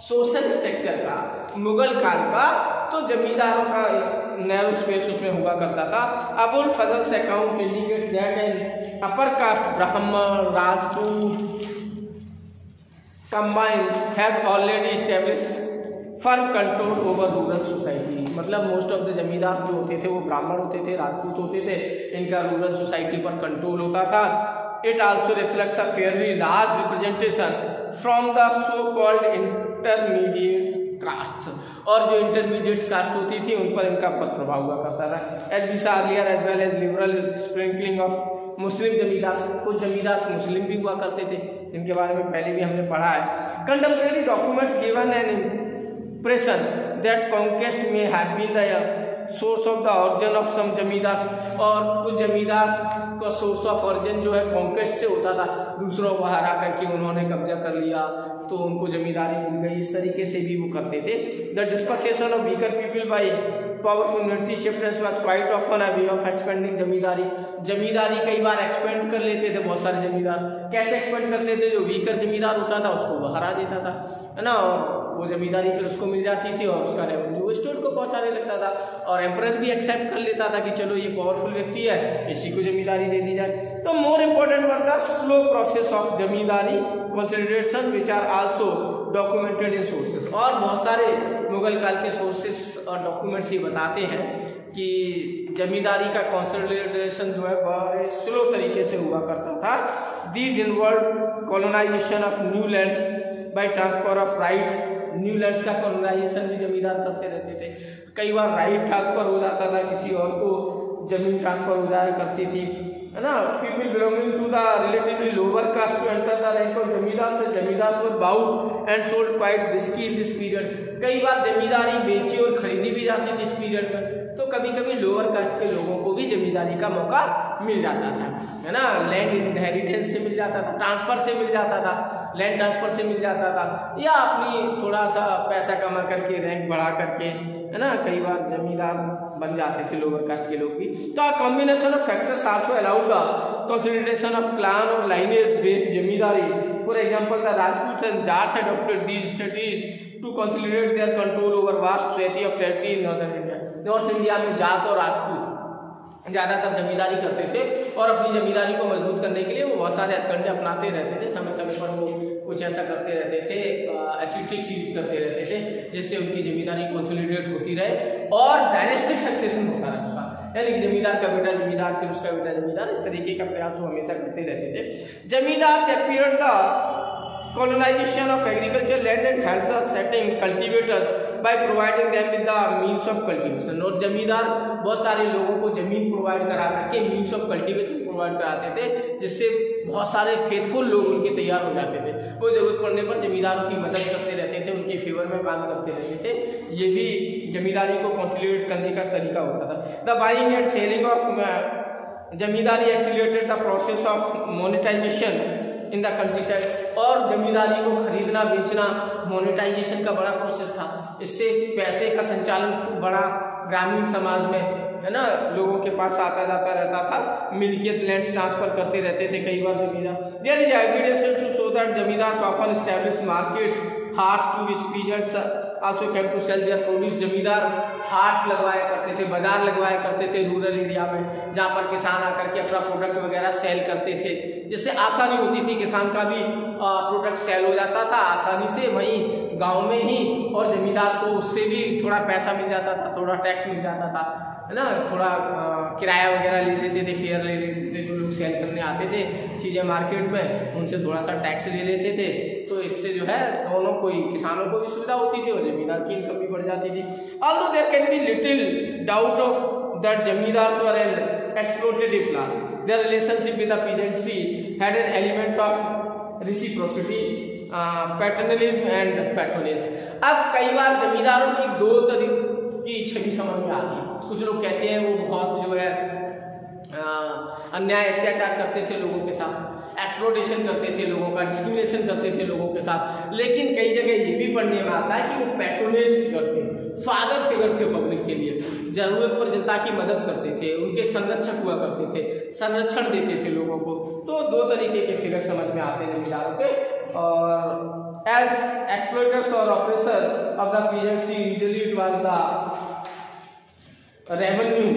सोशल स्ट्रक्चर का मुगल काल का तो जमींदारों का नैरो स्पेस उसमें हुआ करता था। Abul Fazl's account indicates that an upper caste Brahmin Rajput combined have already established firm control over rural society, मतलब मोस्ट ऑफ द जमींदार जो होते थे वो ब्राह्मण होते थे, राजपूत होते थे, इनका रूरल सोसाइटी पर कंट्रोल होता था। It also reflects a fairly large representation from the so called intermediate caste, और जो इंटरमीडिएट कास्ट होती थी उन पर इनका बहुत प्रभाव हुआ करता था। As we saw earlier as well as liberal sprinkling of Muslim zamindar, कुछ जमींदार मुस्लिम भी हुआ करते थे, इनके बारे में पहले भी हमने पढ़ा है। Contemporary documents given an impression that conquest may have been the source of the origin of some जमींदार, और कुछ जमींदार का सोर्स ऑफ ऑरिजिन जो है कॉन्क्वेस्ट से होता था, दूसरों को हरा करके उन्होंने कब्जा कर लिया तो उनको जमींदारी मिल गई, इस तरीके से भी वो करते थे। The dispossession of weaker people by powerful military chapters was quite often a way of expanding zamindari. Zamindari कई बार एक्सपेंड कर लेते थे बहुत सारे जमींदार। कैसे एक्सपेंड करते थे? जो वीकर जमींदार होता था उसको वो हरा देता था, है ना, और वो जमींदारी फिर उसको मिल जाती थी और उसका रेवेन्यू स्टेट को पहुंचाने लगता था, और एम्परर भी एक्सेप्ट कर लेता था कि चलो ये पावरफुल व्यक्ति है, इसी को जमींदारी दे दी जाए। तो more important were the slow process of zamindari consideration which are also documented in sources. और बहुत सारे मुगल काल के सोर्सेस और डॉक्यूमेंट्स ये बताते हैं कि जमींदारी का कंसोलिडेशन जो है बड़े स्लो तरीके से हुआ करता था। These involve colonisation of new lands by transfer of rights. New lands का कॉलोनाइजेशन भी जमींदार करते रहते थे। कई बार राइट ट्रांसफर हो जाता था, किसी और को जमीन ट्रांसफर हो जाया करती थी, है ना। People belonging to the relatively lower caste to enter the rank of zamindar से zamindar were bought and sold quite risky in this period. कई बार जमींदारी बेची और खरीदी भी जाती थी इस पीरियड में, तो कभी कभी लोअर कास्ट के लोगों को भी जमींदारी का मौका मिल जाता था, है ना। लैंड इनहेरिटेंस से मिल जाता था, ट्रांसफर से मिल जाता था, लैंड ट्रांसफर से मिल जाता था, या अपनी थोड़ा सा पैसा कमा करके रैंक बढ़ा करके, है ना, कई बार जमींदार बन जाते थे लोअर कास्ट के लोग भी। तो combination of factors also allowed the consideration of clan और lineage based zamindari. For example the Rajput and Jats adopted these strategies to consolidate their control over vast swathes of territory in northern India. North India में जाट और राजपूत ज्यादातर जमींदारी करते थे, और अपनी जमींदारी को मजबूत करने के लिए वो बहुत सारे हथकंडे अपनाते रहते थे। समय समय पर वो कुछ ऐसा करते रहते थे, ऐसी ट्रिक्स यूज करते रहते थे जिससे उनकी जमींदारी कंसोलिडेट होती रहे और डायनेस्टिक सक्सेशन होता रहे उसका, यानी कि जमींदार का बेटा जमींदार, फिर उसका बेटा जमींदार, इस तरीके का प्रयास वो हमेशा करते रहते थे। जमींदार से appeared the colonization of agricultural land and help the setting cultivators by providing them with the means of cultivation। और जमींदार बहुत सारे लोगों को जमीन प्रोवाइड करा करके मीन्स ऑफ कल्टीवेशन प्रोवाइड कराते थे, जिससे बहुत सारे फेथफुल लोग उनके तैयार हो जाते थे। वो जरूरत पड़ने पर जमींदारों की मदद करते रहते थे, उनके फेवर में काम करते रहते थे। ये भी जमींदारी को कंसोलिडेट करने का तरीका होता था। The buying and selling of zamindari accelerated the process of monetisation in the countryside. और जमींदारी को खरीदना बेचना मोनेटाइजेशन का बड़ा प्रोसेस था, इससे पैसे का संचालन खूब बड़ा ग्रामीण समाज में, है ना, लोगों के पास आता जाता रहता था। मिल्कियत लैंड्स ट्रांसफर करते रहते थे कई बार zamindar. There is evidence to show that zamindar often establish markets haats to which peasants also came to sell their produce. Zamindar हाट लगवाया करते थे, बाजार लगवाया करते थे रूरल एरिया में, जहाँ पर किसान आकर के अपना प्रोडक्ट वगैरह सेल करते थे, जिससे आसानी होती थी, किसान का भी प्रोडक्ट सेल हो जाता था आसानी से वहीं गांव में ही, और जमींदार को उससे भी थोड़ा पैसा मिल जाता था, थोड़ा टैक्स मिल जाता था, है ना, थोड़ा किराया वगैरह ले लेते थे, फेयर ले लेते थे। जो लोग सेल करने आते थे चीज़ें मार्केट में, उनसे थोड़ा सा टैक्स ले लेते थे, तो इससे जो है दोनों को ही, किसानों को भी सुविधा होती थी और जमींदार की इनकम भी बढ़ जाती थी। Although there can be little doubt of that zamindars were an exploitative class, their relationship with the peasantry had an element of reciprocity, paternalism and patronage. अब कई बार जमींदारों की दो तरह की छवि समझ में आती है। कुछ लोग कहते हैं वो बहुत जो है अन्याय अत्याचार करते थे लोगों के साथ, एक्सप्लोटेशन करते थे लोगों का, डिस्क्रिमिनेशन करते थे लोगों के साथ। लेकिन कई जगह ये भी पढ़ने में आता है कि वो पैट्रोनेज फिगर थे, फादर फिगर थे पब्लिक के लिए, जरूरत पर जनता की मदद करते थे, उनके संरक्षक हुआ करते थे, संरक्षण देते थे लोगों को। तो दो तरीके के फिगर समझ में आते हैं जमींदारों के। और एज एक्सप्लोइटर्स और operator of the peasantry usually it was the revenue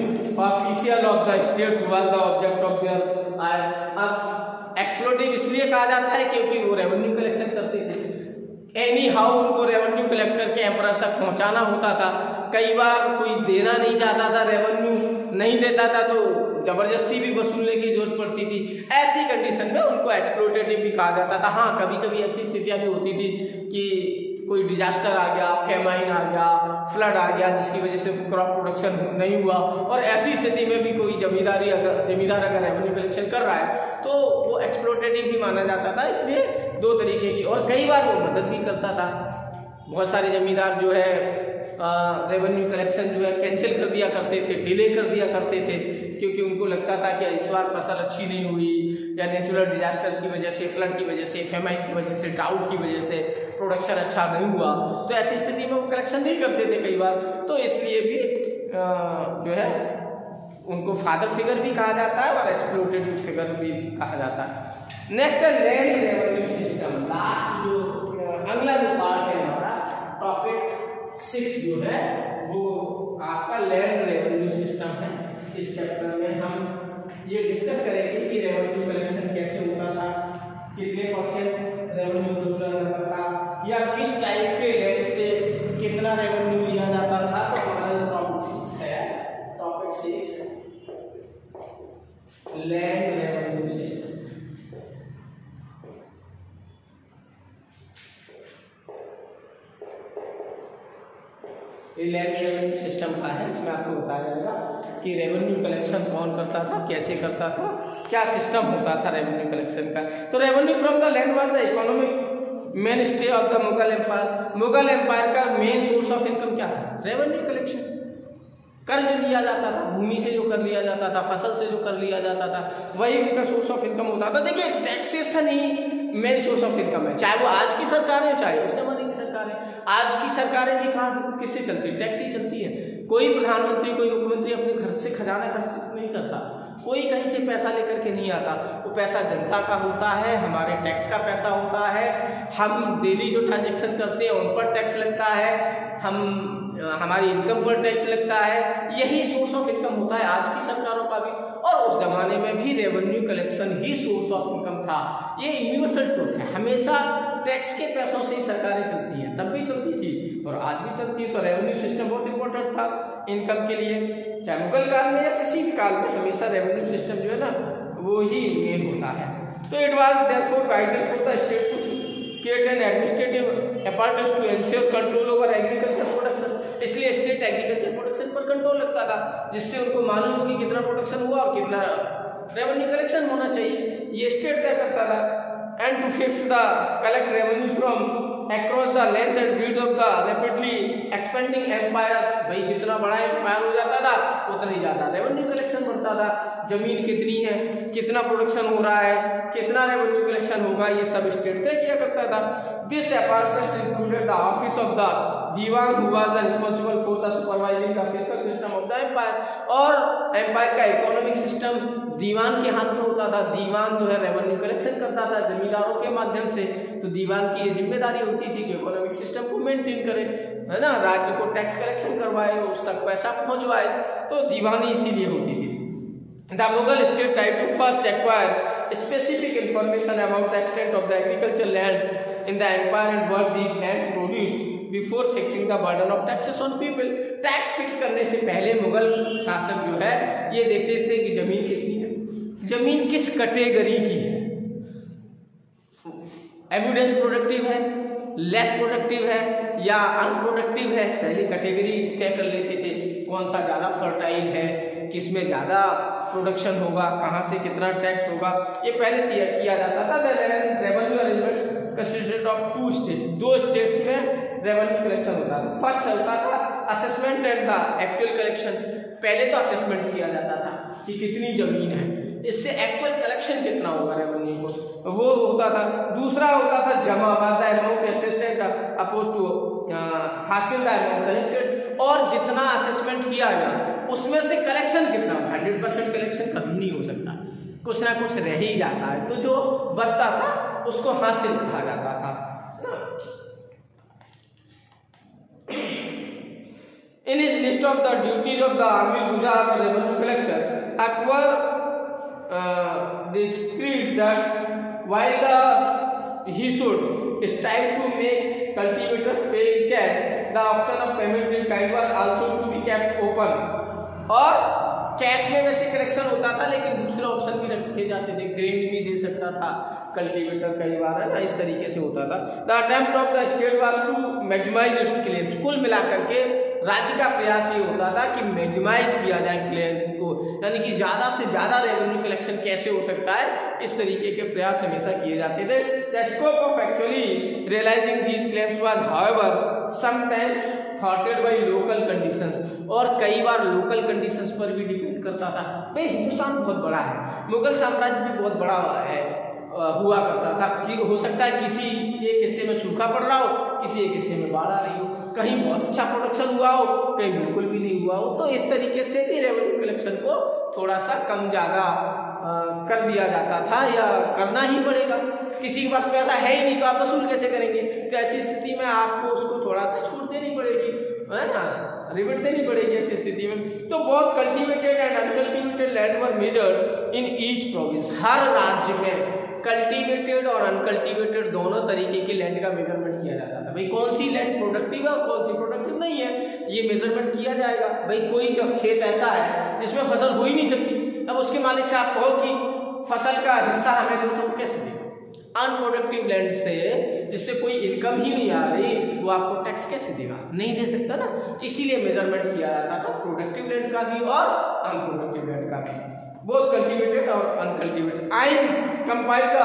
official of the state who was the object of their. अब एक्सप्लोटिव इसलिए कहा जाता है क्योंकि वो रेवेन्यू कलेक्शन करते थे। एनी हाउ उनको रेवेन्यू कलेक्ट करके एम्परर तक पहुंचाना होता था। कई बार कोई देना नहीं चाहता था, रेवेन्यू नहीं देता था, तो जबरदस्ती भी वसूलने की जरूरत पड़ती थी। ऐसी कंडीशन में उनको एक्सप्लोटेटिव भी कहा जाता था। हाँ, कभी कभी ऐसी स्थितियां भी होती थी कि कोई डिजास्टर आ गया, फेमाइन आ गया, फ्लड आ गया, जिसकी वजह से क्रॉप प्रोडक्शन नहीं हुआ, और ऐसी स्थिति में भी कोई जमींदार अगर रेवेन्यू कलेक्शन कर रहा है तो वो एक्सप्लोटेटिव ही माना जाता था। इसलिए दो तरीके की, और कई बार वो मदद भी करता था, बहुत सारे जमींदार जो है रेवेन्यू कलेक्शन जो है कैंसिल कर दिया करते थे, डिले कर दिया करते थे, क्योंकि उनको लगता था कि इस बार फसल अच्छी नहीं हुई, या नेचुरल डिजास्टर की वजह से, फ्लड की वजह से, फेमाइन की वजह से, ड्राउट की वजह से प्रोडक्शन अच्छा नहीं हुआ। तो ऐसी स्थिति में वो कलेक्शन नहीं करते थे कई बार, तो इसलिए भी जो है उनको फादर फिगर भी कहा जाता है और एक्सप्लोटेटिव फिगर भी कहा जाता है। नेक्स्ट है लैंड रेवेन्यू सिस्टम। लास्ट जो अगला जो पार्ट है हमारा टॉपिक 6 जो है वो आपका लैंड रेवेन्यू सिस्टम है। इस चैप्टर में हम ये डिस्कस करेंगे कि रेवेन्यू कलेक्शन कैसे होता था, कितने % रेवेन्यू वसूला जाता था, या किस टाइप के लैंड से कितना रेवेन्यू लिया जाता था। तो हमारा जो टॉपिक 6 है, टॉपिक 6 लैंड रेवेन्यू सिस्टम। ये लैंड रेवेन्यू सिस्टम का है, इसमें आपको बताया जाएगा कि रेवेन्यू कलेक्शन कौन करता था, कैसे करता था, क्या सिस्टम होता था रेवेन्यू कलेक्शन का। तो revenue from the land was the economic mainstay of the Mughal empire. Mughal empire का मेन सोर्स ऑफ इनकम क्या था? Revenue collection. कर्ज लिया जाता था, भूमि से जो कर लिया जाता था, फसल से जो कर लिया जाता था, वही उनका सोर्स ऑफ इनकम होता था। देखिए taxation he main source of income है, चाहे वो आज की सरकार है चाहे उस जमाने की सरकार है। आज की सरकारें भी कहाँ किससे चलती है? टैक्स ही चलती है। कोई प्रधानमंत्री, कोई मुख्यमंत्री अपने घर से खजाना खर्च नहीं करता, कोई कहीं से पैसा लेकर के नहीं आता। वो पैसा जनता का होता है, हमारे टैक्स का पैसा होता है। हम डेली जो ट्रांजेक्शन करते हैं उन पर टैक्स लगता है, हमारी इनकम पर टैक्स लगता है। यही सोर्स ऑफ इनकम होता है आज की सरकारों का भी, और उस जमाने में भी revenue collection he source of income था। ये यूनिवर्सल ट्रूथ है, हमेशा टैक्स के पैसों से ही सरकारें चलती हैं, तब भी चलती थी और आज भी चलती है। तो रेवेन्यू सिस्टम बहुत इंपॉर्टेंट था इनकम के लिए, चाहे मुगल काल में या किसी भी काल में, हमेशा रेवेन्यू सिस्टम जो है ना वो ही मेन होता है। तो it was therefore vital for the state to create an administrative apparatus to ensure control over agriculture production। इसलिए स्टेट एग्रीकल्चर प्रोडक्शन पर कंट्रोल रखता था, जिससे उनको मालूम हो कि कितना प्रोडक्शन हुआ और कितना रेवेन्यू कलेक्शन होना चाहिए, ये स्टेट तय करता था। And to fix the collect revenue from across the length and breadth of the rapidly expanding empire. भाई जितना बड़ा एम्पायर हो जाता था उतना ही ज्यादा रेवेन्यू कलेक्शन बढ़ता था। जमीन कितनी है, कितना प्रोडक्शन हो रहा है, कितना रेवेन्यू कलेक्शन होगा, ये सब स्टेट तय किया करता था। This apparatus included the office of the diwan who was the responsible for the supervising the fiscal system of the empire। और एम्पायर का इकोनॉमिक सिस्टम दीवान के हाथ में होता था। दीवान जो है रेवेन्यू कलेक्शन करता था जमींदारों के माध्यम से। तो दीवान की ये जिम्मेदारी होती थी कि इकोनॉमिक सिस्टम को मेंटेन करे, है ना, राज्य को टैक्स कलेक्शन करवाए, उस तक पैसा पहुंचवाए। तो दीवानी इसीलिए होती थी। The Mughal state tried to first acquire specific information about the extent of the agricultural lands in the empire and what these lands produced before fixing the burden of taxes on people। Tax fix करने से पहले मुगल शासक जो है ये देखते थे कि जमीन कितनी है, जमीन किस कैटेगरी की है, एविडेंस प्रोडक्टिव है, लेस प्रोडक्टिव है या अनप्रोडक्टिव है। पहले कैटेगरी तय कर लेते थे, कौन सा ज्यादा फर्टाइल है, किसमें ज्यादा प्रोडक्शन होगा, कहां से कितना टैक्स होगा, ये पहले तय किया जाता था। Revenue arrangements consisted of 2 states. 2 states में रेवेन्यू कलेक्शन होता था। फर्स्ट चलता था assessment and the actual collection. पहले तो असेसमेंट किया जाता था कि कितनी जमीन है, इससे एक्चुअल कलेक्शन कितना होगा रेवेन्यू को, वो होता था। दूसरा होता था जमा, अमाउंट असेस्ड अपोज टू हासिल द अमाउंट कलेक्टेड। और जितना असेसमेंट किया गया उसमें से कलेक्शन कितना, 100% कलेक्शन कभी नहीं हो सकता, कुछ ना कुछ रह ही जाता है। तो जो बचता था उसको हासिल कहा जाता था। In his list of the duties of the Amir Guzar or revenue collector, Akbar described that while he should strive to make cultivators pay in cash, the option of payment in kind was also to be kept open। और cash में वैसे collection होता था, लेकिन दूसरे option भी रखे जाते थे, ग्रेन भी दे सकता था कल्टीवेटर, कई बार, है ना, इस तरीके से होता था। The attempt of the state was to maximise its claims. कुल मिलाकर के राज्य का प्रयास ये होता था कि मैक्सिमाइज किया जाए क्लेम को, यानी कि ज्यादा से ज्यादा रेवेन्यू कलेक्शन कैसे हो सकता है, इस तरीके के प्रयास हमेशा किए जाते थे। The scope of actually realising these claims was however sometimes थॉटेड बाय लोकल कंडीशंस, और कई बार लोकल कंडीशंस पर भी डिपेंड करता था। भाई हिंदुस्तान बहुत बड़ा है, मुगल साम्राज्य भी बहुत बड़ा है हुआ करता था कि हो सकता है किसी एक हिस्से में सूखा पड़ रहा हो, किसी एक हिस्से में बाढ़ आ रही हो, कहीं बहुत अच्छा प्रोडक्शन हुआ हो, कहीं बिल्कुल भी नहीं हुआ हो। तो इस तरीके से भी रेवेन्यू कलेक्शन को थोड़ा सा कम ज्यादा कर दिया जाता था, या करना ही पड़ेगा। किसी के पास पैसा है ही नहीं तो आप वसूल कैसे करेंगे? तो ऐसी स्थिति में आपको उसको थोड़ा सा छूट देनी पड़ेगी, है ना, रिबेट देनी पड़ेगी ऐसी स्थिति में। तो बहुत cultivated and uncultivated land were measured in each province. हर राज्य में कल्टीवेटेड और अनकल्टीवेटेड दोनों तरीके की लैंड का मेजरमेंट किया जाता था। भाई कौन सी लैंड प्रोडक्टिव है और कौन सी प्रोडक्टिव नहीं है, ये मेजरमेंट किया जाएगा। भाई कोई जो खेत ऐसा है जिसमें फसल हो ही नहीं सकती, अब उसके मालिक से आप कहो कि फसल का हिस्सा हमें दो, तो कैसे देगा? अनप्रोडक्टिव लैंड से जिससे कोई इनकम ही नहीं आ रही, वो आपको टैक्स कैसे देगा? नहीं दे सकता ना। इसीलिए मेजरमेंट किया जाता था प्रोडक्टिव लैंड का भी और अनप्रोडक्टिव लैंड का भी, बोथ कल्टीवेटेड और अनकल्टीवेटेड। आइन compile the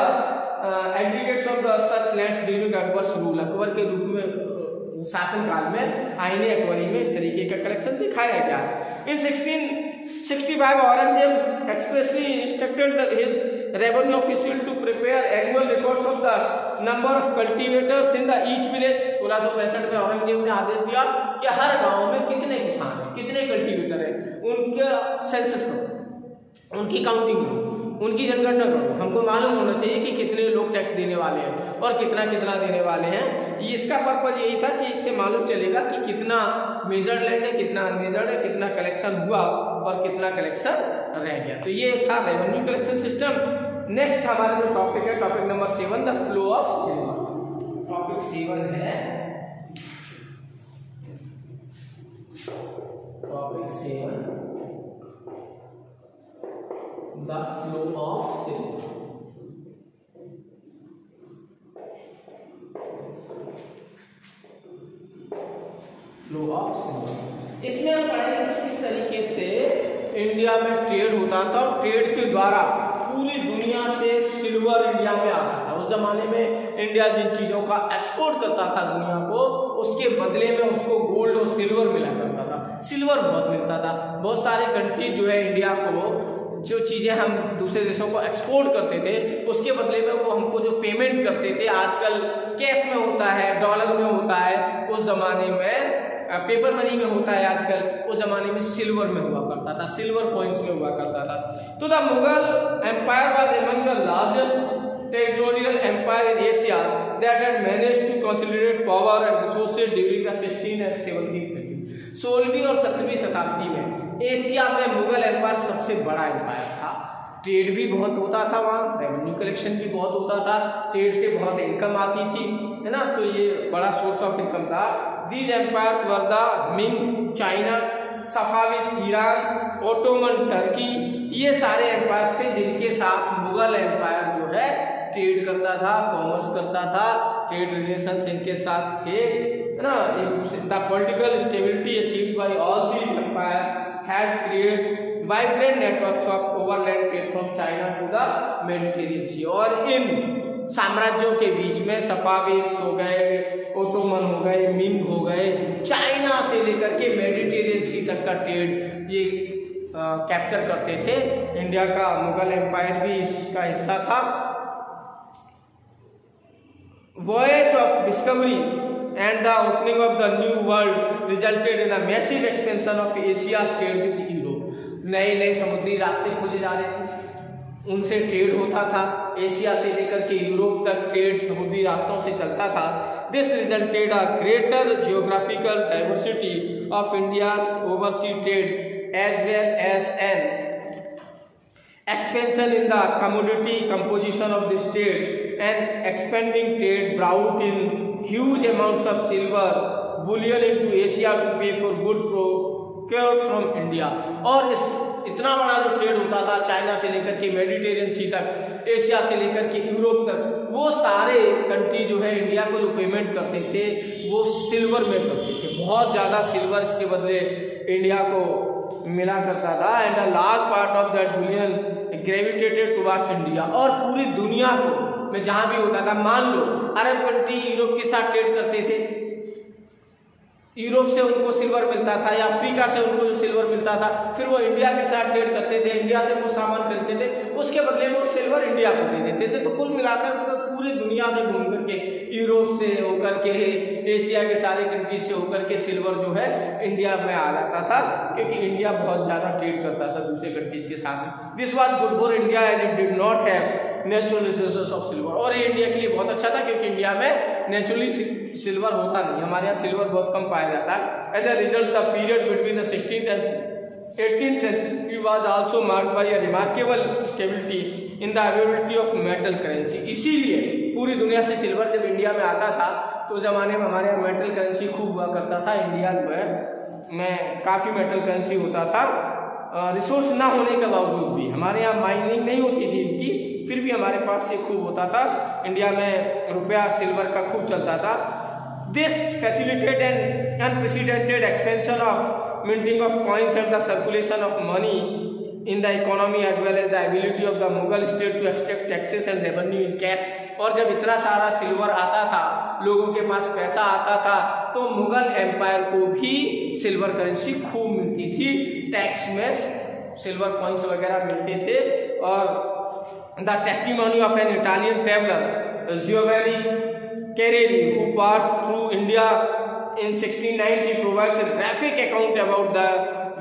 aggregates of the such lands during Akbar's rule. Akbar के रूप में शासन काल में आईने अकबरी में इस तरीके का कलेक्शन दिखाया गया। In 1665 Aurangzeb expressly instructed his revenue official to prepare annual records of the number of cultivators in the each village. 1665 में औरंगजेब ने आदेश दिया कि हर गांव में कितने किसान हैं, कितने कल्टीवेटर हैं, उनके सेंसस करो, उनकी काउंटिंग करो, उनकी जनगणना करो। हमको मालूम होना चाहिए कि कितने लोग टैक्स देने वाले हैं और कितना कितना देने वाले हैं। इसका पर्पज यही था कि इससे मालूम चलेगा कि कितना मेजर्ड लैंड है, कितना अनमेजर्ड है, कितना कलेक्शन हुआ और कितना कलेक्शन रह गया। तो ये था रेवेन्यू कलेक्शन सिस्टम। नेक्स्ट हमारा जो टॉपिक है, topic number 7, the flow of silver. Topic 7 है, topic 7 the flow of silver. Flow of silver, इसमें हम पढ़ेंगे कि किस तरीके से इंडिया में ट्रेड होता था और ट्रेड के द्वारा पूरी दुनिया से सिल्वर इंडिया में आता था। उस जमाने में इंडिया जिन चीजों का एक्सपोर्ट करता था दुनिया को, उसके बदले में उसको गोल्ड और सिल्वर मिला करता था। सिल्वर बहुत मिलता था। बहुत सारे कंट्री जो है इंडिया को जो चीजें हम दूसरे देशों को एक्सपोर्ट करते थे, उसके बदले में वो हमको जो पेमेंट करते थे, आजकल कैश में होता है, डॉलर में होता है, उस जमाने में पेपर मनी में होता है आजकल, उस जमाने में सिल्वर में हुआ करता था, सिल्वर कॉइन्स में हुआ करता था। तो the Mughal empire was among the largest territorial empire in Asia that had managed to consolidate power and resources during the 16th and 17th century. 16वीं और 17वीं शताब्दी में एशिया में मुगल एम्पायर सबसे बड़ा एम्पायर था। ट्रेड भी बहुत होता था, वहाँ रेवेन्यू कलेक्शन भी बहुत होता था, ट्रेड से बहुत इनकम आती थी, है ना, तो ये बड़ा सोर्स ऑफ इनकम था। These empires were the Ming China, Safavid Iran, Ottoman Turkey, ये सारे एम्पायर्स थे जिनके साथ मुगल एम्पायर जो है ट्रेड करता था, कॉमर्स करता था, ट्रेड रिलेशंस इनके साथ थे, है ना। The political stability achieved by all these empires had created vibrant networks of overland trade from China to the Mediterranean Sea। और इन साम्राज्यों के बीच में सफाविद हो गए, ओटोमन हो गए, मिंग हो गए, चाइना से लेकर के मेडिटेरियन सी तक का ट्रेड ये कैप्चर करते थे। इंडिया का मुगल एम्पायर भी इसका हिस्सा था। Voyage of discovery and the opening of the new world resulted in a massive expansion of Asia's trade with Europe। नए नए समुद्री रास्ते खोजे जा रहे थे, उनसे ट्रेड होता था। एशिया से लेकर के यूरोप तक ट्रेड समुद्री रास्तों से चलता था। This resulted a greater geographical diversity of India's overseas trade as well as an expansion in the commodity composition of this trade and expanding trade brought in huge amounts of silver bullion into Asia to pay for good procured from India। और इस इतना बड़ा जो trade होता था China से लेकर के मेडिटेरियन सी तक, एशिया से लेकर के यूरोप तक, वो सारे कंट्री जो है इंडिया को जो पेमेंट करते थे वो सिल्वर में करते थे। बहुत ज्यादा सिल्वर इसके बदले इंडिया को मिला करता था। And a large part of that Boolean gravitated towards India. और पूरी दुनिया को में जहां भी होता था, मान लो अरब कंट्री यूरोप के साथ ट्रेड करते थे, यूरोप से उनको सिल्वर मिलता था या अफ्रीका से उनको सिल्वर मिलता था, फिर वो इंडिया के साथ ट्रेड करते थे, इंडिया से वो सामान खरीदते थे, उसके बदले में वो सिल्वर इंडिया को दे देते थे। तो कुल मिलाकर पूरी दुनिया से घूम करके, यूरोप से होकर के, एशिया के सारे कंट्री से होकर के सिल्वर जो है इंडिया में आ जाता था, क्योंकि इंडिया बहुत ज्यादा ट्रेड करता था दूसरे कंट्रीज के साथ। This was good for India as it did not have natural resources of silver, और ये इंडिया के लिए बहुत अच्छा था क्योंकि इंडिया में नेचुरली सिल्वर होता नहीं, हमारे यहाँ सिल्वर बहुत कम पाया जाता है। As a result the period between the 16th and 18th century was also marked by a remarkable stability in the availability of metal currency। इसीलिए पूरी दुनिया से सिल्वर जब इंडिया में आता था तो जमाने में हमारे यहाँ मेटल करेंसी खूब हुआ करता था। इंडिया जो है में काफी मेटल करेंसी होता था, रिसोर्स ना होने के बावजूद भी। हमारे यहाँ माइनिंग नहीं होती थी इनकी, फिर भी हमारे पास से खूब होता था। इंडिया में रुपया सिल्वर का खूब चलता था। This facilitated an unprecedented expansion of minting of coins and the circulation of money in the economy as well as the ability of the Mughal state to extract taxes and revenue in cash. और जब इतना सारा silver आता था, लोगों के पास पैसा आता था, तो मुगल एम्पायर को भी सिल्वर करेंसी खूब मिलती थी, टैक्स में सिल्वर कॉइन्स वगैरह मिलते थे। और the testimony of an Italian traveler Giovanni Carelli who passed through India in 1690 provides a graphic account about the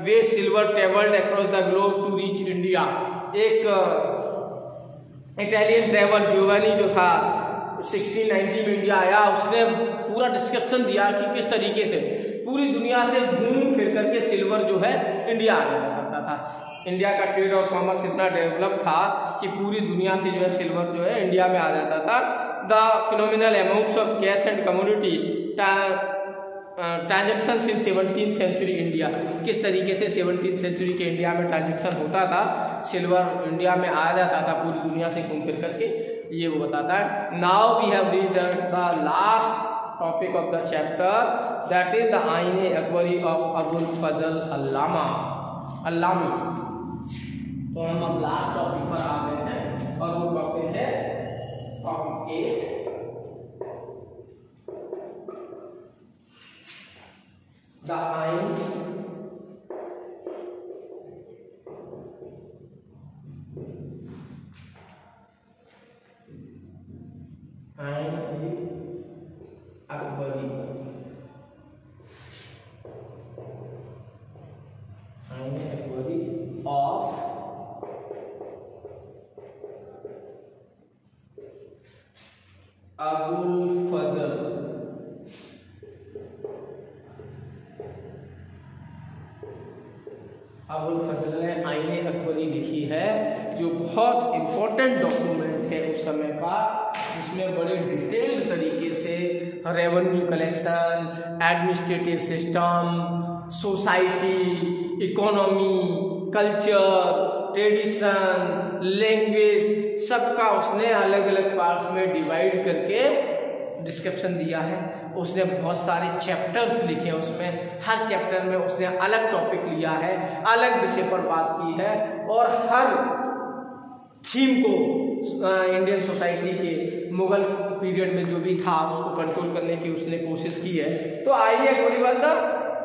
way silver traveled across the globe to reach India। एक Italian traveller Giovanni जो था 1690 में India आया, उसने पूरा description दिया कि किस तरीके से पूरी दुनिया से घूम फिर करके सिल्वर जो है इंडिया आया करता था। इंडिया का ट्रेड और कॉमर्स इतना डेवलप था कि पूरी दुनिया से जो है सिल्वर जो है इंडिया में आ जाता था। The phenomenal amounts of cash and commodity transaction in 17th century India, किस तरीके से 17th सेंचुरी के इंडिया में ट्रांजेक्शन होता था, सिल्वर इंडिया में आ जाता था पूरी दुनिया से घूम फिर करके, ये वो बताता है। Now we have reached the last topic of the chapter, that is the Ain i Akbari of Abul Fazl Allami. तो हम अब लास्ट टॉपिक पर आ गए हैं और वो टॉपिक है टॉपिक 8, द आइन अकबरी। आइन अकबरी ऑफ अबुल फजल। अबुल फजल ने आईने अकबरी लिखी है, जो बहुत इंपॉर्टेंट डॉक्यूमेंट है उस समय का, जिसमें बड़े डिटेल्ड तरीके से revenue collection, administrative system, society, economy, culture, tradition, language, सबका उसने अलग अलग पार्ट्स में डिवाइड करके डिस्क्रिप्शन दिया है। उसने बहुत सारे चैप्टर्स लिखे हैं, उसमें हर चैप्टर में उसने अलग टॉपिक लिया है, अलग विषय पर बात की है, और हर थीम को इंडियन सोसाइटी के मुगल पीरियड में जो भी था उसको कंट्रोल करने की उसने कोशिश की है। तो आइए Akbari was the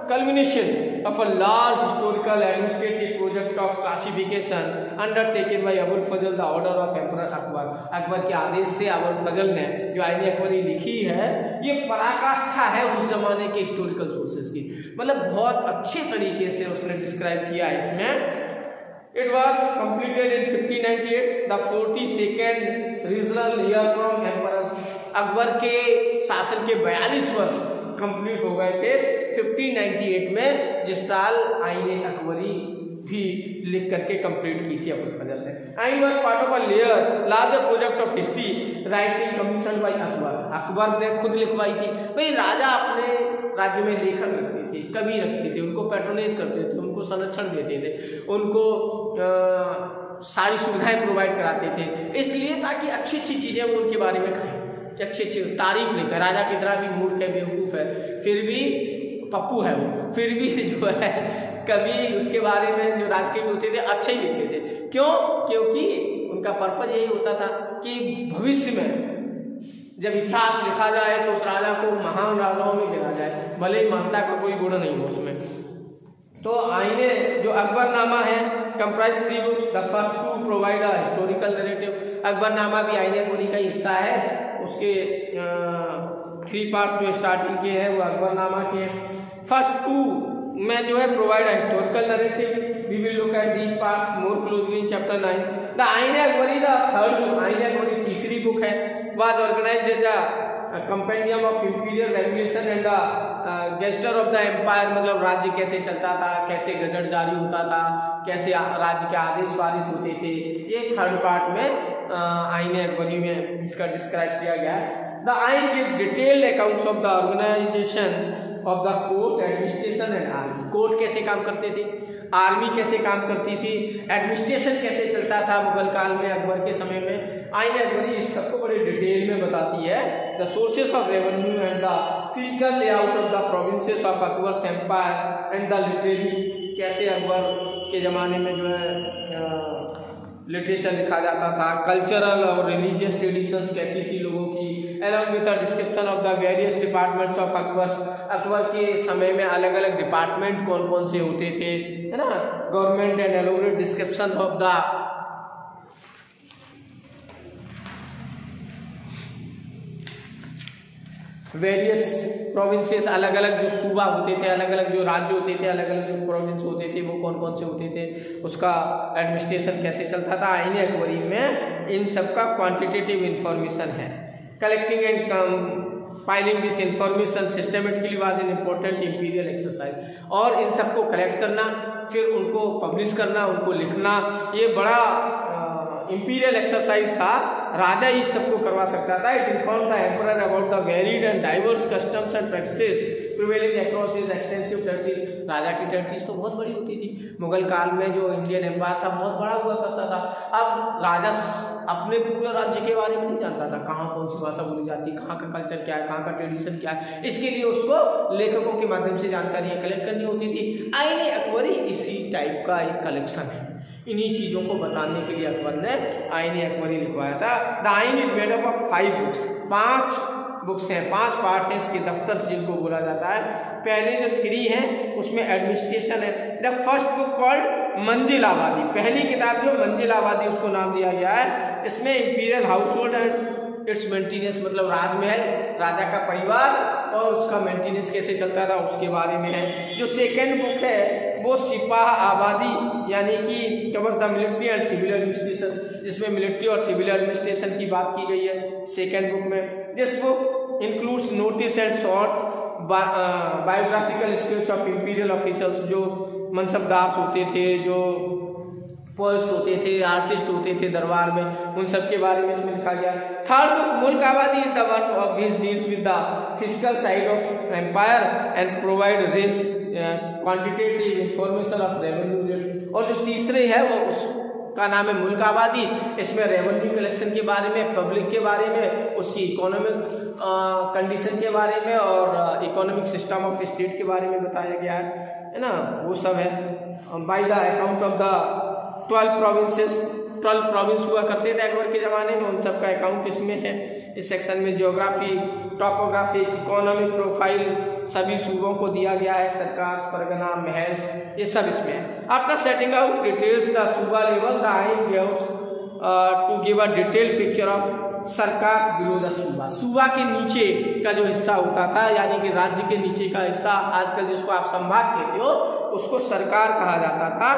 culmination of a large historical administrative project of classification undertaken by Abul Fazl the order of Emperor Akbar। Akbar के आदेश से अबुल फजल ने जो आईने अकबरी लिखी है, ये पराकाष्ठा है उस जमाने के हिस्टोरिकल सोर्सेज की, मतलब बहुत अच्छे तरीके से उसने डिस्क्राइब किया है इसमें। It was completed in 1598, the 42nd regional year from Emperor। Akbar के शासन के 42 वर्ष कंप्लीट हो गए थे 1598 में, जिस साल आईने अकबरी भी लिख करके कंप्लीट की थी अबुल फजल ने। आइन was part of a larger project of history writing commission by Akbar. Akbar ने खुद लिखवाई थी। भाई राजा अपने राज्य में लेखक रखते थे, कवि रखते थे, उनको पैट्रोनेज करते थे, उनको संरक्षण देते थे, उनको सारी सुविधाएं प्रोवाइड कराते थे, इसलिए ताकि अच्छी अच्छी चीजें वो उनके बारे में कहें, अच्छी अच्छी तारीफ लिखे। राजा कितना भी मूर्ख है, बेवकूफ है, फिर भी पप्पू है वो, फिर भी जो है कभी उसके बारे में जो राजकीय होते थे अच्छे ही लिखते थे। क्यों? क्योंकि उनका पर्पज यही होता था कि भविष्य में जब इतिहास लिखा जाए तो उस राजा को महान राजाओं में गिना जाए, भले ही महानता का कोई गुण नहीं हो उसमें। तो आईने जो अकबरनामा है comprise 3 books. The first 2 provide a historical narrative. Akbarnama भी आईने अकबरी का हिस्सा है, उसके 3 पार्ट्स जो स्टार्टिंग के हैं वो अकबरनामा के। फर्स्ट 2 में जो है provide a historical narrative. We will look at these parts more closely in chapter 9। The Ain i Akbari the third book, आईने अकबरी तीसरी बुक है, was organised as a compendium of imperial regulation and the gazetteer of the empire. मतलब राज्य कैसे चलता था, कैसे gazette जारी होता था, कैसे राज्य के आदेश पारित होते थे, ये थर्ड पार्ट में आईने अकबरी में इसका डिस्क्राइब किया गया है। The Ain give detailed accounts of the organisation of the court, administration and army. Court कैसे काम करते थे, आर्मी कैसे काम करती थी, एडमिनिस्ट्रेशन कैसे चलता था मुगल काल में, अकबर के समय में। आईने अकबरी इस सबको बड़े डिटेल में बताती है। The sources of revenue and the physical layout of the provinces of Akbar's empire and the literary, कैसे अकबर के जमाने में जो है लिटरेचर लिखा जाता था, कल्चरल और रिलीजियस ट्रेडिशंस कैसी थी लोगों की, along with the description of the various departments of Akbar's. Akbar के समय में अलग अलग डिपार्टमेंट कौन कौन से होते थे, है ना, government and elaborate description of the various provinces, अलग अलग जो सूबा होते थे, अलग अलग जो राज्य होते थे, अलग अलग जो प्रोविंस होते थे वो कौन कौन से होते थे, उसका एडमिनिस्ट्रेशन कैसे चलता था। आईने अकबरी में इन सब का क्वांटिटेटिव इंफॉर्मेशन है। Collecting and compiling this information systematically was an important imperial exercise. और इन सबको कलेक्ट करना, फिर उनको पब्लिश करना, उनको लिखना, ये बड़ा इंपीरियल एक्सरसाइज था। राजा इस सबको करवा सकता था। It inform the emperor about the varied and diverse customs and practices prevailing across his extensive territories. राजा की टेरिटरीज तो बहुत बड़ी होती थी। मुगल काल में जो इंडियन एम्पायर था बहुत बड़ा हुआ करता था। अब राजा अपने पूरे राज्य के बारे में नहीं जानता था, कहाँ कौन सी भाषा बोली जाती है, कहाँ का कल्चर क्या है, कहाँ का ट्रेडिशन क्या है। इसके लिए उसको लेखकों के माध्यम से जानकारियाँ कलेक्ट करनी होती थी। आईने अकबरी इसी टाइप का एक कलेक्शन है। इन्हीं चीजों को बताने के लिए अकबर ने आईने अकबरी लिखवाया था। द आइन is made up of 5 books. 5 books हैं, 5 पार्ट हैं इसके, दफ्तर जिनको बोला जाता है। पहले जो 3 हैं उसमें एडमिनिस्ट्रेशन है। द फर्स्ट बुक कॉल्ड मंजिल आबादी, पहली किताब जो मंजिल आबादी उसको नाम दिया गया है। इसमें imperial house hold and it's maintenance, मतलब राजमहल, राजा का परिवार और उसका मेंटेनेंस कैसे चलता था उसके बारे में है। जो सेकेंड बुक है वो सिपाह आबादी, यानी कि covers the military and civil administration, जिसमें मिलिट्री और सिविल एडमिनिस्ट्रेशन की बात की गई है सेकेंड बुक में। This book includes notice and short biographical skills of imperial officers, जो मनसबदार होते थे, जो पोएट्स होते थे, आर्टिस्ट होते थे दरबार में, उन सब के बारे में इसमें लिखा गया। Third book Mulk Abadi is the one of this deals with the physical side of empire and provide this quantitative information of revenue. और जो तीसरे है वो उसका नाम है मुल्क आबादी। इसमें रेवेन्यू कलेक्शन के बारे में, पब्लिक के बारे में, उसकी इकोनॉमिक कंडीशन के बारे में और इकोनॉमिक सिस्टम ऑफ स्टेट के बारे में बताया गया है ना, वो सब है। By the account of the 12 provinces, 12 province हुआ करते थे अकबर के ज़माने में, उन सब का अकाउंट इसमें है। इस सेक्शन में ज्योग्राफी, टॉपोग्राफी, इकोनॉमिक प्रोफाइल सभी सूबों को दिया गया है, सरकार, परगना, महल, ये सब इसमें है। After setting out details the suba level, the Ain gives to give a detailed picture of sarkar below the suba. Suba के नीचे का जो हिस्सा होता था, यानी कि राज्य के नीचे का हिस्सा, आजकल जिसको आप संभाग कहते हो, उसको सरकार कहा जाता था।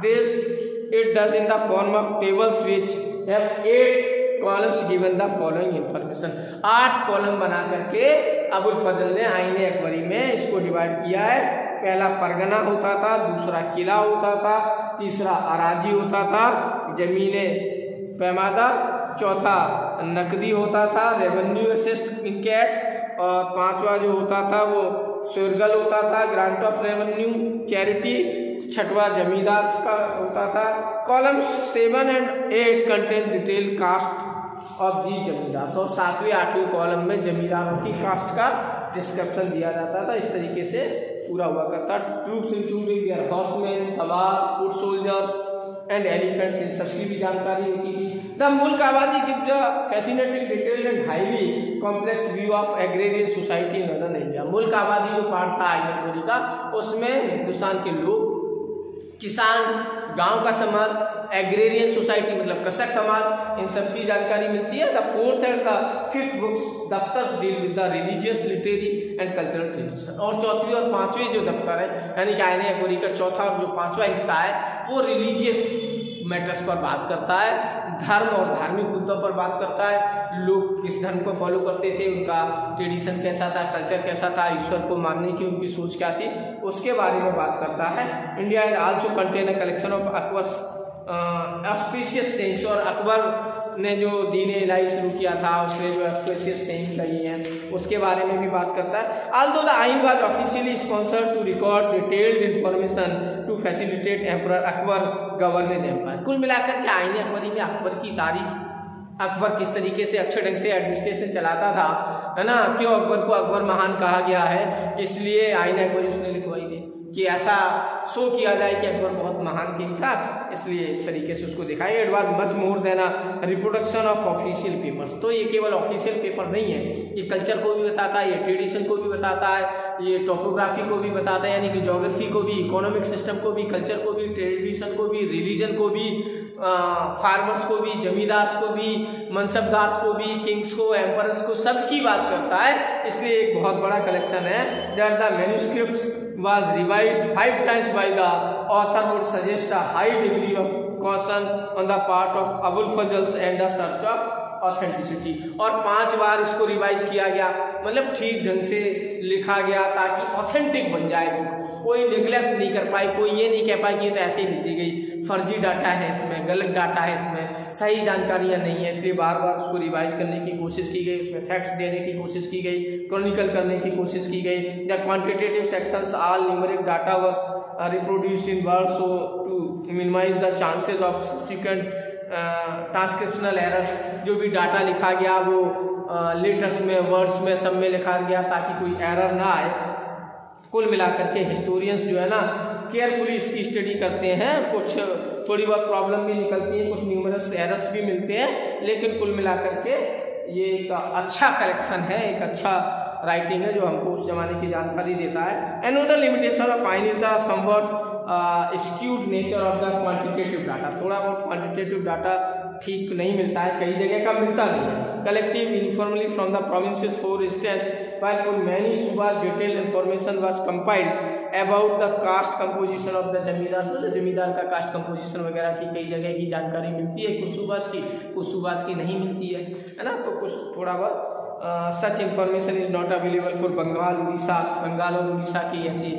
This it does in the form of tables which have 8 columns given the following information। 8 column बना करके अबुल फजल ने आईने अकबरी में इसको डिवाइड किया है। पहला परगना होता था, दूसरा किला होता था, तीसरा अराजी होता था, जमीने पैमादा, चौथा नकदी होता था, रेवेन्यू असिस्ट इन कैश, और पांचवा जो होता था वो सुरगल होता था, ग्रांट ऑफ रेवेन्यू, चैरिटी, छठवा जमींदार का होता था। Column 7 and 8 contain detail caste of the zamindar, और 7वें 8वें कॉलम में जमींदारों की कास्ट का डिस्क्रिप्शन दिया जाता था। इस तरीके से पूरा हुआ करता। ट्रूप्स इंक्लूडिंग देयर हॉर्समैन, सवार, foot soldiers, and elephant census की भी जानकारी होती थी। द मुल्क आबादी gives a fascinating detailed and highly complex view of agrarian society in northern India. मुल्क आबादी जो पार्ट था आईने गोरी का, उसमें हिंदुस्तान के लोग, किसान, गांव का समाज, एग्रेरियन सोसाइटी मतलब कृषक समाज, इन सब की जानकारी मिलती है। The fourth and the fifth books daftar deal with the religious, literary and cultural tradition. और चौथी और पांचवी जो दफ्तर है यानी कि आईने गोरी का चौथा और जो पांचवा हिस्सा है वो रिलीजियस मैटर्स पर बात करता है, धर्म और धार्मिक मुद्दों पर बात करता है, लोग किस धर्म को फॉलो करते थे, उनका ट्रेडिशन कैसा था, कल्चर कैसा था, ईश्वर को मानने की उनकी सोच क्या थी, उसके बारे में बात करता है। India and also contain a collection of Akbar's auspicious sayings. और अकबर ने जो दीन इलाही शुरू किया था उसने जो ऑस्पिशियस सेइंग कही हैं उसके बारे में भी बात करता है। Although the Ain was officially sponsored to record detailed information to facilitate emperor Akbar governance empire. कुल मिलाकर के आईने अकबरी में अकबर की तारीफ, अकबर किस तरीके से अच्छे ढंग से एडमिनिस्ट्रेशन चलाता था, है ना, क्यों अकबर को अकबर महान कहा गया है, इसलिए आईने अकबरी उसने लिखवाई थी कि ऐसा शो किया जाए कि अकबर बहुत महान किंग था, इसलिए इस तरीके से उसको दिखाया। It was much more than a reproduction of official papers. तो ये केवल ऑफिशियल पेपर नहीं है, ये कल्चर को भी बताता है, ये ट्रेडिशन को भी बताता है, ये टोपोग्राफी को भी बताता है यानी कि ज्योग्राफी को भी, इकोनॉमिक सिस्टम को भी, कल्चर को भी, ट्रेडिशन को भी, रिलीजन को भी, फार्मर्स को भी, जमींदार्स को भी, मनसबदार्स को भी, किंग्स को, एम्परर्स को, सबकी बात करता है। इसलिए एक बहुत बड़ा कलेक्शन है। That the manuscripts was revised 5 times by the author would suggest a high degree of caution on the part of Abul Fazls and the search of authenticity. और 5 बार इसको रिवाइज किया गया, मतलब ठीक ढंग से लिखा गया ताकि ऑथेंटिक बन जाए बुक, कोई निगलेक्ट नहीं कर पाए, कोई ये नहीं कह पाए कि ये तो ऐसे ही लिखी गई, फर्जी डाटा है इसमें, गलत डाटा है इसमें, सही जानकारियां नहीं है, इसलिए बार बार उसको रिवाइज करने की कोशिश की गई, उसमें फैक्ट्स देने की कोशिश की गई, क्रॉनिकल करने की कोशिश की गई। The quantitative sections all numeric data were reproduced in words so to minimise the chances of subsequent transcriptional errors. जो भी डाटा लिखा गया वो लेटर्स में, वर्ड्स में, सब में लिखा गया ताकि कोई एरर ना आए। कुल मिलाकर के हिस्टोरियंस जो है ना केयरफुली इसकी स्टडी करते हैं, कुछ थोड़ी बहुत प्रॉब्लम भी निकलती है, कुछ न्यूमरस एरर्स भी मिलते हैं, लेकिन कुल मिलाकर के ये एक अच्छा कलेक्शन है, एक अच्छा राइटिंग है जो हमको उस जमाने की जानकारी देता है। अनदर लिमिटेशन ऑफ आइन is the somewhat skewed nature of the quantitative data. थोड़ा बहुत क्वांटिटेटिव डाटा ठीक नहीं मिलता है, कई जगह का मिलता नहीं है। Collective informally from the provinces for instance while for many subas detailed information was compiled about the caste composition of the जमींदार। मतलब जमींदार का कास्ट कंपोजिशन वगैरह की कई जगह की जानकारी मिलती है, कुछ सूबास की नहीं मिलती है ना, तो कुछ थोड़ा बहुत such information is not available for Bengal, Orissa. Bengal और उड़ीसा की ऐसी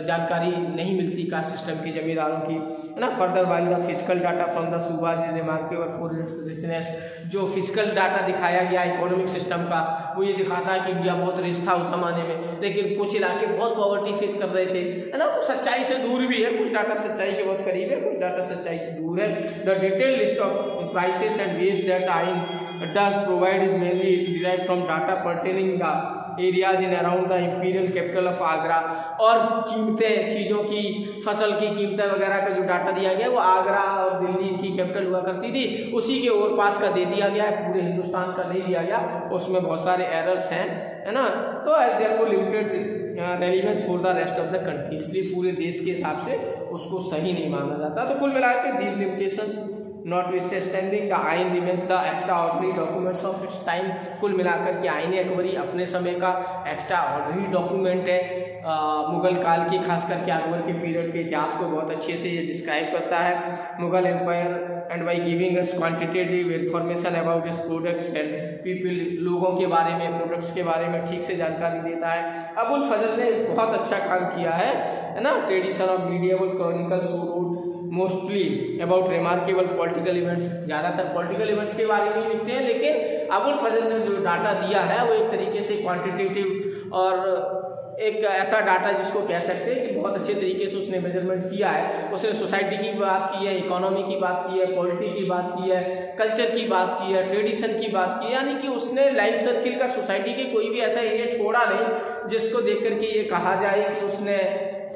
जानकारी नहीं मिलती कास्ट सिस्टम की, जमींदारों की, है ना। Further while the physical data from the subas is remarkable for its richness. जो फिजिकल डाटा दिखाया गया इकोनॉमिक सिस्टम का, वो ये दिखाता है कि इंडिया बहुत रिच था उस जमाने में, लेकिन कुछ इलाके बहुत पॉवर्टी फेस कर रहे थे, है ना। तो सच्चाई से दूर भी है, कुछ डाटा सच्चाई के बहुत करीब है, कुछ डाटा सच्चाई से दूर है। The detail list of prices and ways that आइन does provide is mainly derived from data pertaining the areas in around the imperial capital of Agra। और कीमतें, चीज़ों की, फसल की कीमतें वगैरह का जो डाटा दिया गया वो आगरा और दिल्ली की कैपिटल हुआ करती थी, उसी के और पास का दे दिया गया है, पूरे हिंदुस्तान का नहीं दिया गया, उसमें बहुत सारे एरर्स हैं, है ना। तो as therefore limited relevance for the rest of the country, इसलिए पूरे देश के हिसाब से उसको सही नहीं माना जाता। तो कुल मिलाकर दीज लिमिटेशंस नॉटविथस्टैंडिंग द आइन remains the extra ordinary documents of its time. कुल मिलाकर के आईने अकबरी अपने समय का एक्स्ट्रा ऑर्डनरी डॉक्यूमेंट है। मुगल काल की, खास करके अकबर के पीरियड के इतिहास को बहुत अच्छे से ये डिस्क्राइब करता है। Mughal empire and by giving us quantitative information about its products and people, लोगों के बारे में, प्रोडक्ट्स के बारे में ठीक से जानकारी देता है। अबुल फजल ने बहुत अच्छा काम किया है ना। Tradition of medieval chronicles wrote mostly about remarkable political events, ज़्यादातर पॉलिटिकल इवेंट्स के बारे में लिखते हैं, लेकिन अबुल फजल ने जो डाटा दिया है वो एक तरीके से क्वांटिटेटिव और एक ऐसा डाटा जिसको कह सकते हैं कि बहुत अच्छे तरीके से उसने मेजरमेंट किया है। उसने सोसाइटी की बात की है, इकोनॉमी की बात की है, पॉलिटी की बात की है, कल्चर की बात की है, ट्रेडिशन की बात की है, यानी कि उसने लाइफ सर्किल का सोसाइटी के कोई भी ऐसा एरिया छोड़ा नहीं जिसको देख करके ये कहा जाए कि उसने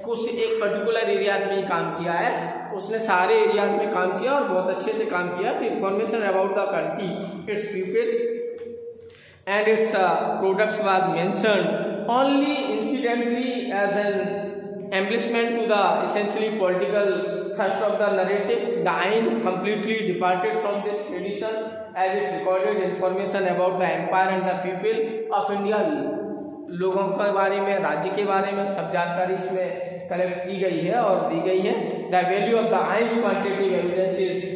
कुछ एक पर्टिकुलर एरियाज में ही काम किया है, उसने सारे एरियाज में काम किया और बहुत अच्छे से काम किया। Information about the country, its people and its products was mentioned only incidentally as an embellishment to the essentially political thrust of the narrative. The Ain completely departed from this tradition as it recorded information about the empire and the people of India. लोगों के बारे में, राज्य के बारे में सब जानकारी इसमें कलेक्ट की गई है और दी गई है। The value of the Ain's quantitative evidence is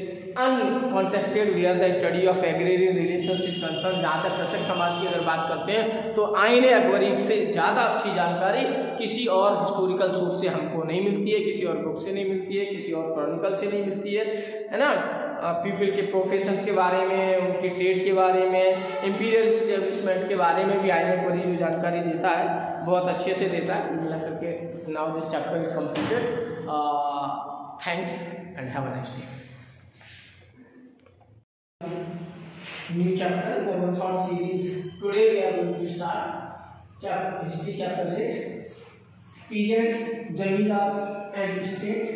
uncontested where the study of agrarian relations is concern. जहाँ तक कृषक समाज की अगर बात करते हैं तो आईने अकबरी से ज़्यादा अच्छी जानकारी किसी और हिस्टोरिकल सोर्स से हमको नहीं मिलती है, किसी और बुक से नहीं मिलती है, किसी और क्रॉनिकल से नहीं मिलती है ना। पीपल के प्रोफेशंस के बारे में, उनके ट्रेड के बारे में, इंपीरियल एस्टेब्लिशमेंट के बारे में भी आईने अकबरी जो जानकारी देता है बहुत अच्छे से देता है। मिला करके now this chapter is completed. Thanks and have a nice day. New chapter, the one short series. Today we are going to start history chapter 8. Peasants, Zamindars and state,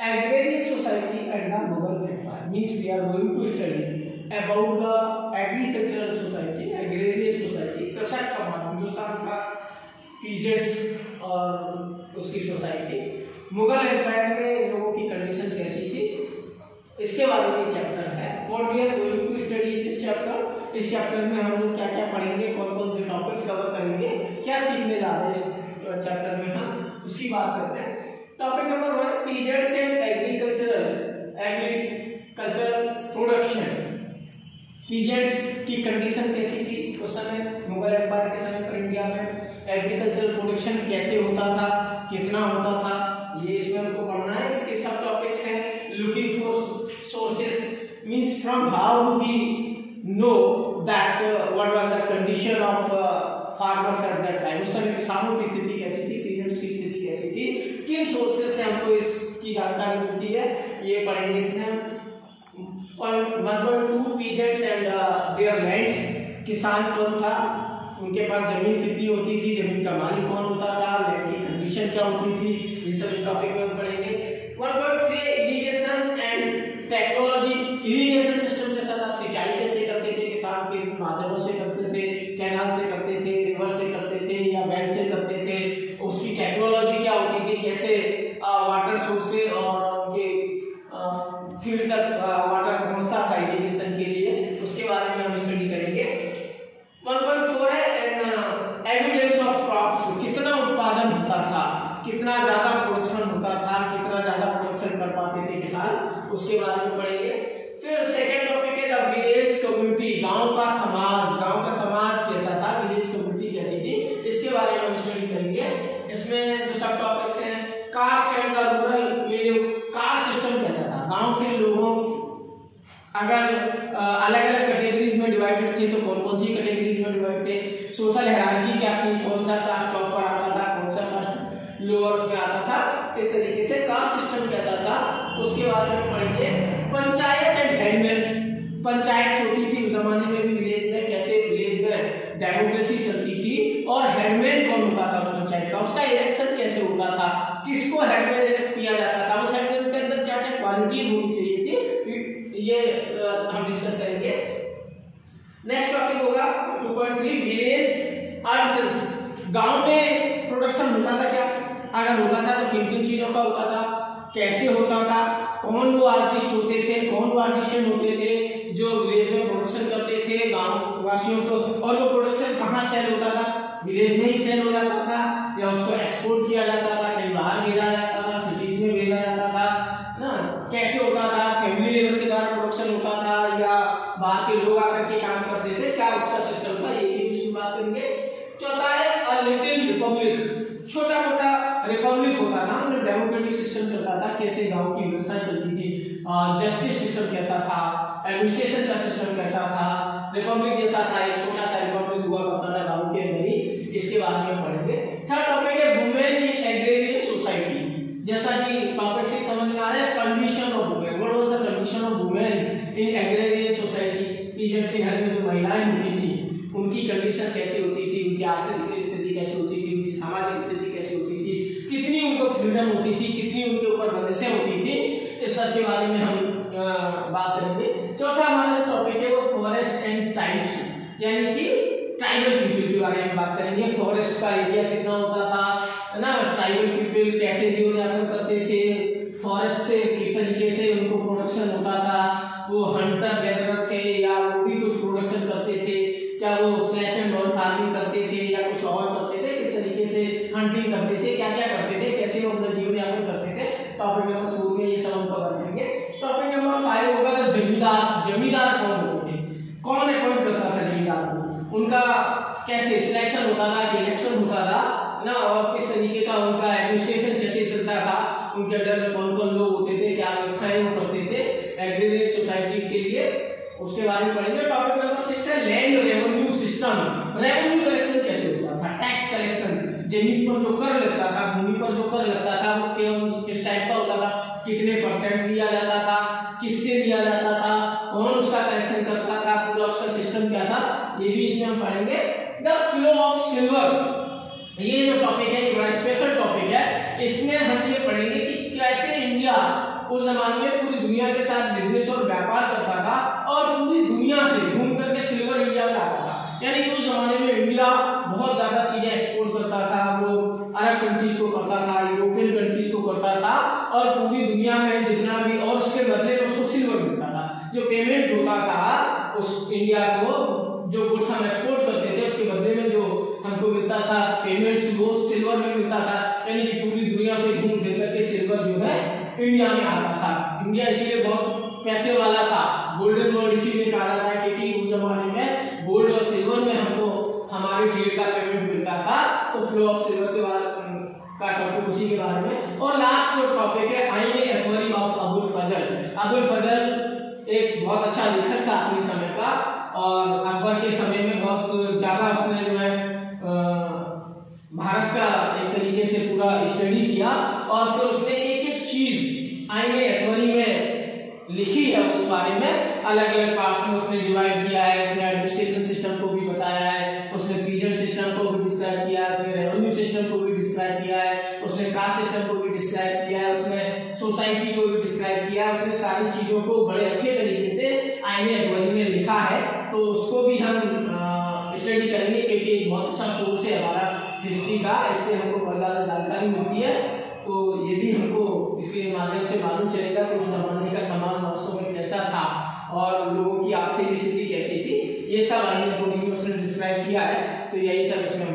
agrarian society and the Mughal empire. Means we are going to study about the agricultural society, agrarian society, कृषक समाज हिंदुस्तान का, peasants और उसकी society, Mughal empire में लोगों की condition कैसी थी, इसके बारे में चैप्टर है। What we are going to study in this chapter, इस चैप्टर में हम लोग क्या क्या पढ़ेंगे, कौन कौन से टॉपिक्स कवर करेंगे, क्या सीखने जा रहे हैं इस चैप्टर में, हम उसकी बात करते हैं। Topic number 1, peasants and agricultural production. Peasants की कंडीशन कैसी थी उस समय, मुगल एम्पायर के समय पर इंडिया में एग्रीकल्चरल प्रोडक्शन कैसे होता था, कितना होता था, ये इसमें हमको पढ़ना है। इसके सब टॉपिक्स हैं। Looking for sources means from how do we know that what was the condition of farmers at that time, उस समय किसानों की स्थिति कैसी थी, पीजेंट्स की स्थिति कैसी थी, किन सोर्सेस से हमको इसकी जानकारी मिलती है, ये पढ़ेंगे इसमें। 1.2 पीजेंट्स एंड देयर लैंड्स। किसान कौन था, उनके पास जमीन कितनी होती थी, जमीन का मालिक कौन होता था, लैंड की कंडीशन क्या होती थी, ये सब इस टॉपिक में हम पढ़ेंगे। 1.3 irrigation and technology. Irrigation system के साथ सिंचाई कैसे करते थे, किसान किस माध्यमों से करते थे, कैनाल से करते थे, रिवर से करते थे या वेल से करते थे, उसकी टेक्नोलॉजी क्या होती थी, कैसे वाटर सोर्स से और उनके फील्ड तक वाटर पहुंचता था इरिगेशन के लिए, उसके बारे में हम स्टडी करेंगे। 1.4 है एविडेंस ऑफ क्रॉप्स। कितना उत्पादन होता था, कितना ज्यादा प्रोडक्शन होता था, कितना ज्यादा प्रोडक्शन कर पाते थे किसान, उसके बारे में पढ़ेंगे। फिर सेकंड टॉपिक है द विलेज कम्युनिटी। गांव का समाज कैसा था, विलेज कम्युनिटी कैसी थी, इसके बारे में हम स्टडी करेंगे। इसमें जो सब टॉपिक्स हैं, caste and the rural, caste system कैसा था, गांव के लोगों अगर अलग अलग कैटेगरीज में डिवाइडेड थे तो कौन कौन सी कैटेगरीज में डिवाइड थे, सोशल हायरार्की क्या थी, कौन सा कास्ट टॉप पर आता था, कौन सा कास्ट लोअर में आता था, इस तरीके से कास्ट सिस्टम कैसा था उसके बारे में पढ़ेंगे। Panchayat and handmade. पंचायत होती थी उस जमाने में भी विलेज में, कैसे विलेज में डेमोक्रेसी चलती थी, और हेडमैन कौन होता था उस पंचायत का, उसका इलेक्शन कैसे होता था, किसको हेडमैन इलेक्ट किया जाता था, उस हेडमैन के अंदर क्या क्या क्वालिटीज होनी चाहिए थी, ये हम डिस्कस करेंगे। नेक्स्ट टॉपिक होगा 2.3 विलेज आर्टिसंस। गांव में प्रोडक्शन होता था क्या, अगर होता था तो किन किन चीजों का होता था, कैसे होता था, कौन वो आर्टिस्ट होते थे, कौन वो आर्टिशियन होते थे जो विलेज में प्रोडक्शन करते थे गांव वासियों को, और वो प्रोडक्शन कहाँ सेल होता था, विलेज में ही सेल हो जाता था या उसको एक्सपोर्ट किया जाता था, कहीं बाहर भेजा जाता था, सिटीज में भेजा जाता था ना, कैसे होता था, फैमिली लेवल के द्वारा प्रोडक्शन होता था या बाहर के लोग आकर के काम करते थे, क्या उसका सिस्टम था, ये भी इसमें बात करेंगे। चौथा है अ लिटिल रिपब्लिक। छोटा मोटा रिपब्लिक होता था, मतलब डेमोक्रेटिक सिस्टम चलता था, कैसे गांव की व्यवस्था चलती थी, जस्टिस सिस्टम कैसा था, एडमिनिस्ट्रेशन का सिस्टम कैसा था, रिपब्लिक जैसा था, एक छोटा सा रिपब्लिक हुआ करता था गांव के अंदर ही, इसके बारे में पढ़ेंगे। थर्ड टॉपिक है वुमेन इन एग्रेरियन सोसाइटी। जैसा कि टॉपिक से समझ में आ रहा है, condition of women, what was the condition of women in agrarian society. Peasants के घर में जो महिलाएं होती थी उनकी कंडीशन कैसी होती थी, उनकी आर्थिक स्थिति कैसी होती थी, उनकी सामाजिक स्थिति कैसी होती थी, कितनी उनको कितनी उनके ऊपर बंदिशें होती थी, इस सब के बारे में हम बात करेंगे। चौथा हमारा टॉपिक है वो फॉरेस्ट एंड ट्राइब्स, यानी कि ट्राइबल पीपल के बारे में बात करेंगे। फॉरेस्ट का एरिया कितना होता था, है ना, ट्राइबल पीपल कैसे जीवन यापन करते थे, फॉरेस्ट से किस तरीके से उनको प्रोडक्शन होता था, वो हंटर गैदरर थे या वो भी कुछ प्रोडक्शन करते थे, क्या वो स्लैश एंड बर्न फार्मिंग करते थे या कुछ और करते थे, किस तरीके से हंटिंग करते थे, क्या क्या करते थे, कैसे वो अपना जीवन यापन करते थे। टॉपिक नंबर 4 में ये सब हम कवर करेंगे। टॉपिक नंबर 5 होगा जमींदार। जमींदार कौन होते थे, कौन अपॉइंट करता था जमींदार को, उनका कैसे सिलेक्शन होता था, इलेक्शन होता था ना, और किस तरीके का उनका एडमिनिस्ट्रेशन कैसे चलता था, उनके अंडर में कौन कौन लोग होते थे, क्या व्यवस्थाएं वो करते थे एग्रीकल्चर सोसाइटी के लिए, उसके बारे में पढ़ेंगे। टॉपिक नंबर 6 है land revenue system. Revenue collection कैसे होता था, टैक्स कलेक्शन, जमीन पर जो कर लगता था, भूमि पर जो कर लगता था वो किस टाइप का होता था, कितने % लिया जाता था, किससे लिया जाता था, कौन उसका कलेक्शन करता था, पूरा उसका सिस्टम क्या था, ये भी इसमें हम पढ़ेंगे। द फ्लो ऑफ सिल्वर, ये जो टॉपिक है ये बड़ा स्पेशल टॉपिक है। इसमें हम ये पढ़ेंगे कि कैसे इंडिया उस जमाने में पूरी दुनिया के साथ बिजनेस और व्यापार करता था और पूरी दुनिया से घूम करके सिल्वर इंडिया में आता था। यानी कि उस जमाने में इंडिया बहुत ज्यादा चीजें एक्सपोर्ट करता था, वो अरब कंट्रीज को करता था, यूरोपियन कंट्रीज को करता था, और पूरी दुनिया में जितना भी, और उसके बदले में उसको सिल्वर मिलता था। जो पेमेंट होता था उस इंडिया को, जो गुड्स हम एक्सपोर्ट करते थे उसके बदले में जो हमको मिलता था पेमेंट्स, वो सिल्वर में मिलता था। यानी कि पूरी दुनिया से घूम फिर करके सिल्वर जो है इंडिया में आता था। इंडिया इसीलिए बहुत पैसे वाला था, गोल्डन वर्ल्ड इसीलिए कहा जाता है क्योंकि उस जमाने में गोल्ड और सिल्वर में हमको हमारे ट्रेड का पेमेंट मिलता था। तो फ्लो ऑफ सिल्वर के बारे का टॉपिक उसी के बारे में। और लास्ट जो टॉपिक है आईने एक्वारी ऑफ अबुल फजल। अबुल फजल एक बहुत अच्छा लेखक था अपने समय का, और अकबर के समय में बहुत ज्यादा उसने जो है भारत का एक तरीके से पूरा स्टडी किया, और फिर उसने एक एक चीज आईने एक्वारी में लिखी है, उस बारे में अलग अलग पार्ट्स में उसने डिवाइड किया है। उसने एडमिनिस्ट्रेशन सिस्टम को भी बताया है, उसने पीजेंट सिस्टम को भी डिस्क्राइब किया है, उसने रेवेन्यू सिस्टम को भी डिस्क्राइब किया है, उसने कास्ट सिस्टम को भी डिस्क्राइब किया है, उसने सोसाइटी को भी डिस्क्राइब किया है। उसने सारी चीजों को बड़े अच्छे तरीके से आईने एक्वारी में लिखा है, तो उसको भी हम स्टडी करेंगे क्योंकि एक बहुत अच्छा सोर्स है हमारा हिस्ट्री का, इससे हमको बहुत ज्यादा जानकारी मिलती है। तो ये भी हमको इसके माध्यम से मालूम चलेगा कि उस जमाने का समाज वास्तव में कैसा था और लोगों की आर्थिक स्थिति कैसी थी। ये सब आईने एक्वारी में उसने डिस्क्राइब किया है, तो यही सब इसमें